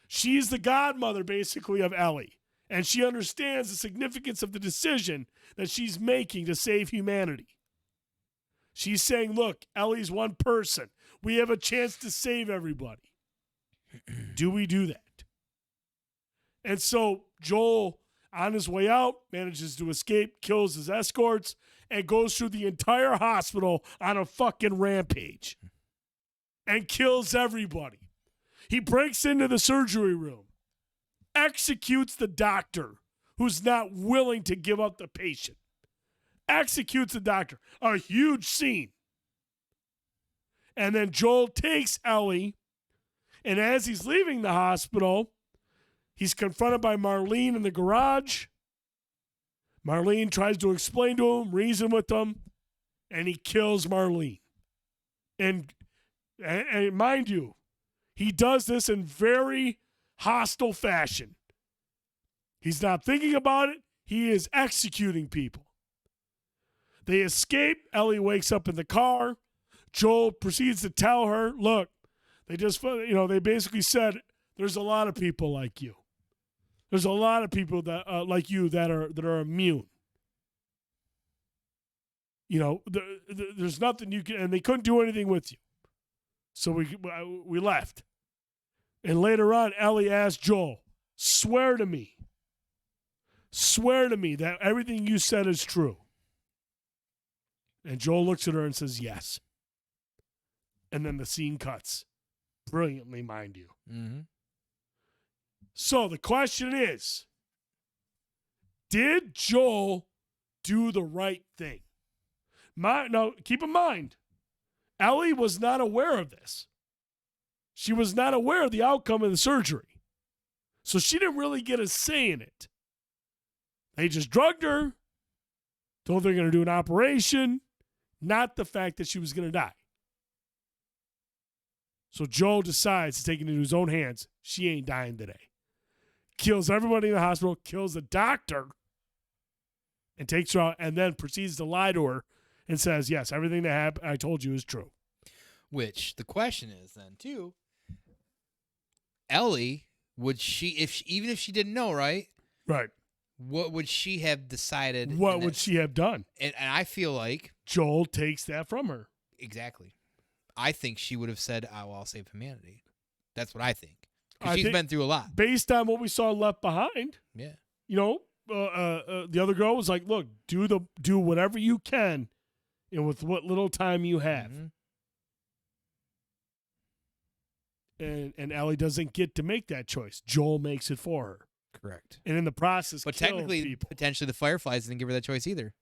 She's the godmother, basically, of Ellie, and she understands the significance of the decision that she's making to save humanity. She's saying, look, Ellie's one person. We have a chance to save everybody. Do we do that? And so Joel, On his way out, manages to escape, kills his escorts, and goes through the entire hospital on a fucking rampage and kills everybody. He breaks into the surgery room, executes the doctor who's not willing to give up the patient, executes the doctor. A huge scene. And then Joel takes Ellie, and as he's leaving the hospital, he's confronted by Marlene in the garage. Marlene tries to explain to him, reason with him, and he kills Marlene. And mind you, he does this in very hostile fashion. He's not thinking about it. He is executing people. They escape. Ellie wakes up in the car. Joel proceeds to tell her, look, they basically said, there's a lot of people like you. There's a lot of people that like you that are immune. There's nothing you can, and they couldn't do anything with you. So we left. And later on, Ellie asked Joel, swear to me that everything you said is true. And Joel looks at her and says, yes. And then the scene cuts. Brilliantly, mind you. Mm-hmm. So the question is, did Joel do the right thing? Now, keep in mind, Ellie was not aware of this. She was not aware of the outcome of the surgery. So she didn't really get a say in it. They just drugged her, told her they're going to do an operation, not the fact that she was going to die. So Joel decides to take it into his own hands. She ain't dying today. Kills everybody in the hospital, kills the doctor, and takes her out, and then proceeds to lie to her and says, yes, everything that I told you is true. Which the question is then, too, Ellie, even if she didn't know, right? Right. What would she have decided? What would she have done? And I feel like Joel takes that from her. Exactly. I think she would have said, "Oh, I'll save humanity." That's what I think. Because she's been through a lot. Based on what we saw Left Behind. Yeah. The other girl was like, "Look, do whatever you can, and with what little time you have." Mm-hmm. And Ellie doesn't get to make that choice. Joel makes it for her. Correct. And in the process, but technically, potentially, the Fireflies didn't give her that choice either.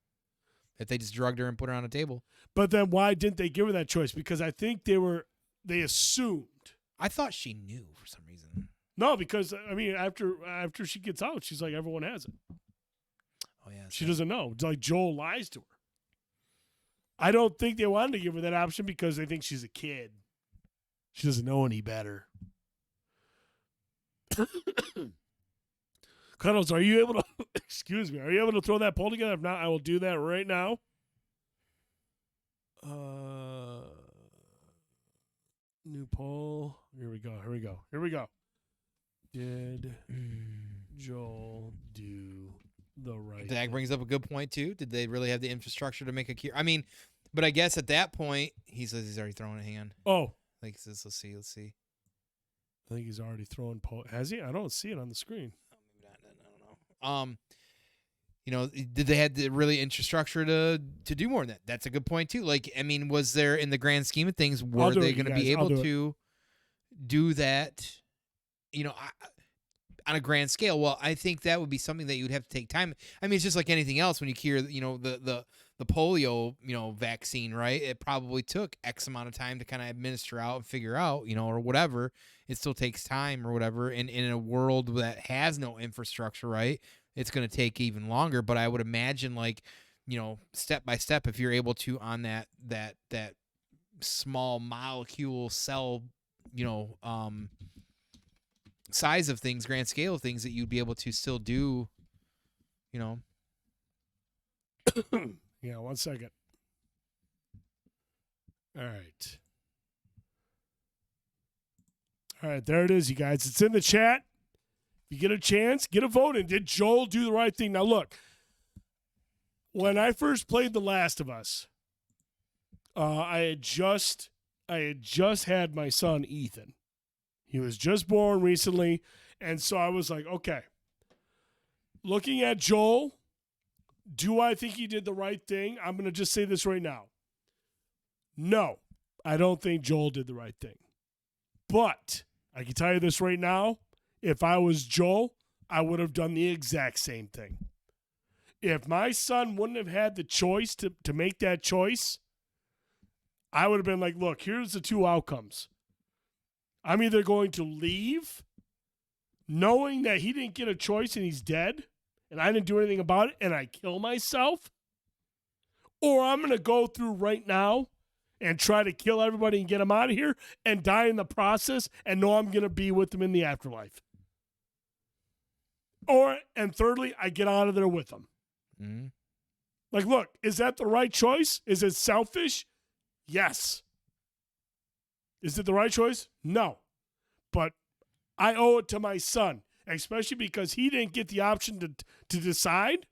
If they just drugged her and put her on a table. But then why didn't they give her that choice? Because I think they assumed. I thought she knew for some reason. No, because after she gets out, she's like, everyone has it. Oh yeah. She doesn't know. It's like Joel lies to her. I don't think they wanted to give her that option because they think she's a kid. She doesn't know any better. Cuddles, are you able to excuse me, are you able to throw that poll together? If not, I will do that right now. New poll. Here we go. Did Joel do the right That thing? brings up a good point too. Did they really have the infrastructure to make a cure? I mean, but I guess at that point he says he's already throwing a hand. Oh. Like this, let's see. I think he's already throwing poll. Has he? I don't see it on the screen. I don't know. Did they have the really infrastructure to do more than that? That's a good point too. Like, I mean, was there in the grand scheme of things, were they going to be able to do that? On a grand scale? Well, I think that would be something that you'd have to take time. I mean, it's just like anything else. When you cure, the polio, vaccine, right? It probably took X amount of time to kind of administer out and figure out, or whatever. It still takes time or whatever. And in a world that has no infrastructure, right, it's going to take even longer. But I would imagine, like, step by step, if you're able to on that small molecule cell, size of things, grand scale of things, that you'd be able to still do, Yeah, 1 second. All right, there it is, you guys. It's in the chat. If you get a chance, get a vote in. Did Joel do the right thing? Now, look, when I first played The Last of Us, I had just had my son, Ethan. He was just born recently, and so I was like, okay, looking at Joel, do I think he did the right thing? I'm going to just say this right now. No, I don't think Joel did the right thing. But I can tell you this right now. If I was Joel, I would have done the exact same thing. If my son wouldn't have had the choice to make that choice, I would have been like, look, here's the two outcomes. I'm either going to leave knowing that he didn't get a choice and he's dead and I didn't do anything about it and I kill myself, or I'm going to go through right now and try to kill everybody and get him out of here and die in the process and know I'm going to be with him in the afterlife. And thirdly, I get out of there with him. Mm-hmm. Like, look, is that the right choice? Is it selfish? Yes. Is it the right choice? No. But I owe it to my son, especially because he didn't get the option to decide.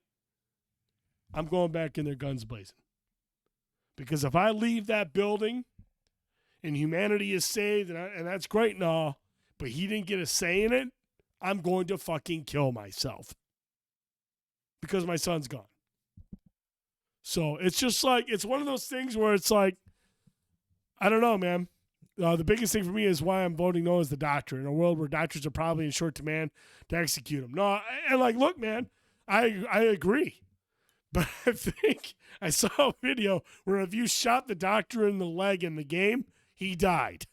I'm going back in there guns blazing. Because if I leave that building and humanity is saved, and that's great and all, but he didn't get a say in it, I'm going to fucking kill myself. Because my son's gone. So it's just like, it's one of those things where it's like, I don't know, man. The biggest thing for me is why I'm voting no as the doctor in a world where doctors are probably in short demand to execute them. No, and like, look, man, I agree. But I think I saw a video where if you shot the doctor in the leg in the game, he died.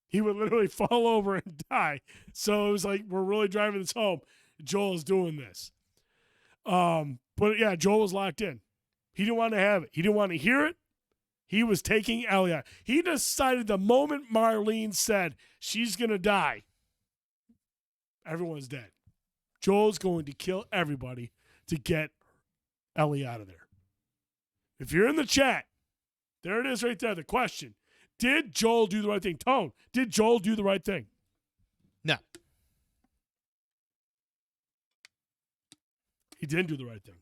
He would literally fall over and die. So it was like, we're really driving this home. Joel's doing this. But yeah, Joel was locked in. He didn't want to have it. He didn't want to hear it. He was taking Elliot. He decided the moment Marlene said she's going to die, everyone's dead. Joel's going to kill everybody to get Ellie out of there. If you're in the chat, there it is right there. The question, did Joel do the right thing? Tone, did Joel do the right thing? No. He didn't do the right thing.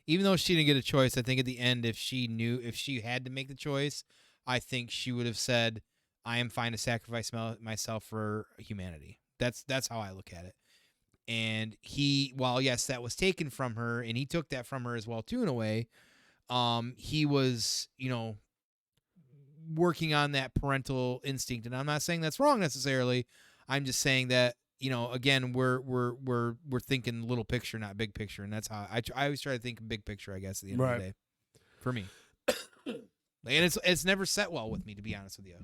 Even though she didn't get a choice, I think at the end, if she had to make the choice, I think she would have said, I am fine to sacrifice myself for humanity. That's how I look at it. And while yes, that was taken from her, and he took that from her as well too in a way, he was, working on that parental instinct. And I'm not saying that's wrong necessarily. I'm just saying that, again, we're thinking little picture, not big picture, and that's how I always try to think big picture, I guess, at the end of the day, for me. And it's never set well with me, to be honest with you,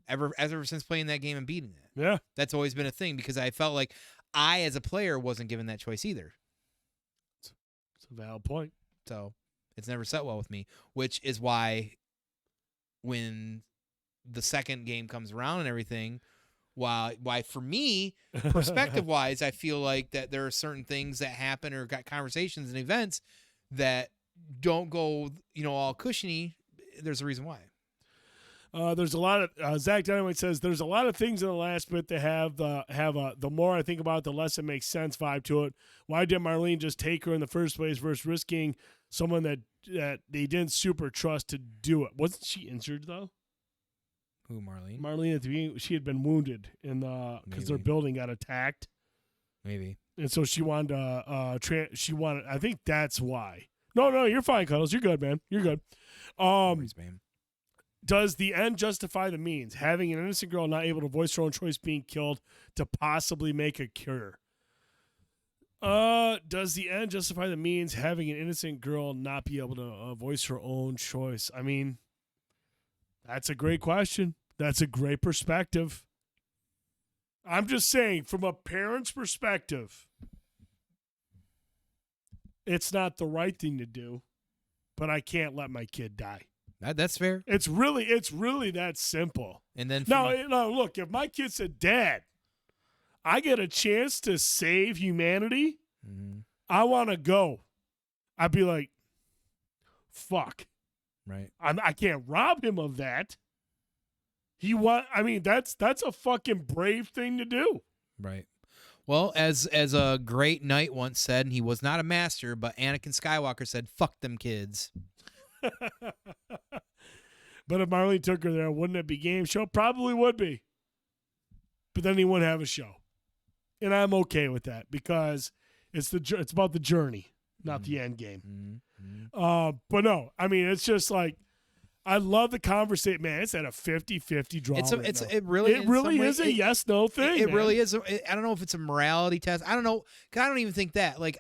ever since playing that game and beating it. Yeah, that's always been a thing because I felt like I, as a player, wasn't given that choice either. It's a valid point. So it's never set well with me, which is why when the second game comes around and everything, why for me, perspective-wise, I feel like that there are certain things that happen or got conversations and events that don't go, all cushiony. There's a reason why. There's a lot of Zach Dynamite says there's a lot of things in the last bit that have the more I think about it, the less it makes sense vibe to it. Why did Marlene just take her in the first place versus risking someone that they didn't super trust to do it? Wasn't she injured though? Who, Marlene? Marlene at the beginning, she had been wounded because their building got attacked. Maybe. And so she wanted to I think that's why. No, you're fine, Cuddles. You're good, man. You're good. Worries, man. Does the end justify the means? Having an innocent girl not able to voice her own choice being killed to possibly make a cure. Does the end justify the means? Having an innocent girl not be able to voice her own choice? I mean, that's a great question. That's a great perspective. I'm just saying, from a parent's perspective, it's not the right thing to do, but I can't let my kid die. That's fair. It's really that simple. And then now, look, if my kid said, Dad, I get a chance to save humanity, I want to go, I'd be like, fuck. Right. I can't rob him of that. That's a fucking brave thing to do. Right. Well, as a great knight once said, and he was not a master, but Anakin Skywalker said, fuck them kids. But if Marlene took her there, wouldn't it be game show? Probably would be. But then he wouldn't have a show. And I'm okay with that because It's about the journey, not the end game. Mm-hmm. But no, I mean, it's just like, I love the conversation, man. It's at a 50-50 draw. It really is a yes/no thing. It really is. I don't know if it's a morality test. I don't know. 'Cause I don't even think that. Like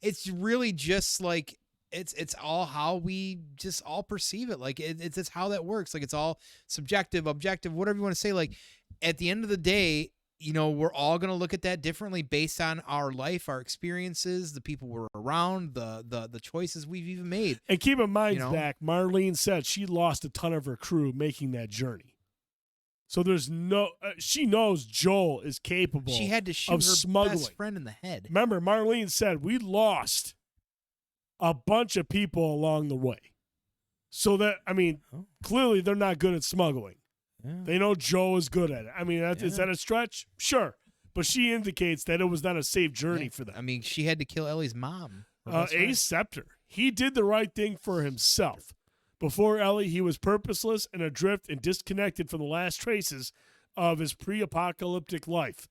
it's really just like it's all how we just all perceive it. Like it's how that works. Like it's all subjective, objective, whatever you want to say. Like at the end of the day, you know, we're all going to look at that differently based on our life, our experiences, the people we're around, the choices we've even made. And keep in mind, You know? Zach, Marlene said she lost a ton of her crew making that journey. So there's no, she knows Joel is capable. She had to shoot of her smuggling. best friend in the head. Remember, Marlene said we lost a bunch of people along the way. So that, I mean, clearly they're not good at smuggling. Yeah. They know Joe is good at it. I mean, is that a stretch? Sure. But she indicates that it was not a safe journey for them. I mean, she had to kill Ellie's mom. Ace Scepter. He did the right thing for himself. Before Ellie, he was purposeless and adrift and disconnected from the last traces of his pre-apocalyptic life.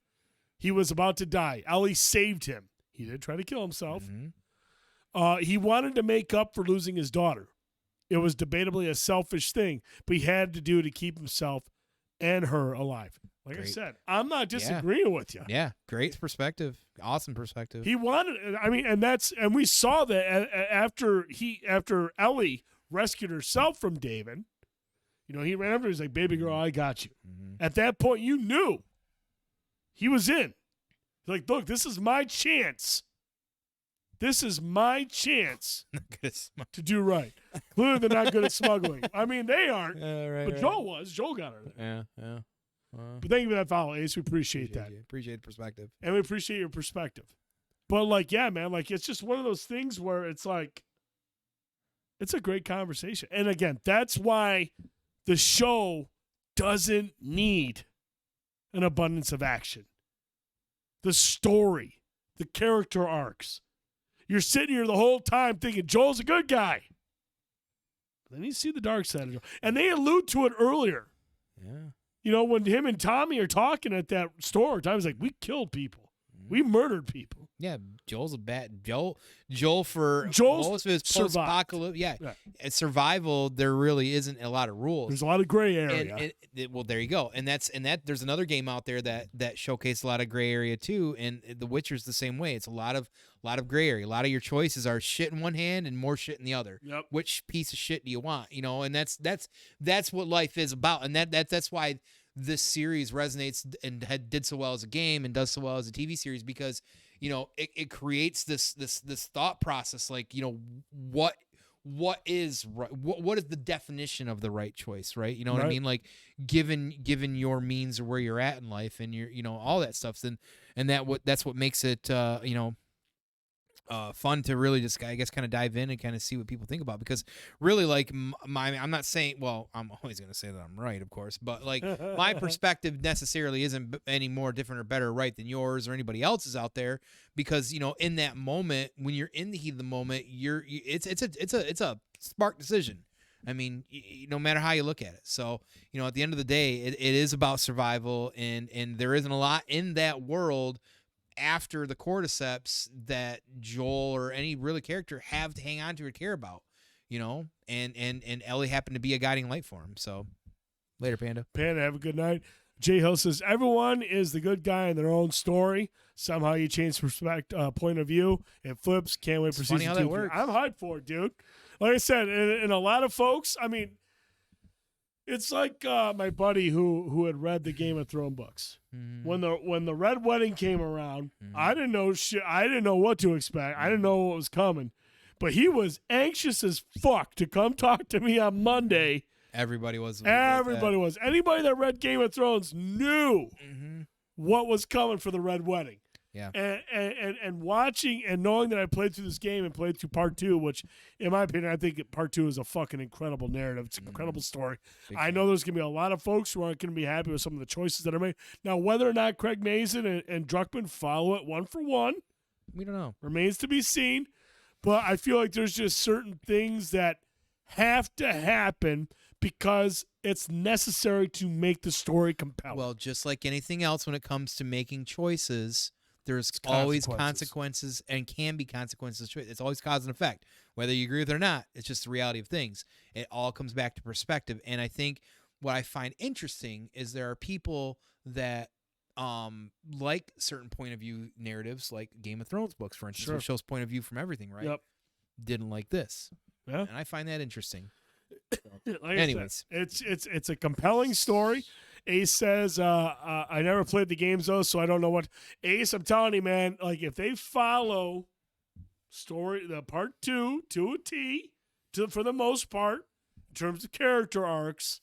He was about to die. Ellie saved him. He did try to kill himself. Mm-hmm. He wanted to make up for losing his daughter. It was debatably a selfish thing, but he had to do it to keep himself and her alive. Like I said, I'm not disagreeing with you. Yeah, great perspective. Awesome perspective. He wanted, I mean, and we saw that after Ellie rescued herself from David. You know, he ran up to her. He's like, "Baby girl, I got you." Mm-hmm. At that point, you knew he was in. He's like, "Look, this is my chance. This is my chance to do right." Clearly, they're not good at smuggling. I mean, they aren't. Right, but Joel was. Joel got her there. Yeah. But thank you for that follow, Ace. We appreciate that. Appreciate the perspective. And we appreciate your perspective. But, like, yeah, man, like, it's just one of those things where it's like, it's a great conversation. And, again, that's why the show doesn't need an abundance of action. The story, the character arcs. You're sitting here the whole time thinking Joel's a good guy. But then you see the dark side of Joel. And they allude to it earlier. Yeah. You know, when him and Tommy are talking at that store, Tommy's like, "We killed people. We murdered people." Yeah, Joel's a bad Joel for Joel's most of his survived. post-apocalypse. Yeah, at survival there really isn't a lot of rules. There's a lot of gray area. Well, there you go. And there's another game out there that showcased a lot of gray area too. And The Witcher's the same way. It's a lot of gray area. A lot of your choices are shit in one hand and more shit in the other. Yep. Which piece of shit do you want? You know, and that's what life is about. And that's why this series resonates and did so well as a game and does so well as a TV series, because you know it creates this thought process, like, you know, what is right, what is the definition of the right choice, right? You know what I mean? Like given your means or where you're at in life and you know all that stuff, and that's what makes it you know fun to really just, I guess, kind of dive in and kind of see what people think about, because really, like, I'm not saying, well, I'm always going to say that I'm right, of course, but like my perspective necessarily isn't any more different or better right than yours or anybody else's out there, because, you know, in that moment, when you're in the heat of the moment, it's a smart decision. I mean, no matter how you look at it. So, you know, at the end of the day, it is about survival, and there isn't a lot in that world after the cordyceps that Joel or any really character have to hang on to or care about, you know, and Ellie happened to be a guiding light for him. So later, Panda. Have a good night. Jay Hill says, everyone is the good guy in their own story. Somehow you change point of view. It flips. Can't wait for season 2. Funny how that works. I'm hyped for it, dude. Like I said, and a lot of folks, I mean, it's like my buddy who had read the Game of Thrones books. Mm-hmm. When the Red Wedding came around, Mm-hmm. I didn't know shit. I didn't know what to expect. I didn't know what was coming. But he was anxious as fuck to come talk to me on Monday. Everybody was. Everybody was. Anybody that read Game of Thrones knew Mm-hmm. what was coming for the Red Wedding. Yeah. And watching and knowing that I played through this game and played through part 2, which, in my opinion, I think part 2 is a fucking incredible narrative. It's an incredible story. I know there's going to be a lot of folks who aren't going to be happy with some of the choices that are made. Now, whether or not Craig Mazin and Druckmann follow it one for one, we don't know. Remains to be seen. But I feel like there's just certain things that have to happen because it's necessary to make the story compelling. Well, just like anything else when it comes to making choices, there's always consequences and can be consequences to it. It's always cause and effect. Whether you agree with it or not, it's just the reality of things. It all comes back to perspective. And I think what I find interesting is there are people that like certain point of view narratives, like Game of Thrones books, for instance, which shows point of view from everything, right? Yep. Didn't like this. Yeah. And I find that interesting. Like anyways, it's a compelling story. Ace says, I never played the games though, so I don't know what. Ace, I'm telling you, man, like if they follow the part 2 to a T, for the most part, in terms of character arcs,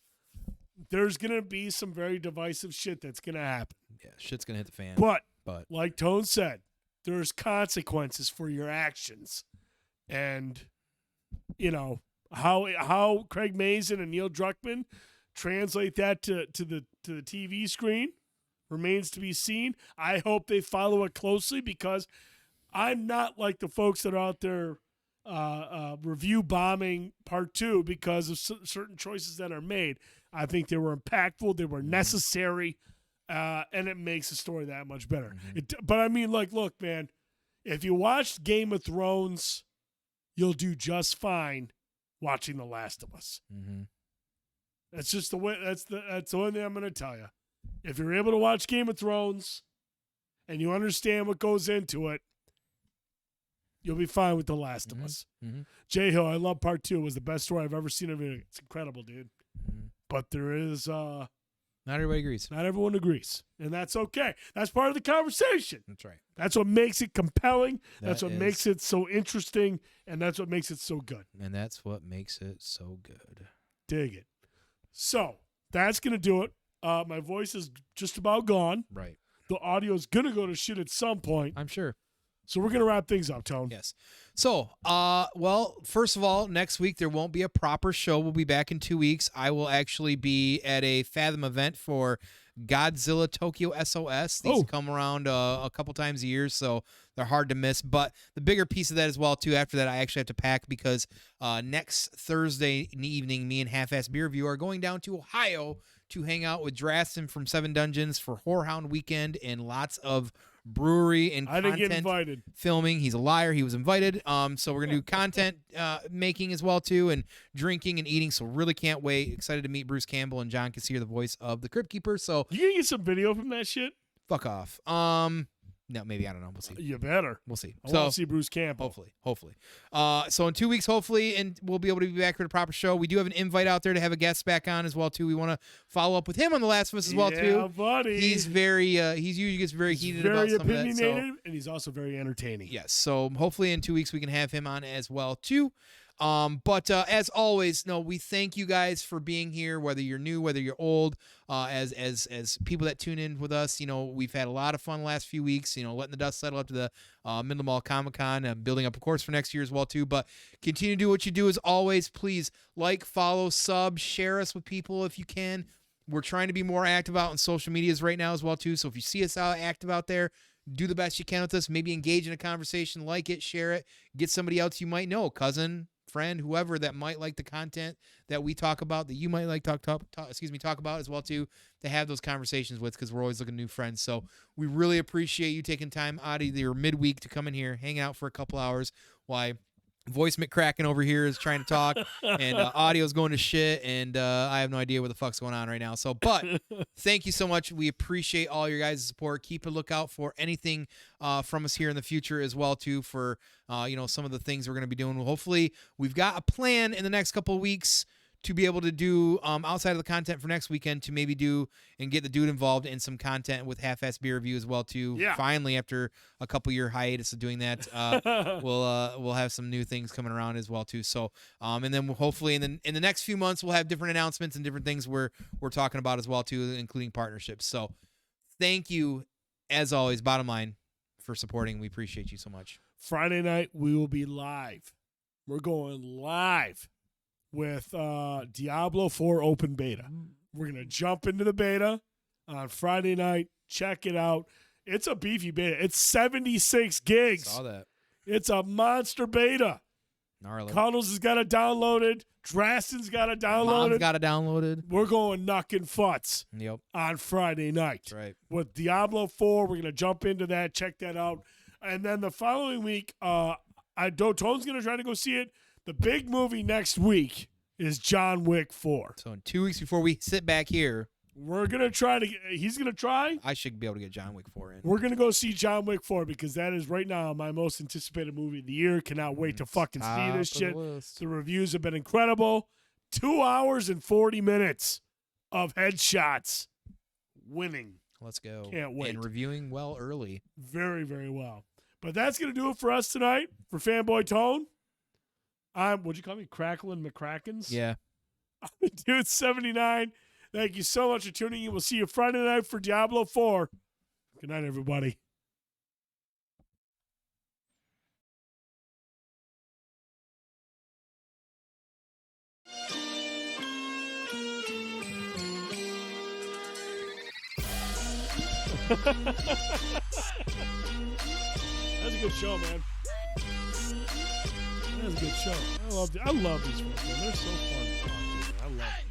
there's gonna be some very divisive shit that's gonna happen. Yeah, shit's gonna hit the fan. But like Tone said, there's consequences for your actions, and you know how Craig Mazin and Neil Druckmann translate that to the TV screen remains to be seen. I hope they follow it closely, because I'm not like the folks that are out there review bombing part 2 because of certain choices that are made. I think they were impactful, they were necessary, and it makes the story that much better. But I mean, like, look, man, if you watched Game of Thrones, you'll do just fine watching The Last of Us. That's just the way. That's the only thing I'm going to tell you. If you're able to watch Game of Thrones and you understand what goes into it, you'll be fine with The Last of Us. Jay Hill, I love part 2. It was the best story I've ever seen of it. It's incredible, dude. But there is not everybody agrees. Not everyone agrees, and that's okay. That's part of the conversation. That's right. That's what makes it compelling. That's what is. makes it so interesting, and that's what makes it so good. And that's what makes it so good. Dig it. So that's gonna do it. My voice is just about gone. Right. The audio is gonna go to shit at some point. I'm sure. So we're gonna wrap things up, Tone. Yes. So, well, first of all, next week there won't be a proper show. We'll be back in 2 weeks. I will actually be at a Fathom event for Godzilla Tokyo SOS. These come around a couple times a year, so they're hard to miss. But the bigger piece of that as well, too, after that, I actually have to pack because next Thursday evening, me and Half-Ass Beer Review are going down to Ohio to hang out with Drastin from Seven Dungeons for Whorehound Weekend and lots of brewery and I didn't get invited. Filming. He's a liar. He was invited. So we're gonna do content making as well too, and drinking and eating. So really can't wait. Excited to meet Bruce Campbell and John Kassir, the voice of the Crypt Keeper. So You gonna get some video from that shit? fuck off. No, maybe, I don't know. We'll see. You better. We'll see. I want to see Bruce Campbell. Hopefully. So in 2 weeks, hopefully, and we'll be able to be back for the proper show. We do have an invite out there to have a guest back on as well too. We want to follow up with him on The Last of Us as well too. Yeah, buddy. He's very he's usually gets very heated about some of that. Very So, opinionated, and he's also very entertaining. yes. So hopefully in 2 weeks we can have him on as well too. But as always, no, we thank you guys for being here, whether you're new, whether you're old, as people that tune in with us. You know, we've had a lot of fun the last few weeks, you know, letting the dust settle up to the Midland Mall Comic-Con and building up, of course, for next year as well, too. But continue to do what you do as always. Please like, follow, sub, share us with people if you can. We're trying to be more active out on social medias right now as well, too. So if you see us out active out there, do the best you can with us. Maybe engage in a conversation, like it, share it, get somebody else you might know, cousin, friend, whoever that might like the content that we talk about, that you might like talk about as well too, to have those conversations with, because we're always looking new friends. So we really appreciate you taking time out of your midweek to come in here, hang out for a couple hours while Voice McCracken over here is trying to talk and audio's going to shit, and I have no idea what the fuck's going on right now. So, but thank you so much. We appreciate all your guys' support. Keep a lookout for anything from us here in the future as well too, for some of the things we're going to be doing. Hopefully we've got a plan in the next couple of weeks to be able to do outside of the content for next weekend, to maybe do and get the dude involved in some content with Half-Ass Beer Review as well too. Yeah. Finally, after a couple year hiatus of doing that, we'll have some new things coming around as well too. So and then hopefully in the next few months we'll have different announcements and different things we're talking about as well too, including partnerships. So thank you as always, bottom line, for supporting. We appreciate you so much. Friday night we will be live. We're going live with Diablo 4 open beta. We're going to jump into the beta on Friday night. Check it out. It's a beefy beta. It's 76 gigs. Saw that. It's a monster beta. Gnarly. Cuddles has got it downloaded. Draston's got it downloaded. Mom's got it downloaded. We're going knucking futz Yep. on Friday night. That's right. With Diablo 4. We're going to jump into that, check that out. And then the following week, Tone's going to try to go see it. The big movie next week is John Wick 4. So in 2 weeks before we sit back here, We're going to try to he's going to try. I should be able to get John Wick 4 in. We're going to go see John Wick 4 because that is right now my most anticipated movie of the year. Cannot wait to fucking see this shit. The reviews have been incredible. 2 hours and 40 minutes of headshots winning. Let's go. Can't wait. And reviewing well early. Very, very well. But that's going to do it for us tonight for Fanboytone. What'd you call me? Cracklin' McCrackens? Yeah. I'm TheDude79. Thank you so much for tuning in. We'll see you Friday night for Diablo 4. Good night, everybody. That's a good show, man. That's a good show. I love these folks, man. They're so fun to talk to. I love it.